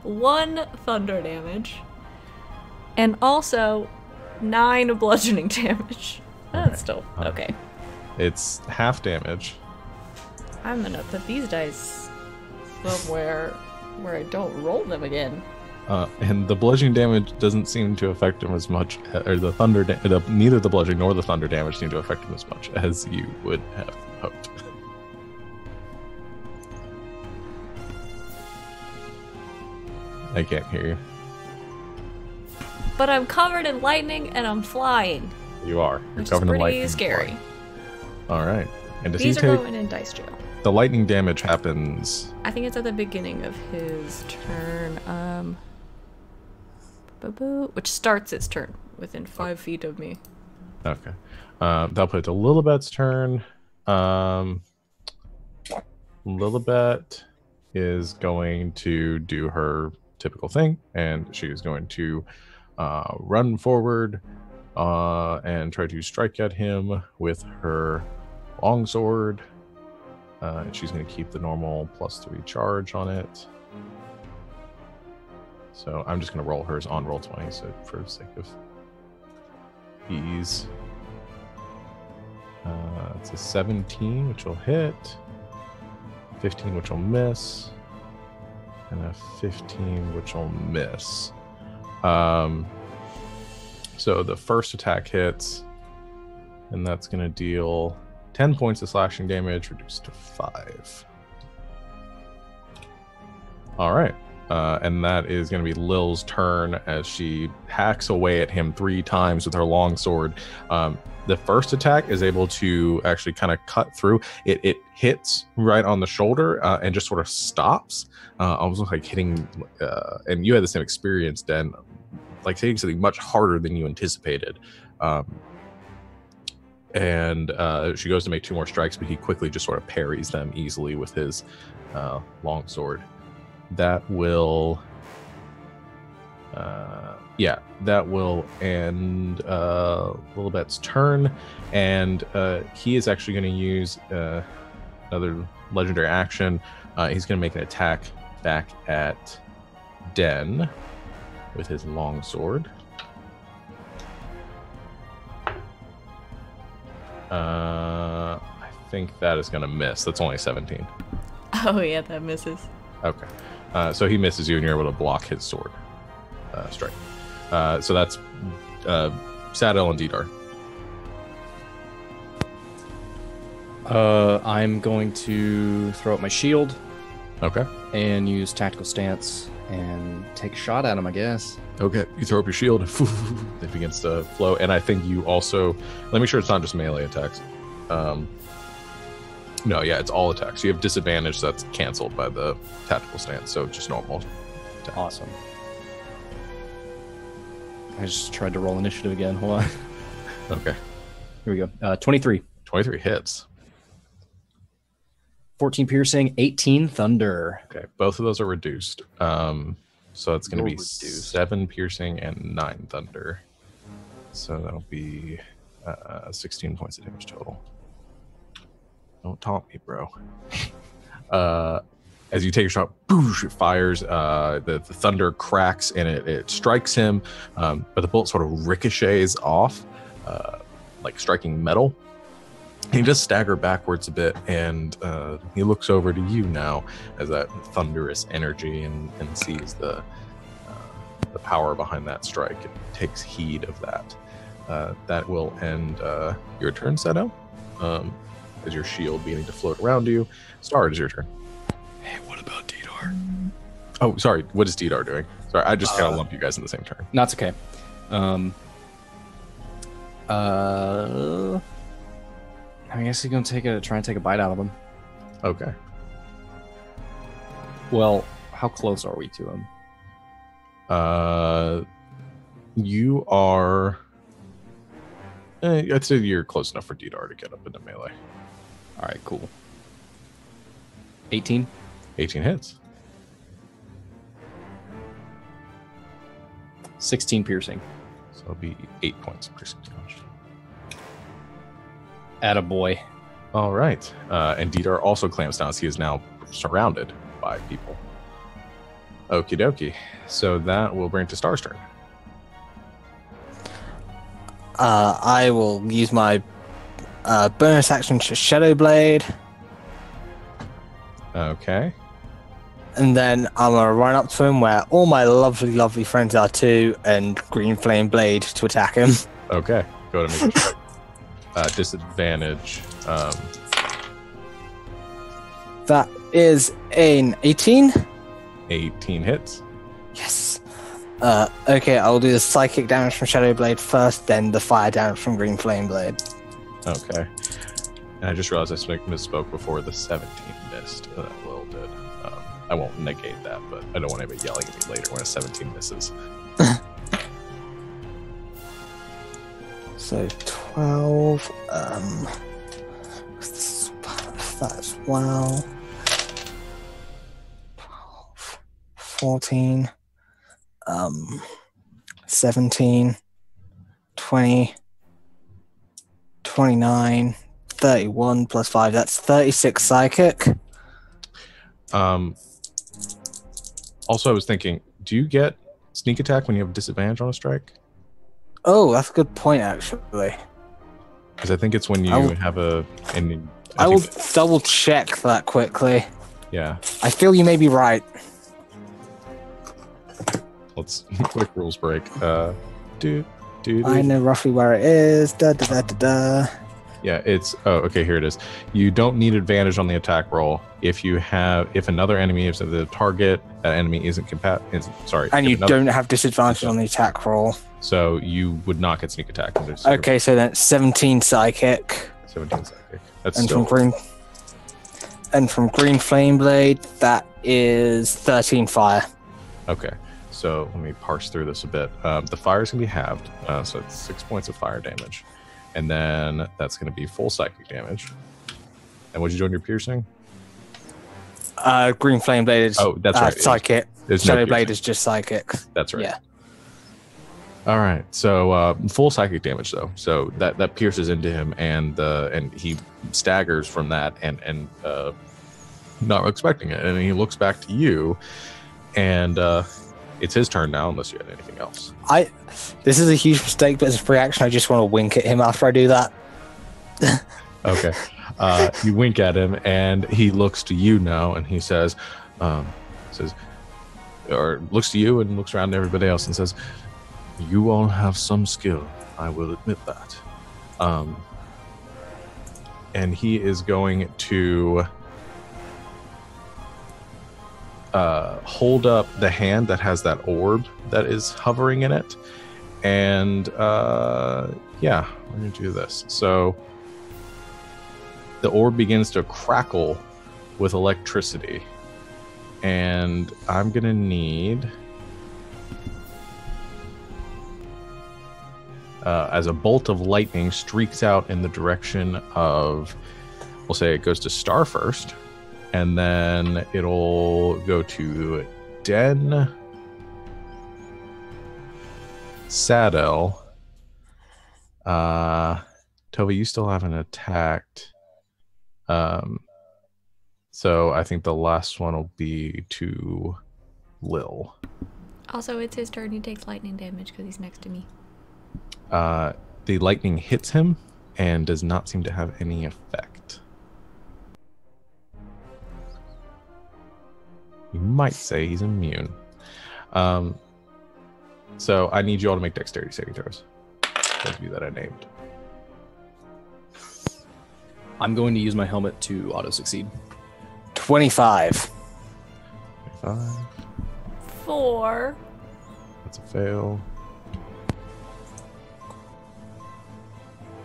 1 thunder damage. And also 9 bludgeoning damage. That's still okay. It's half damage. I'm gonna put these dice somewhere where I don't roll them again. And the bludgeoning damage doesn't seem to affect him as much, or the thunder, neither the bludgeoning nor the thunder damage seem to affect him as much as you would have hoped. I can't hear you. But I'm covered in lightning and I'm flying. You are. You're Which covered is in lightning. pretty scary. All right. And does These he are take going in dice jail. the lightning damage? Happens. I think it's at the beginning of his turn. Which starts its turn within 5 feet of me. Okay. That'll put it to Lilibet's turn. Lilibet is going to do her typical thing, and she is going to run forward and try to strike at him with her longsword. She's going to keep the normal +3 charge on it. So I'm just going to roll hers on roll 20, so for the sake of ease. It's a 17, which will hit, 15, which will miss, and a 15, which will miss. So the first attack hits, and that's going to deal 10 points of slashing damage, reduced to 5. All right. And that is going to be Lil's turn as she hacks away at him 3 times with her longsword. The first attack is able to actually kind of cut through. It hits right on the shoulder and just sort of stops. Almost like hitting, and you had the same experience, Den, like hitting something much harder than you anticipated. And she goes to make 2 more strikes, but he quickly just sort of parries them easily with his longsword. That will that will end Lilibet's turn, and he is actually going to use another legendary action. He's going to make an attack back at Den with his longsword. I think that is going to miss. That's only 17. Oh yeah, that misses. Okay. So he misses you, and you're able to block his sword strike. So that's Sadel and Didar. I'm going to throw up my shield. Okay. And use tactical stance and take a shot at him, I guess. Okay. You throw up your shield. It begins to flow. And I think you also... Let me make sure it's not just melee attacks. No, yeah, it's all attacks. You have disadvantage, so that's canceled by the tactical stance, so just normal attack. Awesome. I just tried to roll initiative again. Hold on. Okay. Here we go. 23. 23 hits. 14 piercing, 18 thunder. Okay, both of those are reduced. So it's going to be Reduced. 7 piercing and 9 thunder. So that'll be 16 points of damage total. Don't taunt me, bro. As you take a shot, boosh, it fires. The thunder cracks and it strikes him, but the bullet sort of ricochets off, like striking metal. He does stagger backwards a bit, and he looks over to you now as that thunderous energy and sees the power behind that strike. It takes heed of that. That will end your turn, Seto. As your shield beginning to float around you. Star, it is your turn. Hey, what about Didar? Oh, sorry. What is Didar doing? Sorry, I just kind of lumped you guys in the same turn. No, it's okay. I guess he's gonna try and take a bite out of him. Okay. Well, how close are we to him? You are. I'd say you're close enough for Didar to get up into melee. All right, cool. 18. 18 hits. 16 piercing. So it'll be 8 points of piercing damage. Attaboy. All right. And Didar also clamps down as he is now surrounded by people. Okie dokie. So that will bring to Star's turn. I will use my bonus action to Shadow Blade, Okay. and then I'm gonna run up to him where all my lovely, lovely friends are too, and Green Flame Blade to attack him. Okay. Go to make a strike. Disadvantage. That is an 18. 18 hits. Yes. Okay, I'll do the psychic damage from Shadow Blade first, then the fire damage from Green Flame Blade. Okay. And I just realized I misspoke before. The 17 missed. That little did. I won't negate that, but I don't want anybody yelling at me later when a 17 misses. So 12. That as well. 12, 14. 17. 20. 29. 31 plus 5. That's 36 psychic. Also, I was thinking, do you get sneak attack when you have disadvantage on a strike? Oh, that's a good point, actually. Because I think it's when you have a. And I will double check that quickly. Yeah. I feel you may be right. Let's quick rules break. I know roughly where it is. Da da da da da. Yeah, it's okay. Here it is. You don't need advantage on the attack roll if another enemy is the target. That enemy isn't compatible. Sorry, and you don't have disadvantage on the attack roll. So you would not get sneak attack. Okay, so then 17 psychic. 17 psychic. That's And still from Green Flame Blade, that is 13 fire. okay. So let me parse through this a bit. The fire is going to be halved, so it's 6 points of fire damage. And then that's going to be full psychic damage. And what'd you do on your piercing? Green Flame Blade is that's right. psychic. There's no Shadow Blade piercing. is just psychic. That's right. Yeah. All right. So full psychic damage though. So that pierces into him, and he staggers from that, and not expecting it. And he looks back to you, and it's his turn now, unless you had anything else. This is a huge mistake, but as a free action, I just want to wink at him after I do that. Okay. You wink at him, and he looks to you now, and he says, or looks to you and looks around to everybody else and says, "You all have some skill. I will admit that." And he is going to hold up the hand that has that orb that is hovering in it, and yeah, we're gonna do this. So the orb begins to crackle with electricity, and I'm gonna need as a bolt of lightning streaks out in the direction of, we'll say it goes to Star first, And then it'll go to Den, Sadel. Toby, you still haven't attacked. So I think the last one will be to Lil. Also, it's his turn. He takes lightning damage because he's next to me. The lightning hits him and does not seem to have any effect. You might say he's immune. So I need you all to make dexterity saving throws. Those of you that I named. I'm going to use my helmet to auto succeed. 25. 25. 4. That's a fail.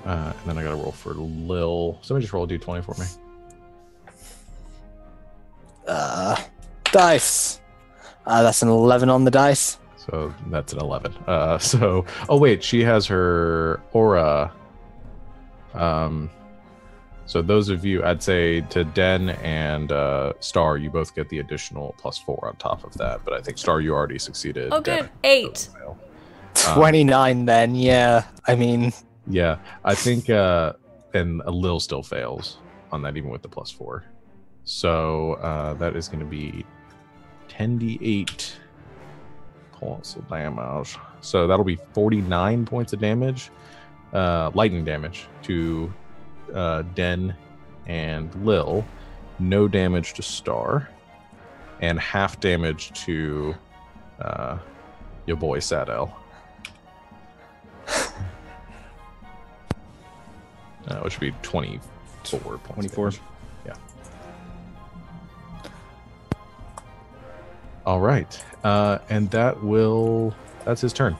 And then I gotta roll for Lil. Somebody just roll a d20 for me. Dice. That's an 11 on the dice. So that's an 11. Oh wait, she has her aura. So those of you, I'd say to Den and Star, you both get the additional +4 on top of that. But I think Star, you already succeeded. Oh, good. 8. 29 then, yeah. I mean... Yeah, I think, and a Lil still fails on that, even with the +4. So that is going to be 10d8 points of damage. So that'll be 49 points of damage, lightning damage to Den and Lil. No damage to Star, and half damage to your boy Sadel. Which would be 24 points. 24. Yeah. All right. And that's his turn.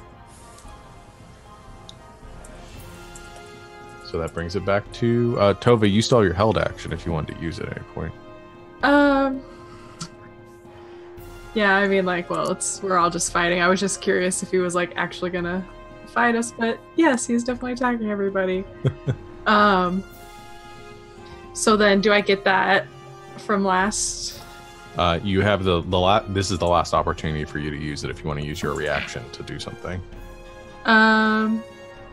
So that brings it back to Tova. You still have your held action if you wanted to use it at any point. Yeah, I mean, like, well, we're all just fighting. I was just curious if he was, like, actually gonna fight us, but yes, he's definitely attacking everybody. So then do I get that from last? You have this is the last opportunity for you to use it if you want to use your reaction to do something.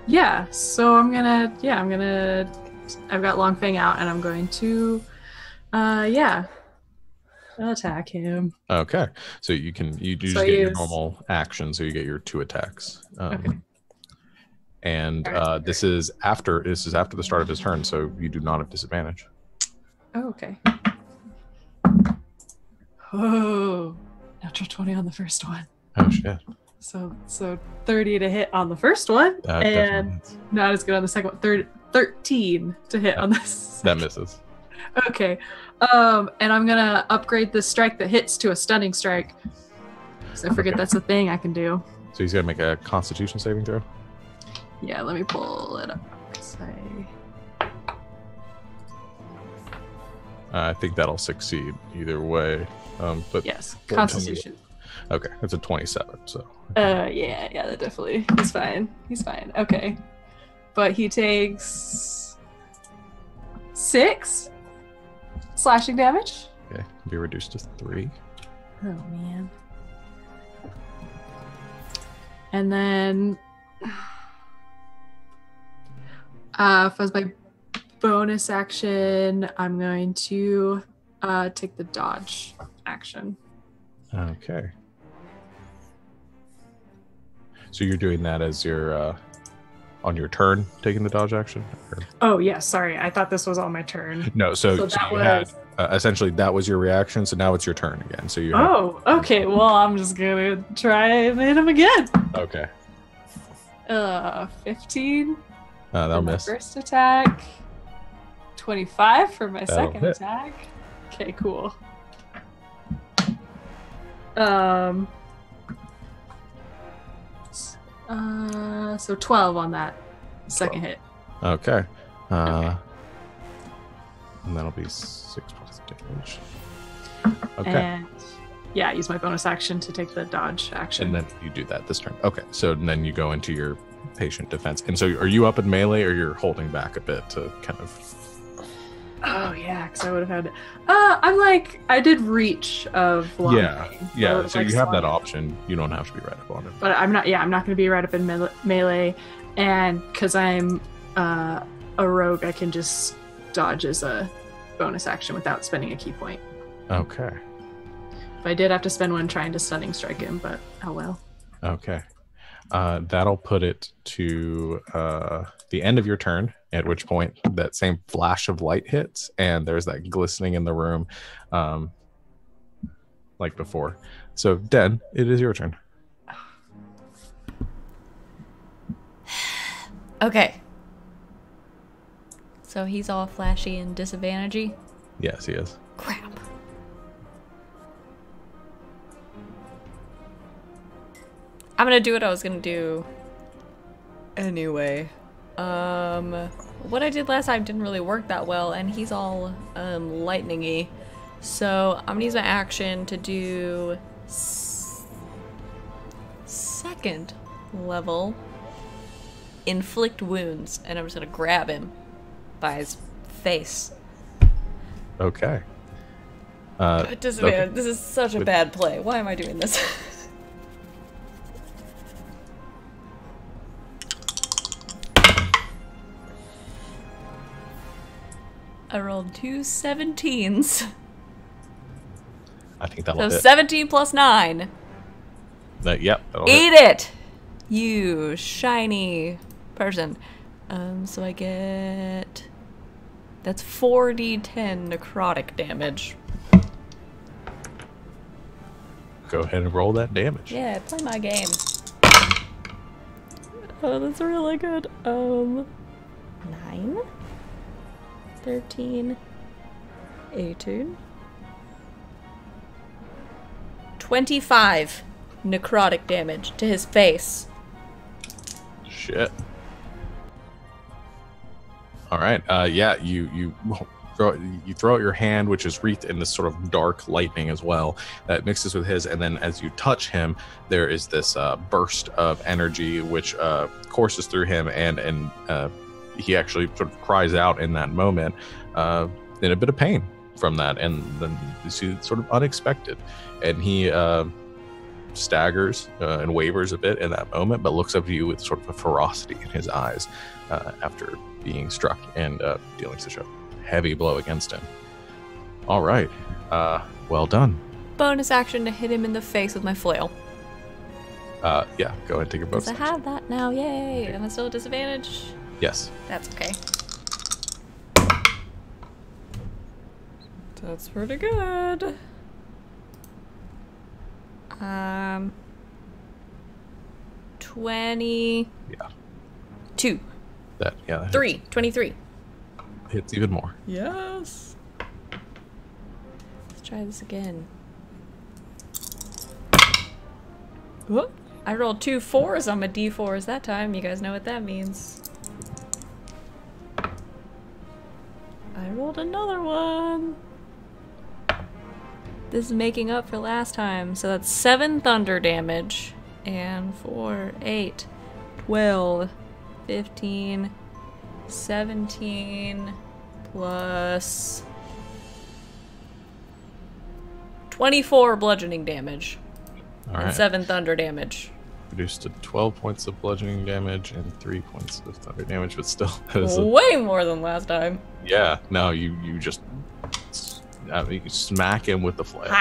Yeah, so I've got Long Fang out and I'm going to, I'll attack him. Okay. So you just get your normal action, so you get your 2 attacks. Okay. And this is after the start of his turn, so you do not have disadvantage. Oh, okay. Oh, natural 20 on the first one. Oh shit. So 30 to hit on the first one, and not as good on the second one. 13 to hit on this. That misses. Okay. And I'm gonna upgrade the strike that hits to a stunning strike. So I forget that's a thing I can do. So he's gonna make a Constitution saving throw. Yeah, let me pull it up. I think that'll succeed either way. But yes, Constitution. Okay, it's a 27. So. Yeah, that definitely. He's fine. Okay, but he takes 6 slashing damage. Okay, be reduced to 3. Oh man. And then, as my bonus action, I'm going to take the dodge action. Okay. So you're doing that as your on your turn, taking the dodge action? Or? Oh yeah, sorry. I thought this was on my turn. No, so that you was... had essentially that was your reaction. So now it's your turn again. So you. Oh, okay. Well, I'm just gonna try and hit him again. Okay. 15. That'll miss. First attack. 25 for my That'll second hit. attack. Okay, cool. So 12 on that second hit. Okay. And that'll be 6 points of damage. Okay. And yeah, use my bonus action to take the dodge action. And then you do that this turn. Okay. So then you go into your patient defense. And so are you up in melee or you're holding back a bit to kind of... Oh yeah, because I would have had. I did reach of long range. Yeah. So you have that swung it. option. You don't have to be right up on it. But I'm not. Yeah, I'm not going to be right up in melee, and because I'm a rogue, I can just dodge as a bonus action without spending a key point. Okay. If I did have to spend one trying to stunning strike him, but oh well. Okay. That'll put it to the end of your turn, at which point that same flash of light hits, and there's that glistening in the room like before. So, Den, it is your turn. Okay. So he's all flashy and disadvantagey? Yes, he is. Crap. I'm gonna do what I was gonna do anyway. What I did last time didn't really work that well, and he's all lightning-y. So I'm gonna use my action to do second level inflict wounds, and I'm just gonna grab him by his face. Okay. This is such a bad play. Why am I doing this? I rolled 2 17s. I think that'll So hit. 17 plus 9. Yep. That'll Eat hit. it! You shiny person. So I get... That's 4d10 necrotic damage. Go ahead and roll that damage. Yeah, play my game. Oh, that's really good. 9, 13, 18, 25 necrotic damage to his face. Shit. All right. Yeah. You throw out your hand, which is wreathed in this sort of dark lightning as well, that mixes with his, and then as you touch him, there is this burst of energy which courses through him, and he actually sort of cries out in that moment, in a bit of pain from that, and then you see it's sort of unexpected, and he staggers and wavers a bit in that moment, but looks up to you with sort of a ferocity in his eyes after being struck and dealing such a heavy blow against him. All right. Well done. Bonus action to hit him in the face with my flail. Yeah, go ahead and take your bonus Because I action. have that now, yay! Am I still at disadvantage? Yes. That's okay. That's pretty good. 20. Yeah. 2. That 3. 23. hits even more. Yes. Let's try this again. Whoop. I rolled 2 4s on my d4s that time. You guys know what that means. I rolled another one. This is making up for last time. So that's 7 thunder damage. And 4, 8, 12, 15, 17, plus 24 bludgeoning damage. All And right. 7 thunder damage. Reduced to 12 points of bludgeoning damage and 3 points of thunder damage, but still, that is Way more than last time. yeah. No, you just you smack him with the flail,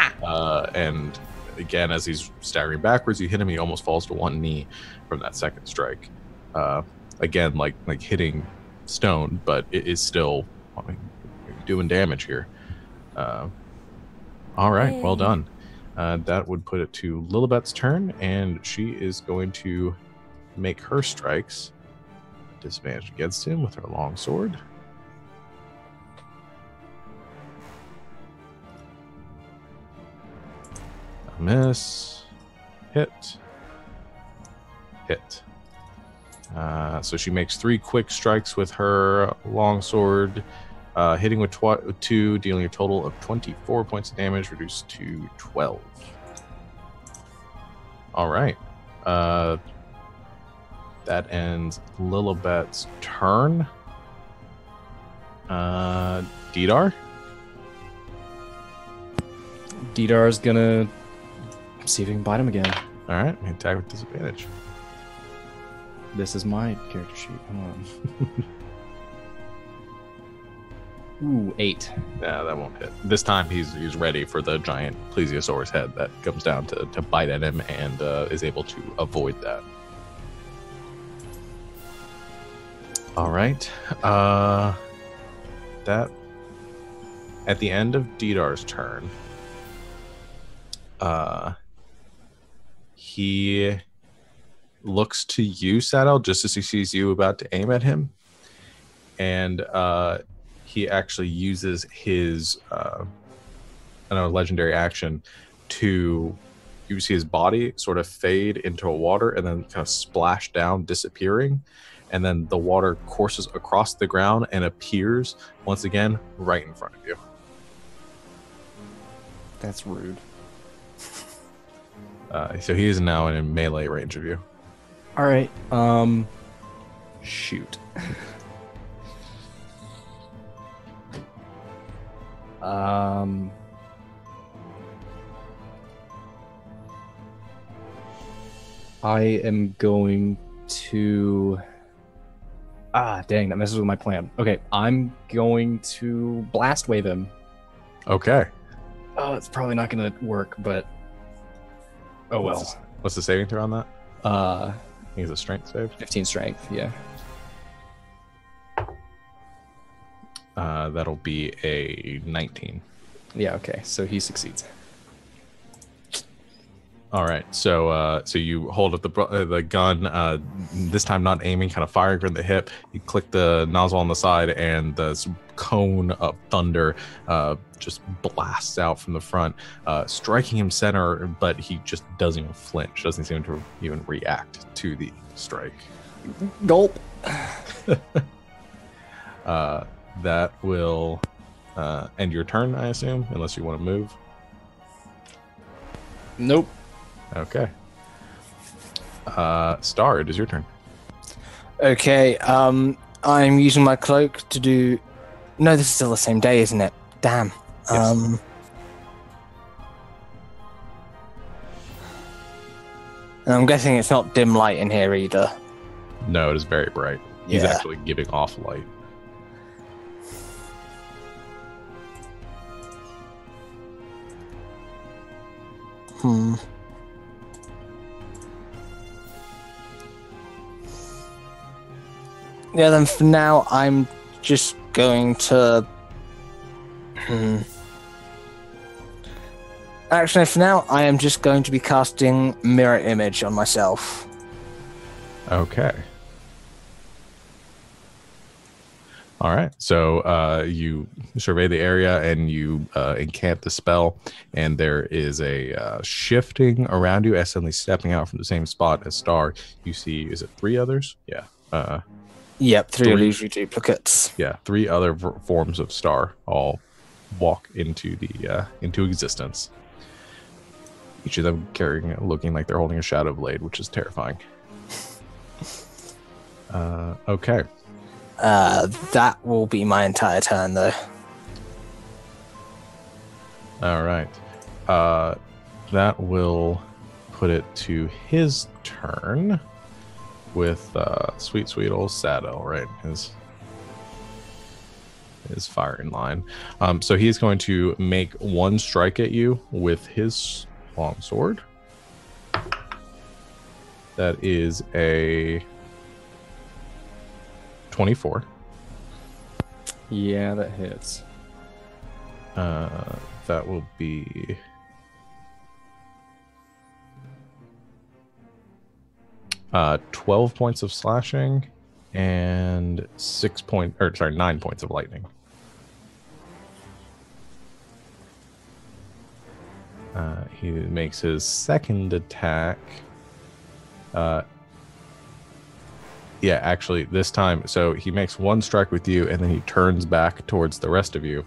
and again, as he's staggering backwards, you hit him. He almost falls to one knee from that second strike. Again, like hitting stone, but it is still doing damage here. All right, well done. That would put it to Lilibet's turn, and she is going to make her strikes. Disadvantage against him with her long sword. A miss. Hit. Hit. So she makes 3 quick strikes with her longsword, hitting with 2, dealing a total of 24 points of damage, reduced to 12. All right. That ends Lilibet's turn. Didar? Didar's gonna see if he can bite him again. All right, attack with disadvantage. This is my character sheet. Hold on. Ooh, 8. Yeah, that won't hit. This time he's ready for the giant plesiosaurus head that comes down to bite at him and is able to avoid that. All right. That at the end of Didar's turn, he looks to you, Saddle, just as he sees you about to aim at him, and he actually uses his legendary action to, you see his body sort of fade into water and then kind of splash down, disappearing, and then the water courses across the ground and appears once again right in front of you. That's rude. So he is now in melee range of you. All right. Shoot. I am going to... dang, that messes with my plan. Okay, I'm going to blast wave him. Okay. Oh, it's probably not going to work, but... Oh well. What's the saving throw on that? I think it's a strength save. 15 strength, yeah. That'll be a 19. Yeah, okay, so he succeeds. All right, so you hold up the gun, this time not aiming, kind of firing from the hip. You click the nozzle on the side, and the cone of thunder just blasts out from the front, striking him center, but he just doesn't even flinch, doesn't seem to even react to the strike. Gulp. That will end your turn, I assume, unless you want to move. Nope. Okay. Star, it is your turn. Okay, I'm using my cloak to do... No, this is still the same day, isn't it? Damn. Yes. And I'm guessing it's not dim light in here either. No, it is very bright. He's Yeah. actually giving off light. Yeah, then for now, I'm just going to... Actually, for now, I am just going to be casting Mirror Image on myself. Okay. All right. So you survey the area and you incant the spell, and there is a shifting around you as suddenly stepping out from the same spot as Star. You see, is it 3 others? Yeah. Yep, 3 illusory duplicates. Yeah, 3 other forms of Star all walk into the into existence. Each of them looking like they're holding a shadow blade, which is terrifying. Okay. That will be my entire turn, though. All right. That will put it to his turn with sweet old Saddle, right? His firing line. So he's going to make 1 strike at you with his longsword. That is a 24. Yeah, that hits. That will be 12 points of slashing and 9 points of lightning. He makes his second attack. Yeah, actually, this time, so he makes 1 strike with you, and then he turns back towards the rest of you,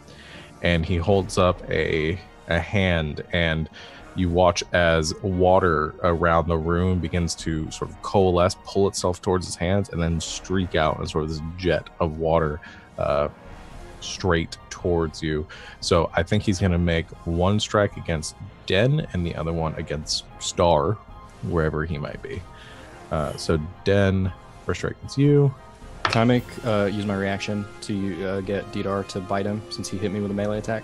and he holds up a hand, and you watch as water around the room begins to sort of coalesce, pull itself towards his hands, and then streak out in sort of this jet of water straight towards you. So I think he's going to make one strike against Den and the other one against Star, wherever he might be. So Den, first strike against you. Can I make use my reaction to get Didar to bite him since he hit me with a melee attack?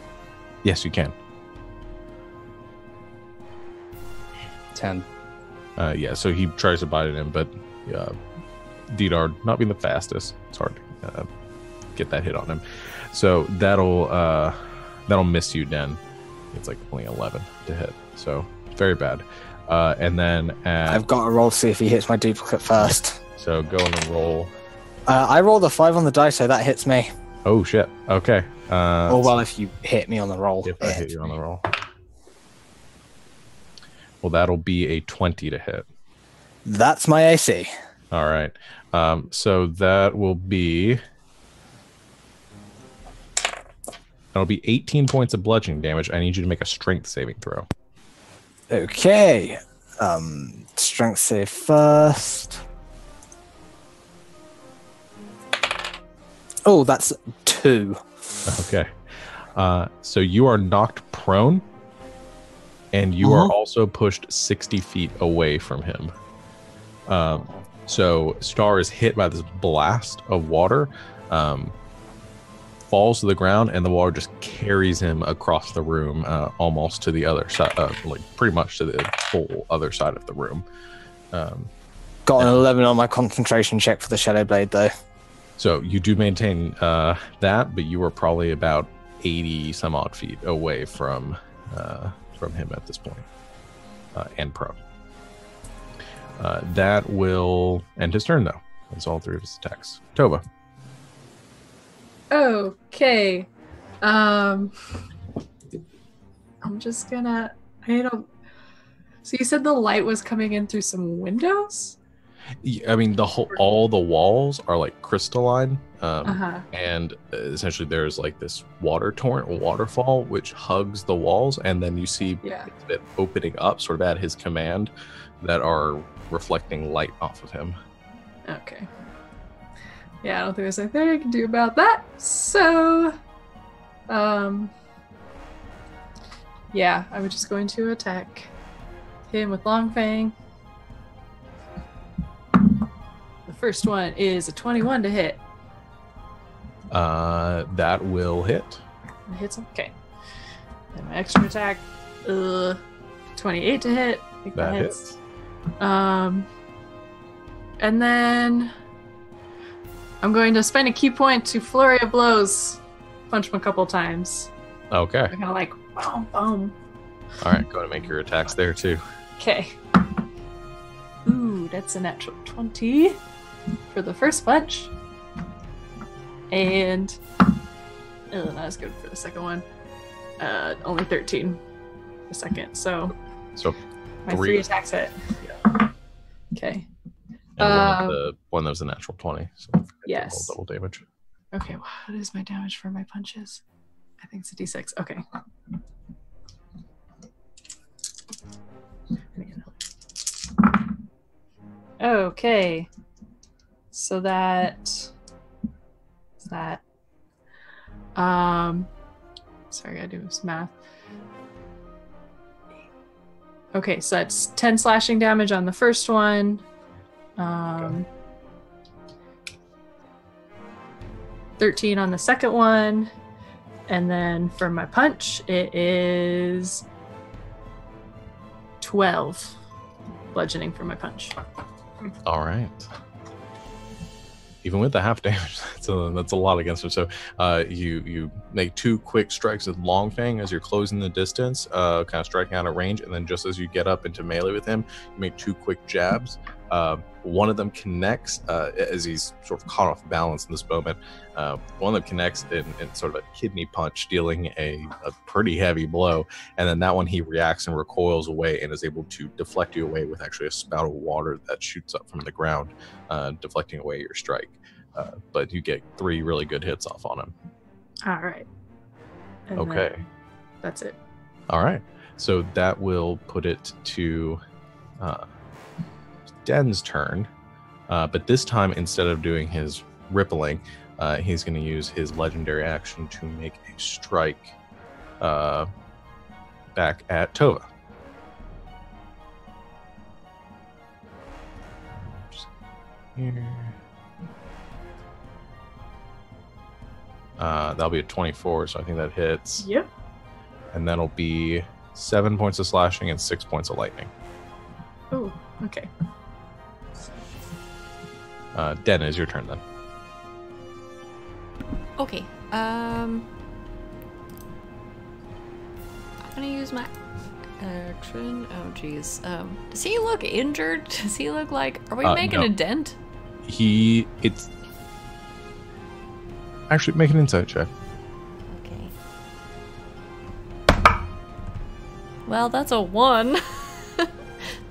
Yes, you can. 10. Yeah, so he tries to bite at him, but Didar, not being the fastest, it's hard to get that hit on him. So that'll miss you, Den. It's like only 11 to hit, so very bad. And then I've got to roll to see if he hits my duplicate first. So go and roll. I rolled a 5 on the die, so that hits me. Oh shit. Okay. Well, if you hit me on the roll. If I hit you on the roll. Well, that'll be a 20 to hit. That's my AC. All right. So that'll be 18 points of bludgeoning damage. I need you to make a strength saving throw. Okay. Strength save first. Oh, that's 2. Okay. So you are knocked prone, and you are also pushed 60 feet away from him. So Star is hit by this blast of water, falls to the ground, and the water just carries him across the room, almost to the other side, like pretty much to the whole other side of the room. Got an 11 on my concentration check for the Shadow Blade, though. So you do maintain that, but you are probably about 80 some odd feet away from him at this point, and prone. That will end his turn, though. That's all 3 of his attacks. Tova. Okay. I'm just gonna. So you said the light was coming in through some windows? I mean, all the walls are like crystalline, and essentially there's like this water torrent or waterfall which hugs the walls, and then you see it opening up sort of at his command that are reflecting light off of him. Okay. Yeah, I don't think there's anything I can do about that. So, yeah, I was just going to attack him with Long Fang. The first one is a 21 to hit. That will hit. It hits him? Okay. And my extra attack, 28 to hit. I think that hits. And then I'm going to spend a key point to Flurry of Blows. Punch him a couple times. Okay. Kind of like, boom, boom. All right, go ahead and make your attacks there, too. Okay. Ooh, that's a natural 20 for the first punch. And not as good for the second one. Only 13 the second. So my 3 attacks hit. Yeah. Okay. And one that was a natural 20. So yes. Double damage. Okay, what is my damage for my punches? I think it's a d6. Okay. Okay. So that's that. Sorry, I gotta do some math. Okay, so that's 10 slashing damage on the first one. 13 on the second one. And then for my punch, it is 12 bludgeoning for my punch. All right. Even with the half damage, that's a lot against him. So you make 2 quick strikes with Long Fang as you're closing the distance, kind of striking out of range, and then just as you get up into melee with him, you make 2 quick jabs. One of them connects as he's sort of caught off balance in this moment. One of them connects in sort of a kidney punch, dealing a pretty heavy blow. And then that one he reacts and recoils away and is able to deflect you away with actually a spout of water that shoots up from the ground, deflecting away your strike. But you get 3 really good hits off on him. All right. And okay. That's it. All right. So that will put it to Den's turn. But this time, instead of doing his rippling, He's going to use his legendary action to make a strike back at Tova. Here. That'll be a 24, so I think that hits. Yep. And that'll be 7 points of slashing and 6 points of lightning. Oh, okay. Den, is your turn then. Okay. I'm gonna use my action. Oh, jeez. Does he look injured? Does he look like? Are we making no. a dent? It's actually make an insight check. Okay. Well, that's a 1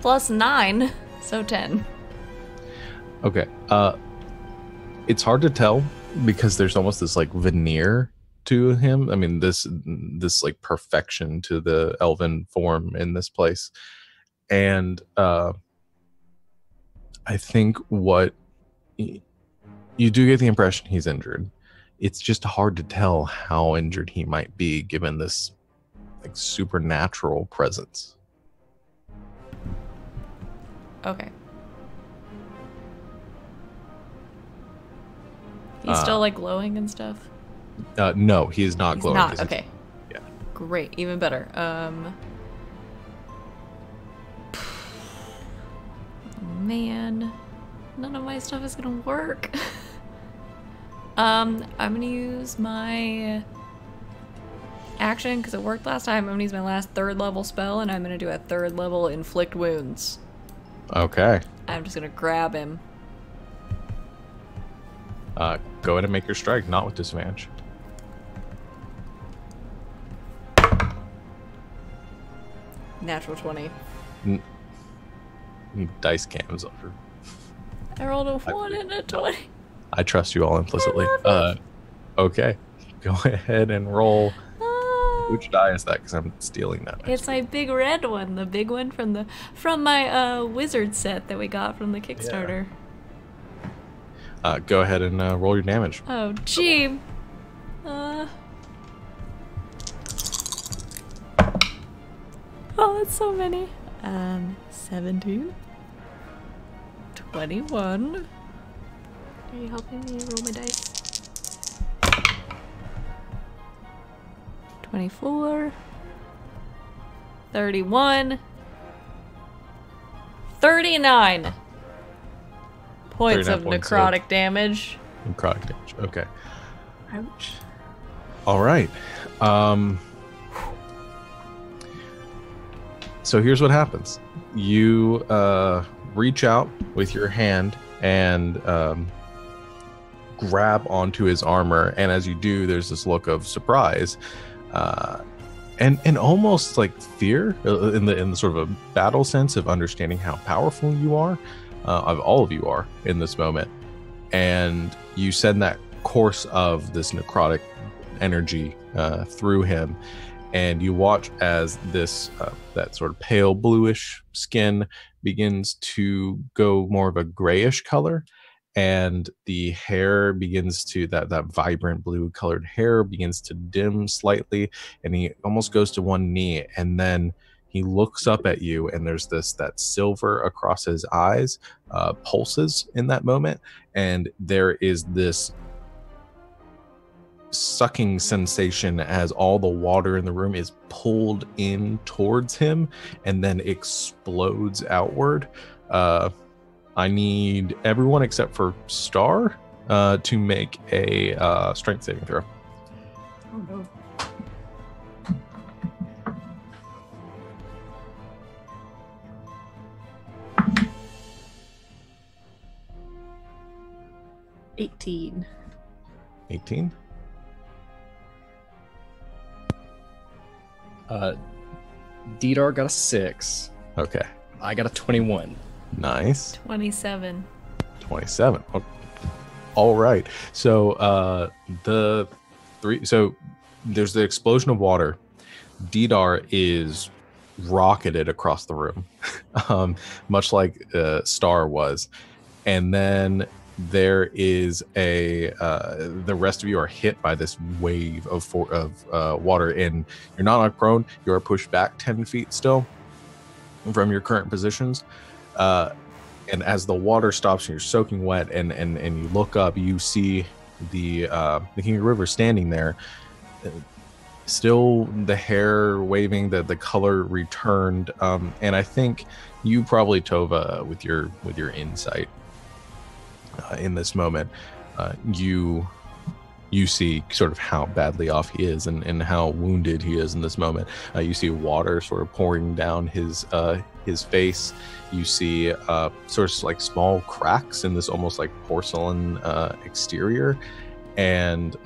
plus 9, so 10. Okay. It's hard to tell because there's almost this like veneer to him. I mean, this like perfection to the elven form in this place, and I think what you do get the impression he's injured. It's just hard to tell how injured he might be given this like supernatural presence. Okay. He's still like glowing and stuff? No, he is not He's glowing. not, okay. Yeah. Great, even better. Man, none of my stuff is gonna work. I'm gonna use my action because it worked last time. I'm gonna use my last 3rd level spell, and I'm gonna do a 3rd level inflict wounds. Okay. I'm just gonna grab him. Go ahead and make your strike, not with disadvantage. Natural 20. Need dice cams over. I rolled a 1 and a 20. I trust you all implicitly. I love Okay. Go ahead and roll. Which die is that? Because I'm stealing that. It's my big red one, the big one from my wizard set that we got from the Kickstarter. Go ahead and roll your damage. Oh, gee. Oh, that's so many. 17. 21. Are you helping me roll my dice? 24. 31. 39 points 39 of points necrotic damage. Necrotic damage. Okay. Ouch. All right. So here's what happens. You reach out with your hand and grab onto his armor, and as you do, there's this look of surprise and almost like fear in the sort of a battle sense of understanding how powerful you are, of all of you are in this moment, and you send that course of this necrotic energy through him. And you watch as this that sort of pale bluish skin begins to go more of a grayish color, and the hair begins to that vibrant blue colored hair begins to dim slightly, and he almost goes to one knee, and then he looks up at you, and there's that silver across his eyes pulses in that moment, and there is this sucking sensation as all the water in the room is pulled in towards him and then explodes outward. I need everyone except for Star to make a strength saving throw. Oh no. $18. 18. Didar got a 6. Okay. I got a 21. Nice. 27. 27. Oh, all right. So so there's the explosion of water. Didar is rocketed across the room, much like Star was. And then there is the rest of you are hit by this wave of water, and you're not knocked prone. You are pushed back 10 feet still from your current positions. And as the water stops and you're soaking wet, and you look up, you see the King of the River standing there, still the hair waving, the color returned, and I think you probably, Tova, with your insight in this moment, you see sort of how badly off he is and how wounded he is in this moment. You see water sort of pouring down his face. You see sort of like small cracks in this almost like porcelain exterior, and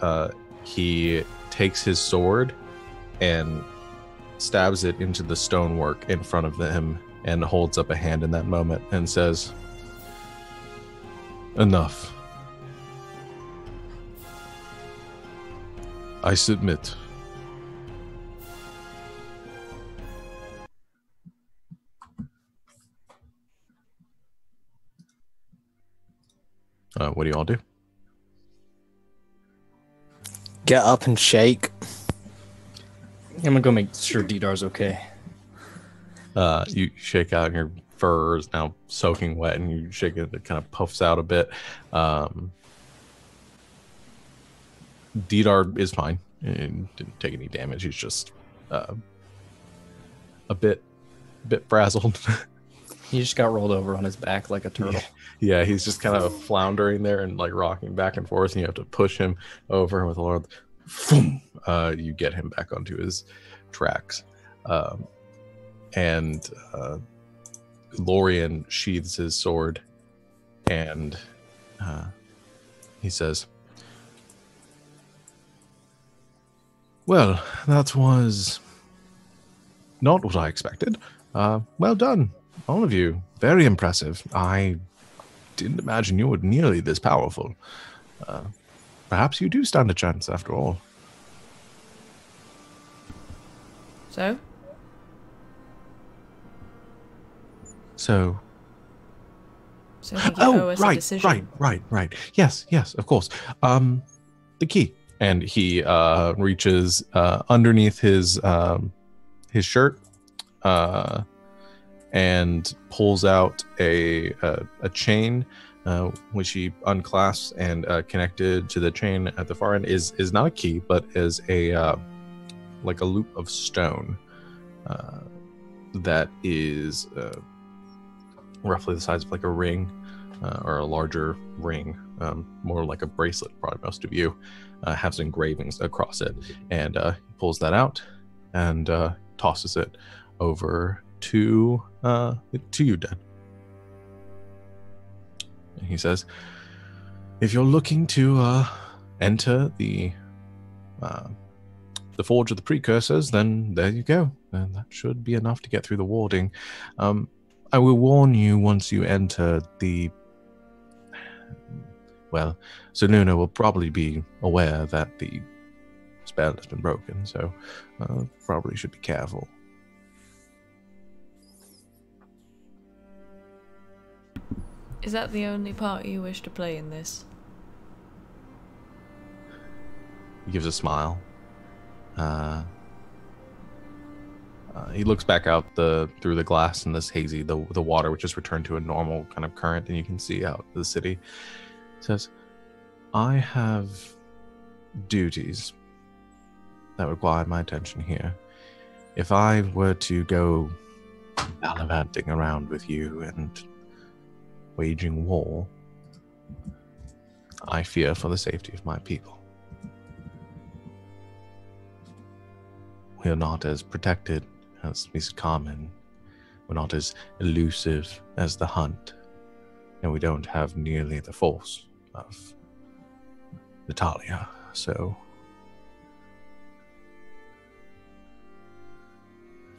he takes his sword and stabs it into the stonework in front of him and holds up a hand in that moment and says, "Enough. I submit." What do you all do? Get up and shake. I'm gonna go make sure Didar's okay. You shake out, and your fur is now soaking wet, and you shake it, it kind of puffs out a bit. Didar is fine. He didn't take any damage. He's just a bit frazzled. He just got rolled over on his back like a turtle. Yeah, he's just kind of floundering there and like rocking back and forth, and you have to push him over with a lot of you get him back onto his tracks. And Lorien sheathes his sword, and he says, "Well, that was not what I expected. Well done, all of you. Very impressive. I didn't imagine you were nearly this powerful. Perhaps you do stand a chance after all." So? So I think you owe us a decision. Right. Yes, of course. The key. And he reaches underneath his shirt and pulls out a chain, which he unclasps, and connected to the chain at the far end is not a key, but is a like a loop of stone that is roughly the size of like a ring, or a larger ring, more like a bracelet. Probably most of you have some engravings across it, and he pulls that out and tosses it over to you, Dan. And he says, "If you're looking to enter the Forge of the Precursors, then there you go. And that should be enough to get through the warding. I will warn you, once you enter the... Well, Seluna will probably be aware that the spell has been broken, so probably should be careful." Is that the only part you wish to play in this? He gives a smile. He looks back out through the glass in this hazy, the water, which has returned to a normal kind of current, and you can see out the city. Says, "I have duties that require my attention here. If I were to go gallivanting around with you and waging war, I fear for the safety of my people. We are not as protected as Miss Carmen. We're not as elusive as the Hunt. And we don't have nearly the force of Natalia. So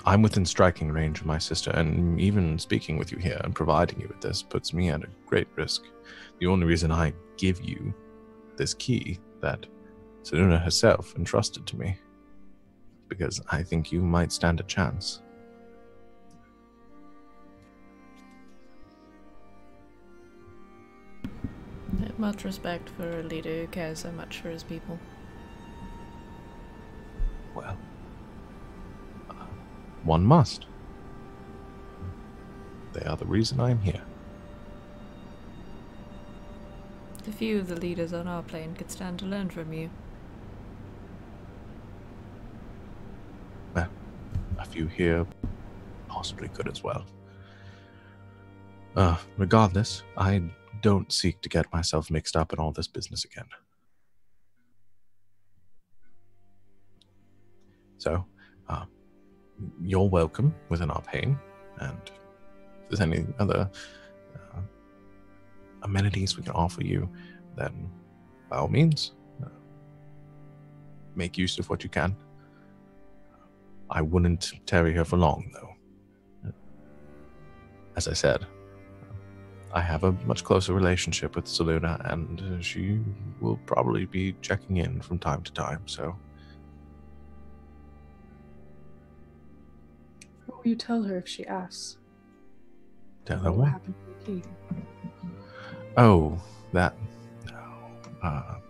I'm within striking range of my sister, and even speaking with you here and providing you with this puts me at a great risk. The only reason I give you this key that Seluna herself entrusted to me, because I think you might stand a chance." Much respect for a leader who cares so much for his people. Well, one must. They are the reason I am here. A few of the leaders on our plane could stand to learn from you. Well, a few here possibly could as well. Regardless, I don't seek to get myself mixed up in all this business again. So, you're welcome within our pain, and if there's any other amenities we can offer you, then by all means, make use of what you can. I wouldn't tarry here for long, though. As I said, I have a much closer relationship with Saluna, and she will probably be checking in from time to time, so... What will you tell her if she asks? Tell her What what? happened to the key? Oh, that... No.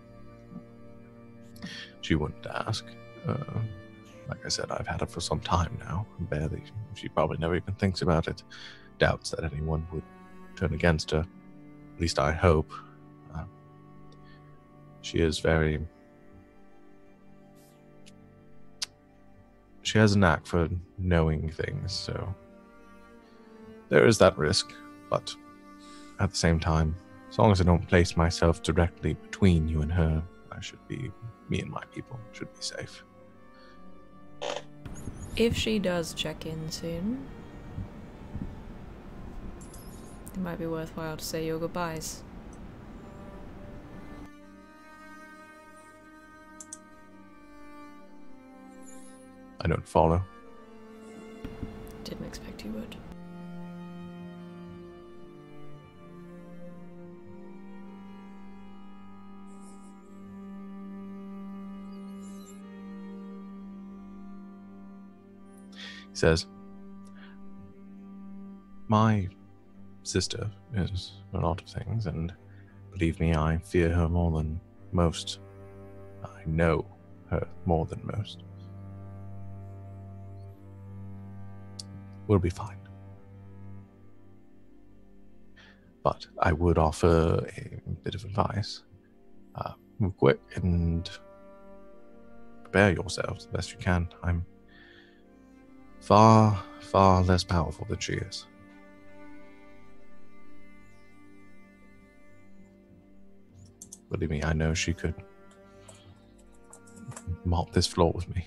She wouldn't ask. Like I said, I've had it for some time now. Barely. She probably never even thinks about it. Doubts that anyone would turn against her. At least I hope. She is very... She has a knack for knowing things, so... There is that risk, but at the same time, as long as I don't place myself directly between you and her, I should be... Me and my people should be safe. If she does check in soon, it might be worthwhile to say your goodbyes. I don't follow. Didn't expect you would. He says, my sister is a lot of things, and believe me, I fear her more than most. I know her more than most. We'll be fine. But I would offer a bit of advice. Move quick and prepare yourselves the best you can. I'm far, far less powerful than she is. Believe me, I know she could mop this floor with me.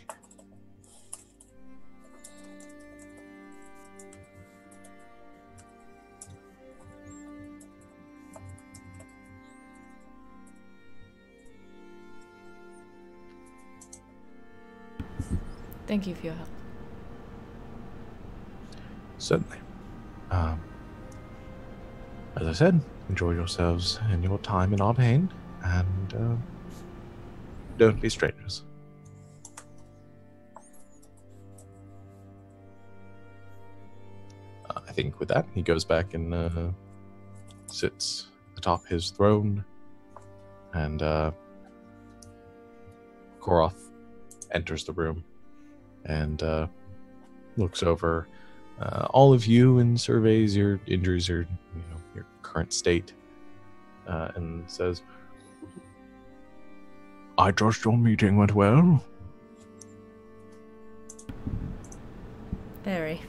Thank you for your help. Certainly. As I said, enjoy yourselves and your time in our pain, and don't be strangers. I think with that, he goes back and sits atop his throne, and Koroth enters the room and looks over all of you and surveys your injuries or your current state, and says, I trust your meeting went well. Very.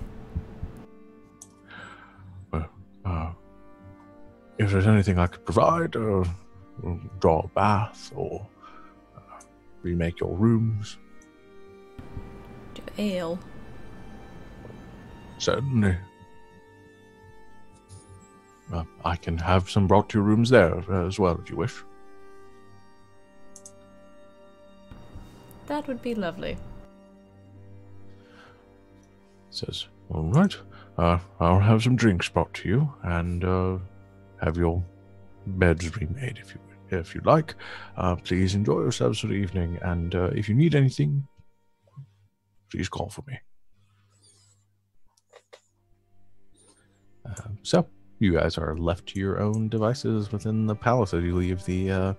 If there's anything I could provide, draw a bath or remake your rooms. Do ale. Certainly. I can have some brought to your rooms there as well, if you wish. That would be lovely. Says, all right, I'll have some drinks brought to you, and have your beds remade if you like. Please enjoy yourselves for the evening, and if you need anything, please call for me. So you guys are left to your own devices within the palace as you leave the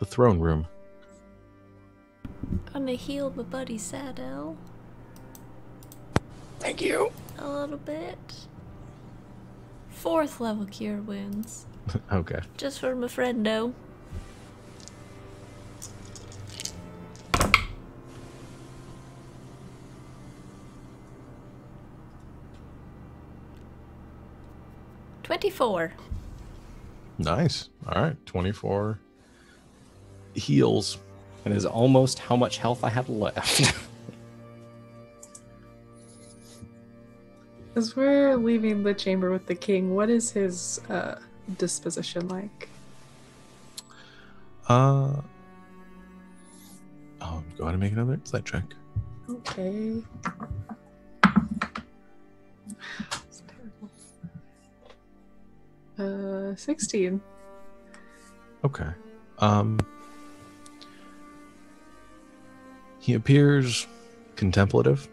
throne room. I'm gonna heal my buddy Saddle Thank you. a little bit. 4th level cure wounds. Okay. Just for my friendo. $24. Nice. All right. 24 heals. And is almost how much health I had left. As we're leaving the chamber with the king, what is his disposition like? Oh, go ahead and make another insight check. Okay. 16. Okay. He appears contemplative.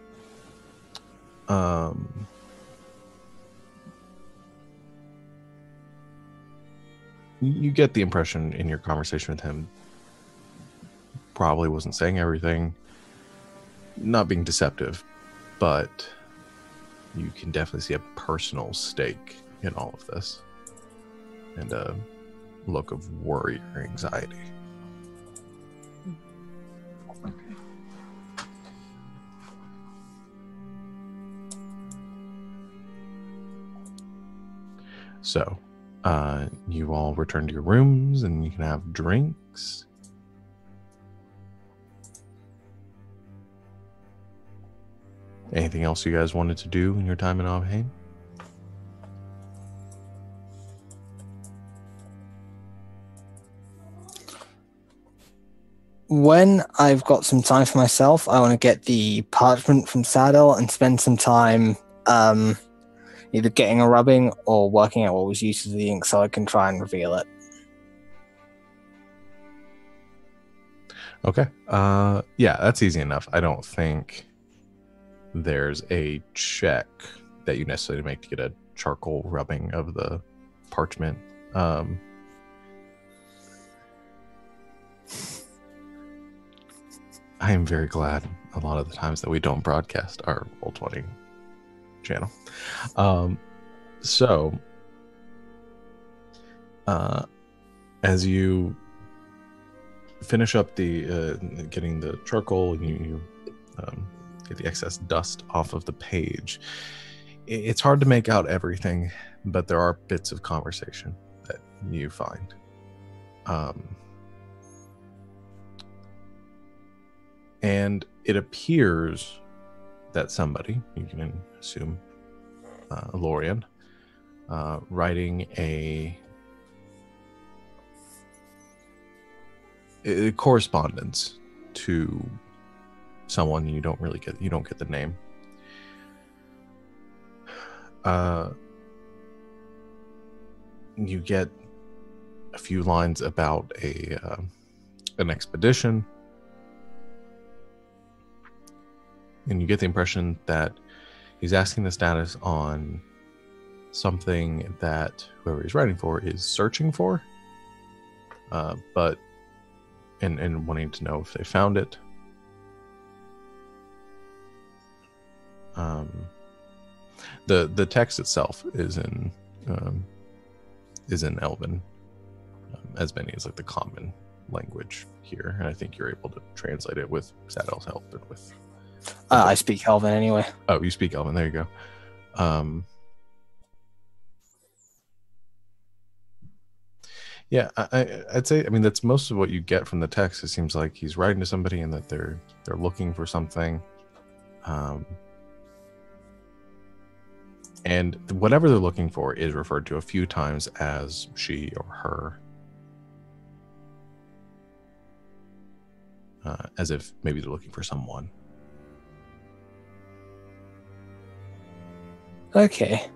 You get the impression in your conversation with him, probably wasn't saying everything, not being deceptive, but you can definitely see a personal stake in all of this and a look of worry or anxiety. So, you all return to your rooms and you can have drinks. Anything else you guys wanted to do in your time in Alhain? When I've got some time for myself, I want to get the parchment from Saddle and spend some time either getting a rubbing or working out what was used as the ink so I can try and reveal it. Okay. Yeah, that's easy enough. I don't think there's a check that you necessarily make to get a charcoal rubbing of the parchment. I am very glad a lot of the times that we don't broadcast our Roll20 channel. As you finish up the getting the charcoal and you get the excess dust off of the page, it's hard to make out everything, but there are bits of conversation that you find. And it appears that somebody, you can assume Lorian, writing a correspondence to someone you don't get the name. You get a few lines about an expedition, and you get the impression that he's asking the status on something that whoever he's writing for is searching for, but and wanting to know if they found it. The text itself is in Elven, as many as like the common language here, and I think you're able to translate it with Saddle's help and with. I speak Elven anyway. Oh, you speak Elven. There you go. Yeah, I'd say. I mean, that's most of what you get from the text. It seems like he's writing to somebody, and that they're looking for something. And whatever they're looking for is referred to a few times as she or her, as if maybe they're looking for someone. Okay.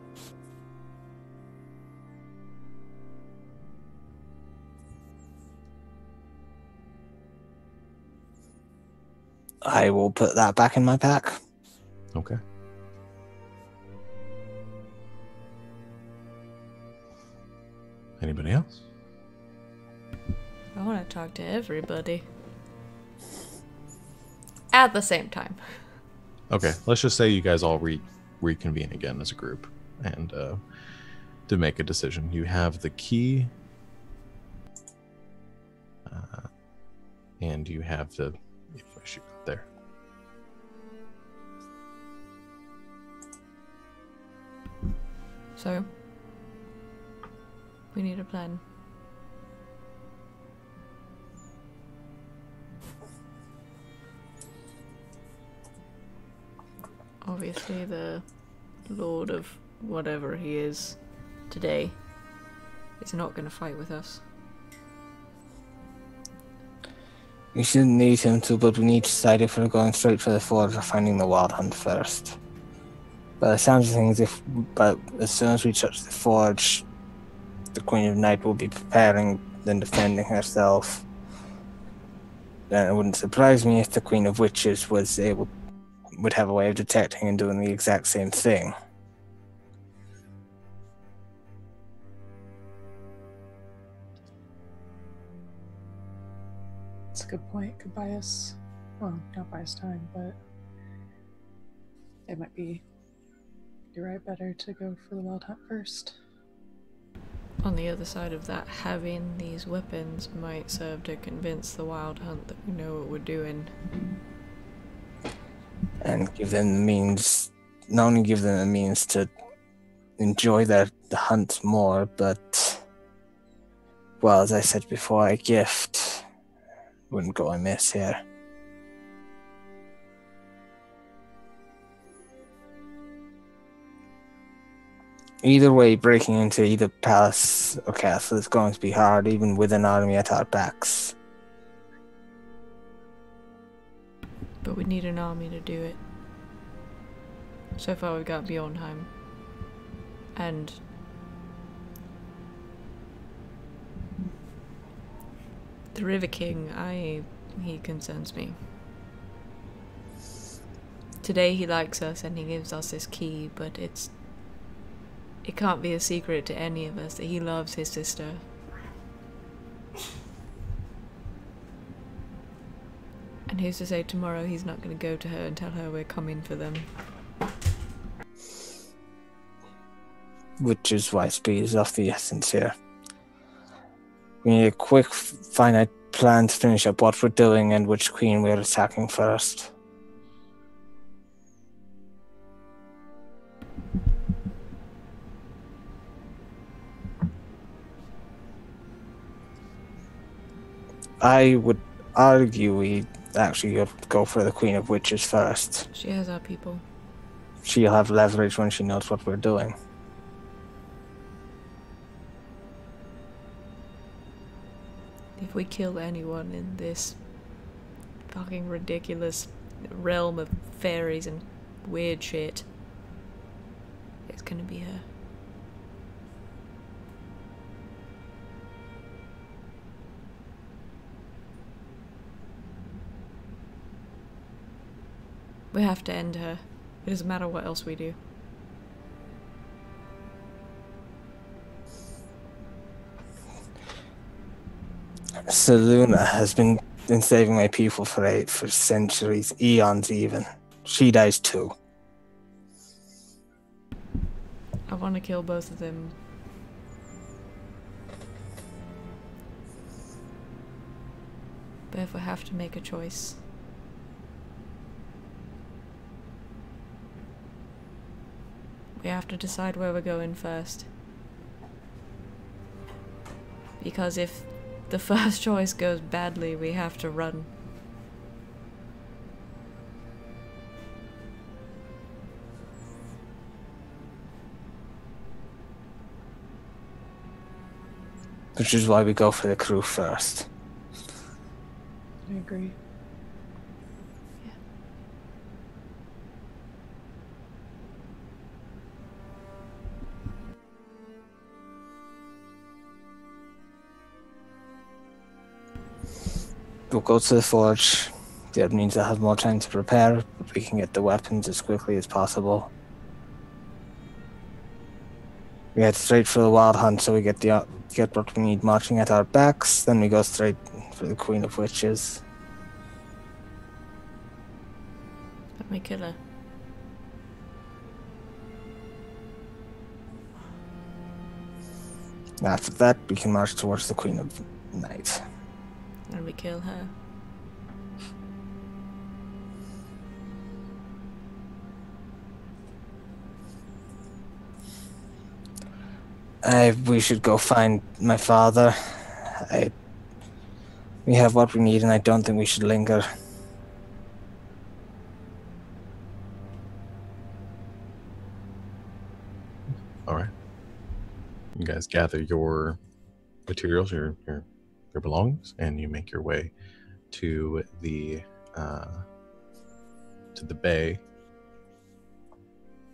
I will put that back in my pack. Okay. Anybody else? I want to talk to everybody. At the same time. Okay, let's just say you guys all reconvene again as a group and to make a decision. You have the key and you have the... If I shoot there. So, we need a plan. Obviously, the Lord of whatever he is today is not going to fight with us. We shouldn't need him to, but we need to decide if we're going straight for the forge or finding the wild hunt first. By the sounds of things, but as soon as we touch the forge, the Queen of Night will be preparing and defending herself. Then it wouldn't surprise me if the Queen of Witches would have a way of detecting and doing the exact same thing. That's a good point. Could buy us, well, not buy us time, but it might be, you're right, better to go for the wild hunt first. On the other side of that, having these weapons might serve to convince the wild hunt that we know what we're doing. And give them the means, not only give them the means to enjoy the hunt more, but, well, as I said before, a gift wouldn't go amiss here. Either way, breaking into either palace or castle is going to be hard, even with an army at our backs. But we need an army to do it. So far we've got Bjornheim. And the River King, he concerns me. Today he likes us and he gives us his key, but it can't be a secret to any of us that he loves his sister. And who's to say tomorrow he's not going to go to her and tell her we're coming for them? Which is why speed is of the essence here. We need a quick, finite plan to finish up what we're doing and which queen we're attacking first. I would argue we actually go for the Queen of Witches first. She has our people. She'll have leverage when she knows what we're doing. If we kill anyone in this fucking ridiculous realm of fairies and weird shit, it's gonna be her. We have to end her. It doesn't matter what else we do. Seluna has been enslaving my people for centuries, eons even. She dies too. I want to kill both of them. But if we have to make a choice, we have to decide where we're going first. Because if the first choice goes badly, we have to run. Which is why we go for the crew first. I agree. We'll go to the forge. That means I'll have more time to prepare, but we can get the weapons as quickly as possible. We head straight for the wild hunt so we get the get what we need marching at our backs, then we go straight for the Queen of Witches. Let me kill her. After that, we can march towards the Queen of Night. And we kill her. We should go find my father. We have what we need, and I don't think we should linger. All right. You guys gather your materials, your belongings, and you make your way to the bay,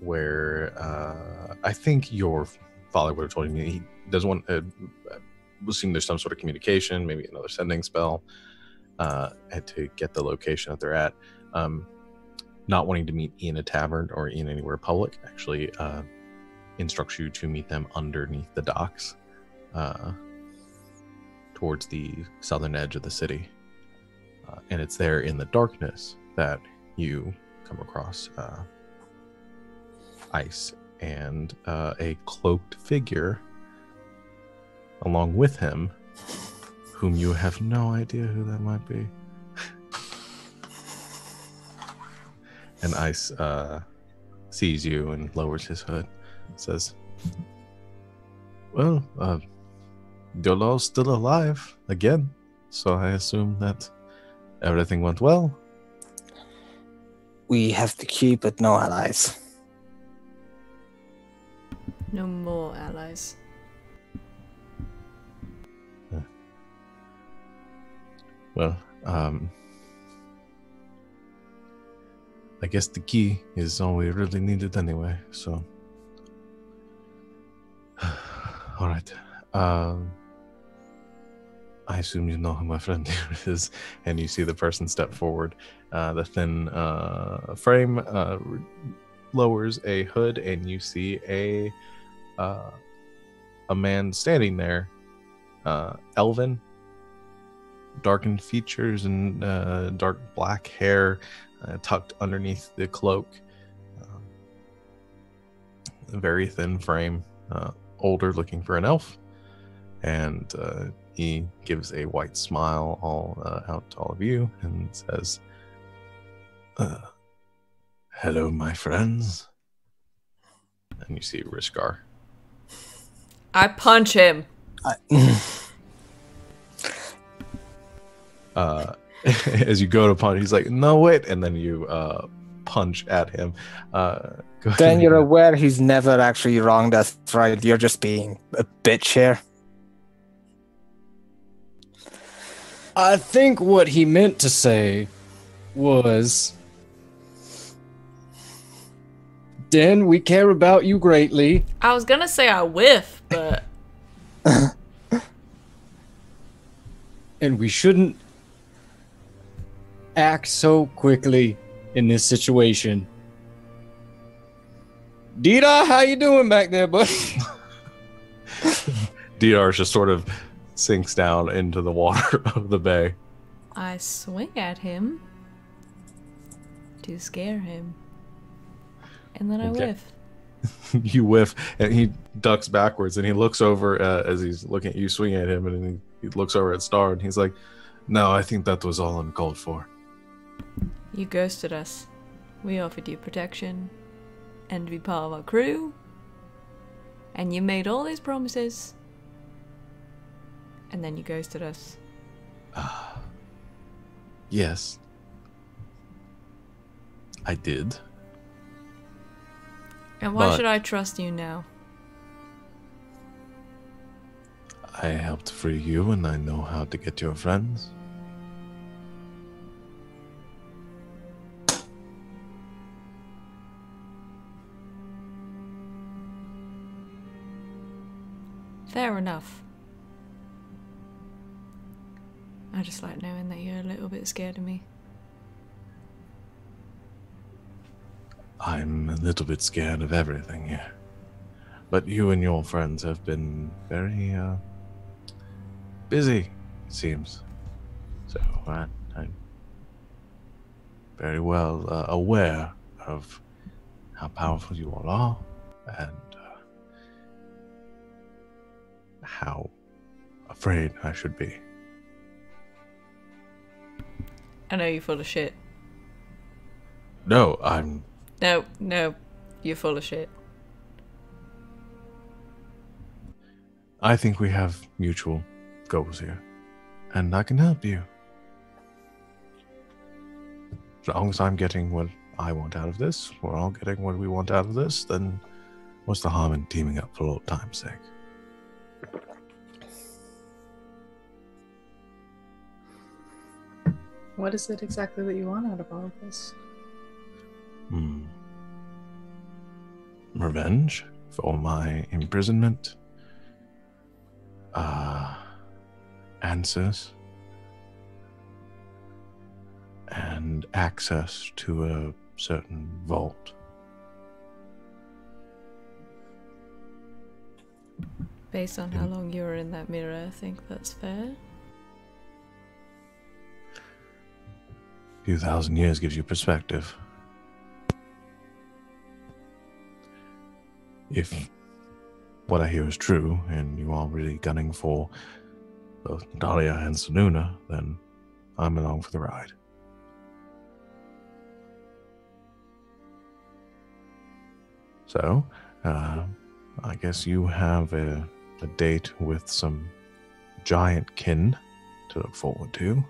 where I think your father would have told me he doesn't want. Assuming there's some sort of communication, maybe another sending spell, to get the location that they're at. Not wanting to meet in a tavern or in anywhere public, actually instructs you to meet them underneath the docks, towards the southern edge of the city. And it's there in the darkness that you come across Ice and a cloaked figure along with him, whom you have no idea who that might be. And Ice sees you and lowers his hood, says, well, Dolo's still alive again, so I assume that everything went well. We have the key, but no allies. No more allies. Well, I guess the key is all we really needed anyway, so. All right. I assume you know who my friend here is, and you see the person step forward. The thin frame lowers a hood, and you see a man standing there, elven, darkened features and dark black hair tucked underneath the cloak. A very thin frame, older, looking for an elf, and he gives a white smile out to all of you and says, hello, my friends. And you see Rishgar. I punch him. As you go to punch, he's like, no, wait. And then you punch at him. Then you're aware he's never actually wronged us, right? You're just being a bitch here. I think what he meant to say was, Den, we care about you greatly. I was gonna say I whiff, but... And we shouldn't act so quickly in this situation. Dita, how you doing back there, buddy? Dita just sort of sinks down into the water of the bay. I swing at him to scare him. And then I whiff. You whiff, and he ducks backwards, and he looks over as he's looking at you swinging at him, and then he looks over at Star, and he's like, no, I think that was all uncalled for. You ghosted us. We offered you protection and to be part of our crew. And you made all these promises. And then you ghosted us. Yes. I did. And why should I trust you now? I helped free you, and I know how to get your friends. Fair enough. I just like knowing that you're a little bit scared of me. I'm a little bit scared of everything here. But you and your friends have been very busy, it seems. So I'm very well aware of how powerful you all are and how afraid I should be. I know you're full of shit. No, I'm... No, you're full of shit. I think we have mutual goals here, and I can help you. As long as I'm getting what I want out of this, we're all getting what we want out of this, then what's the harm in teaming up for old time's sake? What is it exactly that you want out of all of this? Revenge for my imprisonment. Answers. And access to a certain vault. Based on how long you were in that mirror, I think that's fair. A few thousand years gives you perspective. If what I hear is true, and you are really gunning for both Dahlia and Sununa, then I'm along for the ride. So, I guess you have a date with some giant kin to look forward to.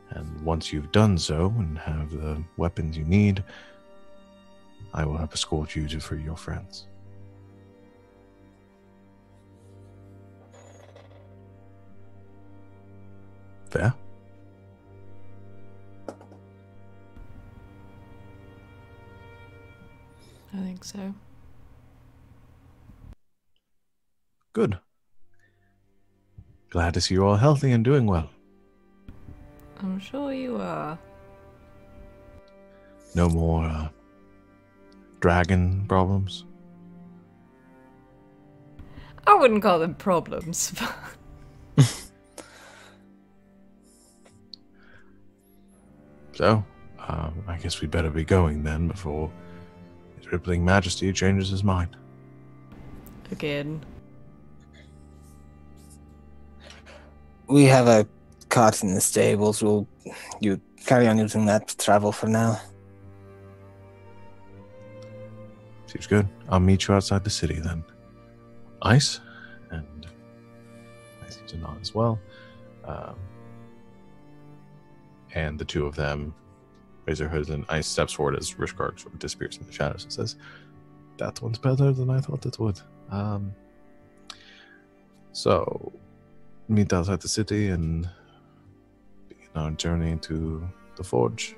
And once you've done so and have the weapons you need, I will help escort you to free your friends. Fair? I think so. Good. Glad to see you all healthy and doing well. I'm sure you are. No more dragon problems? I wouldn't call them problems. So, I guess we'd better be going then before His Rippling Majesty changes his mind. Again. We have a cart in the stables. You carry on using that to travel for now. Seems good. I'll meet you outside the city then. Ice, and I seem to nod as well. And the two of them raise their hoods, and Ice steps forward as Rishkar sort of disappears in the shadows and says, "That one's better than I thought it would." So, meet outside the city and begin our journey to the forge.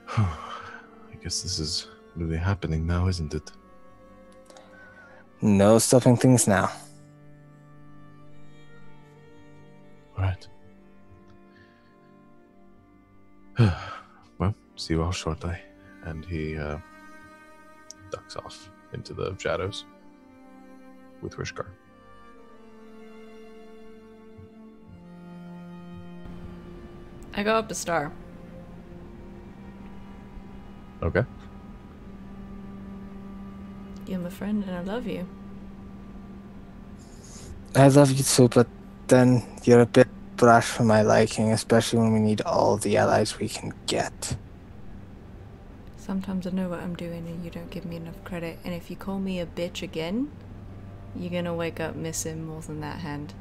I guess this is really happening now, isn't it? No stopping things now. All right. Well, see you all shortly. And he ducks off into the shadows with Rishkar. I go up to Star. Okay. You're my friend and I love you. I love you too, but then you're a bit brash for my liking, especially when we need all the allies we can get. Sometimes I know what I'm doing and you don't give me enough credit, and if you call me a bitch again, you're gonna wake up missing more than that hand.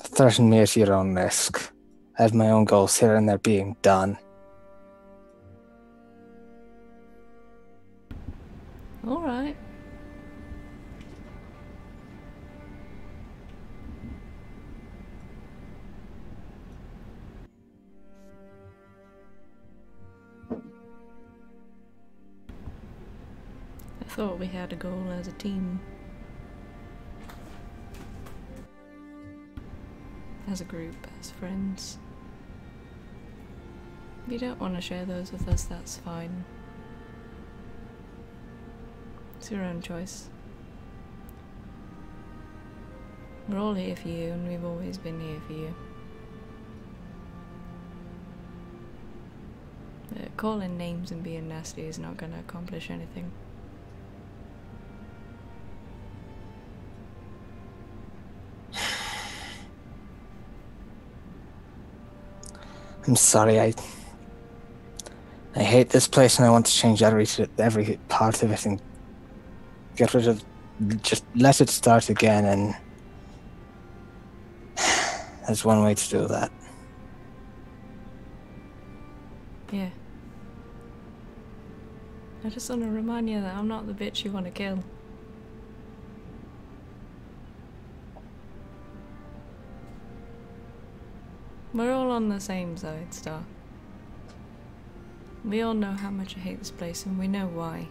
Threaten me at your own risk. I have my own goals here and they're being done. Alright. I thought we had a goal as a team. As a group, as friends. If you don't want to share those with us, that's fine. It's your own choice. We're all here for you, and we've always been here for you. Calling names and being nasty is not going to accomplish anything. I'm sorry, I hate this place and I want to change every part of it and get rid of... just let it start again, and there's one way to do that. Yeah. I just want to remind you that I'm not the bitch you want to kill. We're all on the same side, Star. We all know how much I hate this place, and we know why.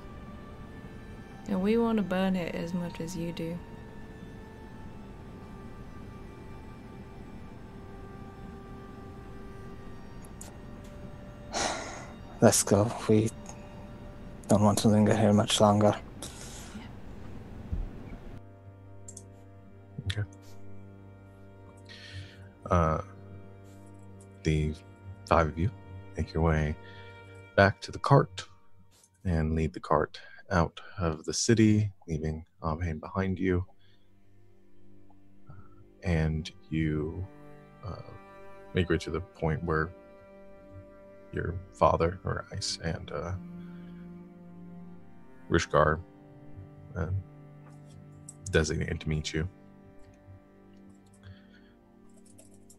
And we want to burn it as much as you do. Let's go. We don't want to linger here much longer. Okay. The 5 of you make your way back to the cart and lead the cart out of the city, leaving Abhain behind you. And you make your way to the point where your father, or Ice, and Rishgar designated to meet you.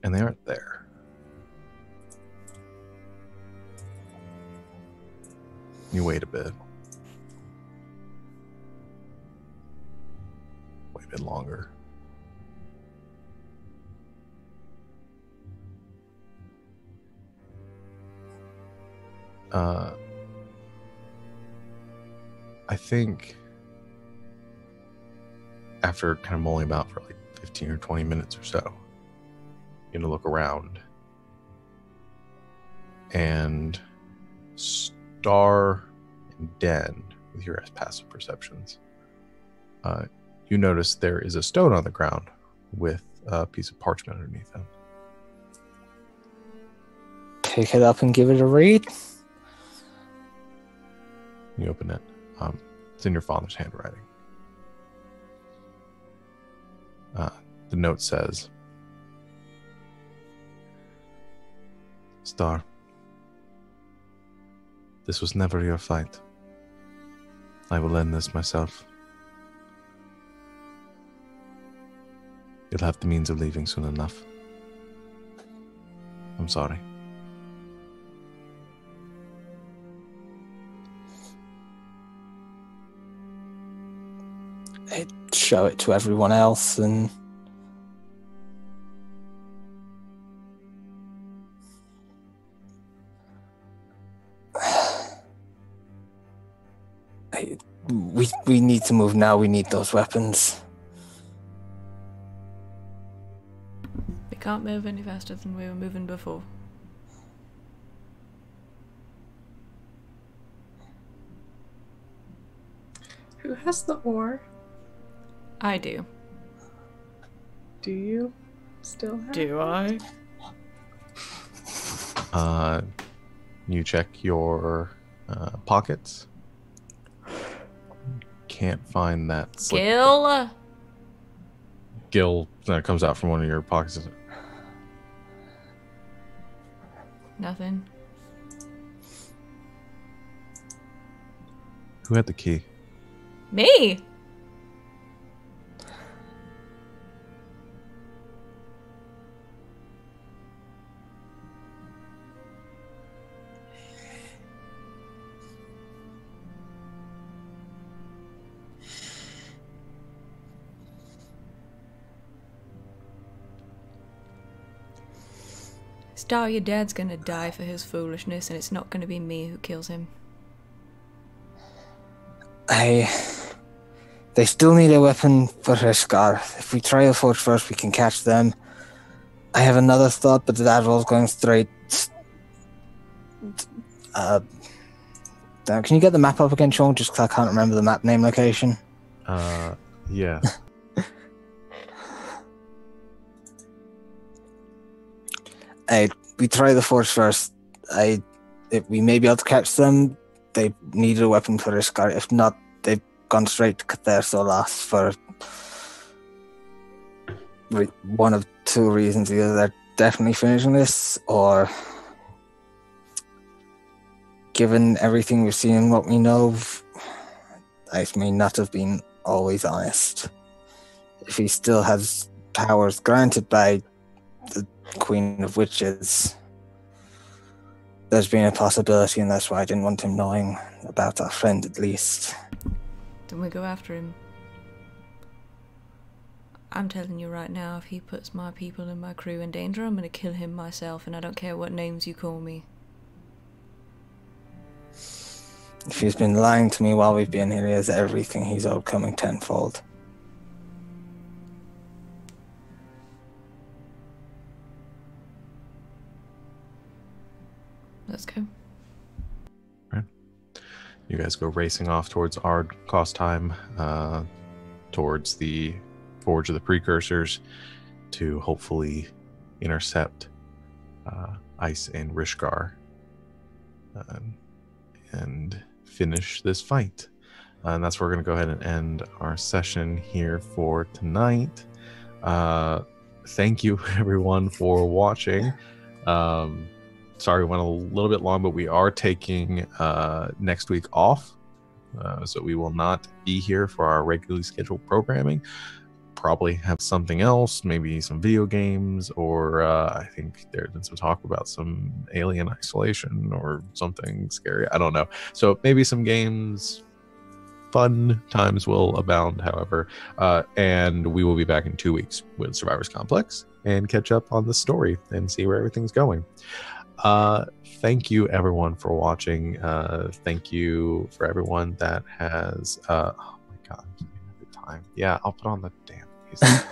And they aren't there. You wait a bit. Wait a bit longer. I think after kind of mulling about for like 15 or 20 minutes or so, you're gonna look around, and Star and Den, with your passive perceptions, you notice there is a stone on the ground with a piece of parchment underneath it. Pick it up and give it a read. You open it. It's in your father's handwriting. The note says, Star, this was never your fight. I will end this myself. You'll have the means of leaving soon enough. I'm sorry. I'd show it to everyone else, and we need to move now. We need those weapons. We can't move any faster than we were moving before. Who has the ore? I do. Do you still have Do it? I? You check your pockets. Can't find that slip. Gil comes out from one of your pockets. Nothing. Who had the key? Me! Star, your dad's gonna die for his foolishness, and it's not gonna be me who kills him. They still need a weapon for Rishgar. If we try the forge first, we can catch them. I have another thought, but that was going straight Can you get the map up again, Sean? Just because I can't remember the map name location. Yeah. We try the force first. If we may be able to catch them, they needed a weapon for their scar. If not, they've gone straight to Cather Solas for one of two reasons. Either they're definitely finishing this, or given everything we've seen and what we know, I may not have been always honest. If he still has powers granted by the Queen of Witches, there's been a possibility, and that's why I didn't want him knowing about our friend, at least. Then we go after him. I'm telling you right now, if he puts my people and my crew in danger, I'm gonna kill him myself, and I don't care what names you call me. If he's been lying to me while we've been here, he has everything he's owed coming tenfold. Let's go. Right. You guys go racing off towards Ard Kostheim, towards the Forge of the Precursors, to hopefully intercept Ice and Rishgar and finish this fight. And that's where we're going to go ahead and end our session here for tonight. Thank you, everyone, for watching. Sorry, we went a little bit long, but we are taking next week off. So we will not be here for our regularly scheduled programming. Probably have something else, maybe some video games, or I think there's been some talk about some Alien Isolation or something scary. I don't know. So maybe some games. Fun times will abound, however. And we will be back in 2 weeks with Survivors Complex and catch up on the story and see where everything's going. Thank you, everyone, for watching. Thank you for everyone that has oh my god, the time. Yeah, I'll put on the damn music.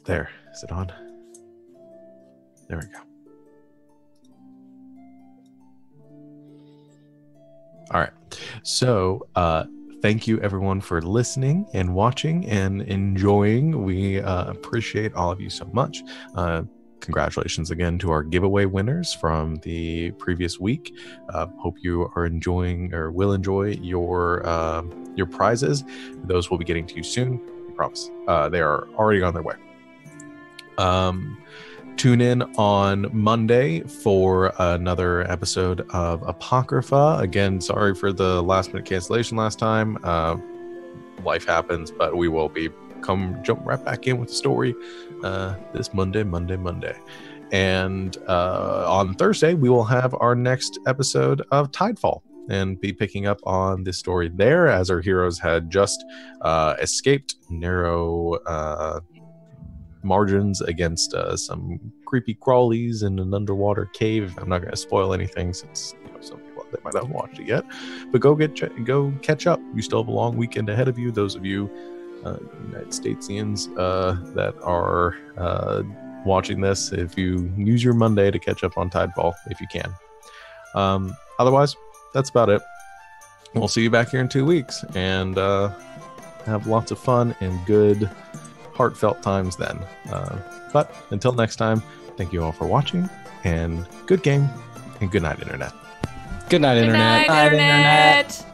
There, is it on? There we go. All right, so thank you, everyone, for listening and watching and enjoying. We appreciate all of you so much. Congratulations again to our giveaway winners from the previous week. Hope you are enjoying or will enjoy your prizes. Those will be getting to you soon. I promise. They are already on their way. Tune in on Monday for another episode of Apocrypha. Again, sorry for the last minute cancellation last time. Life happens, but we will be jump right back in with the story this Monday. And on Thursday, we will have our next episode of Tidefall and be picking up on this story there, as our heroes had just escaped narrow margins against some creepy crawlies in an underwater cave. I'm not going to spoil anything since some people they might not have watched it yet, but go catch up. You still have a long weekend ahead of you. Those of you United Statesians that are watching this, if you use your Monday to catch up on Tidefall if you can. Otherwise, that's about it. We'll see you back here in 2 weeks and have lots of fun and good heartfelt times then. But until next time, thank you all for watching, and good game, and good night, Internet. Good night, Internet. Good night, Internet.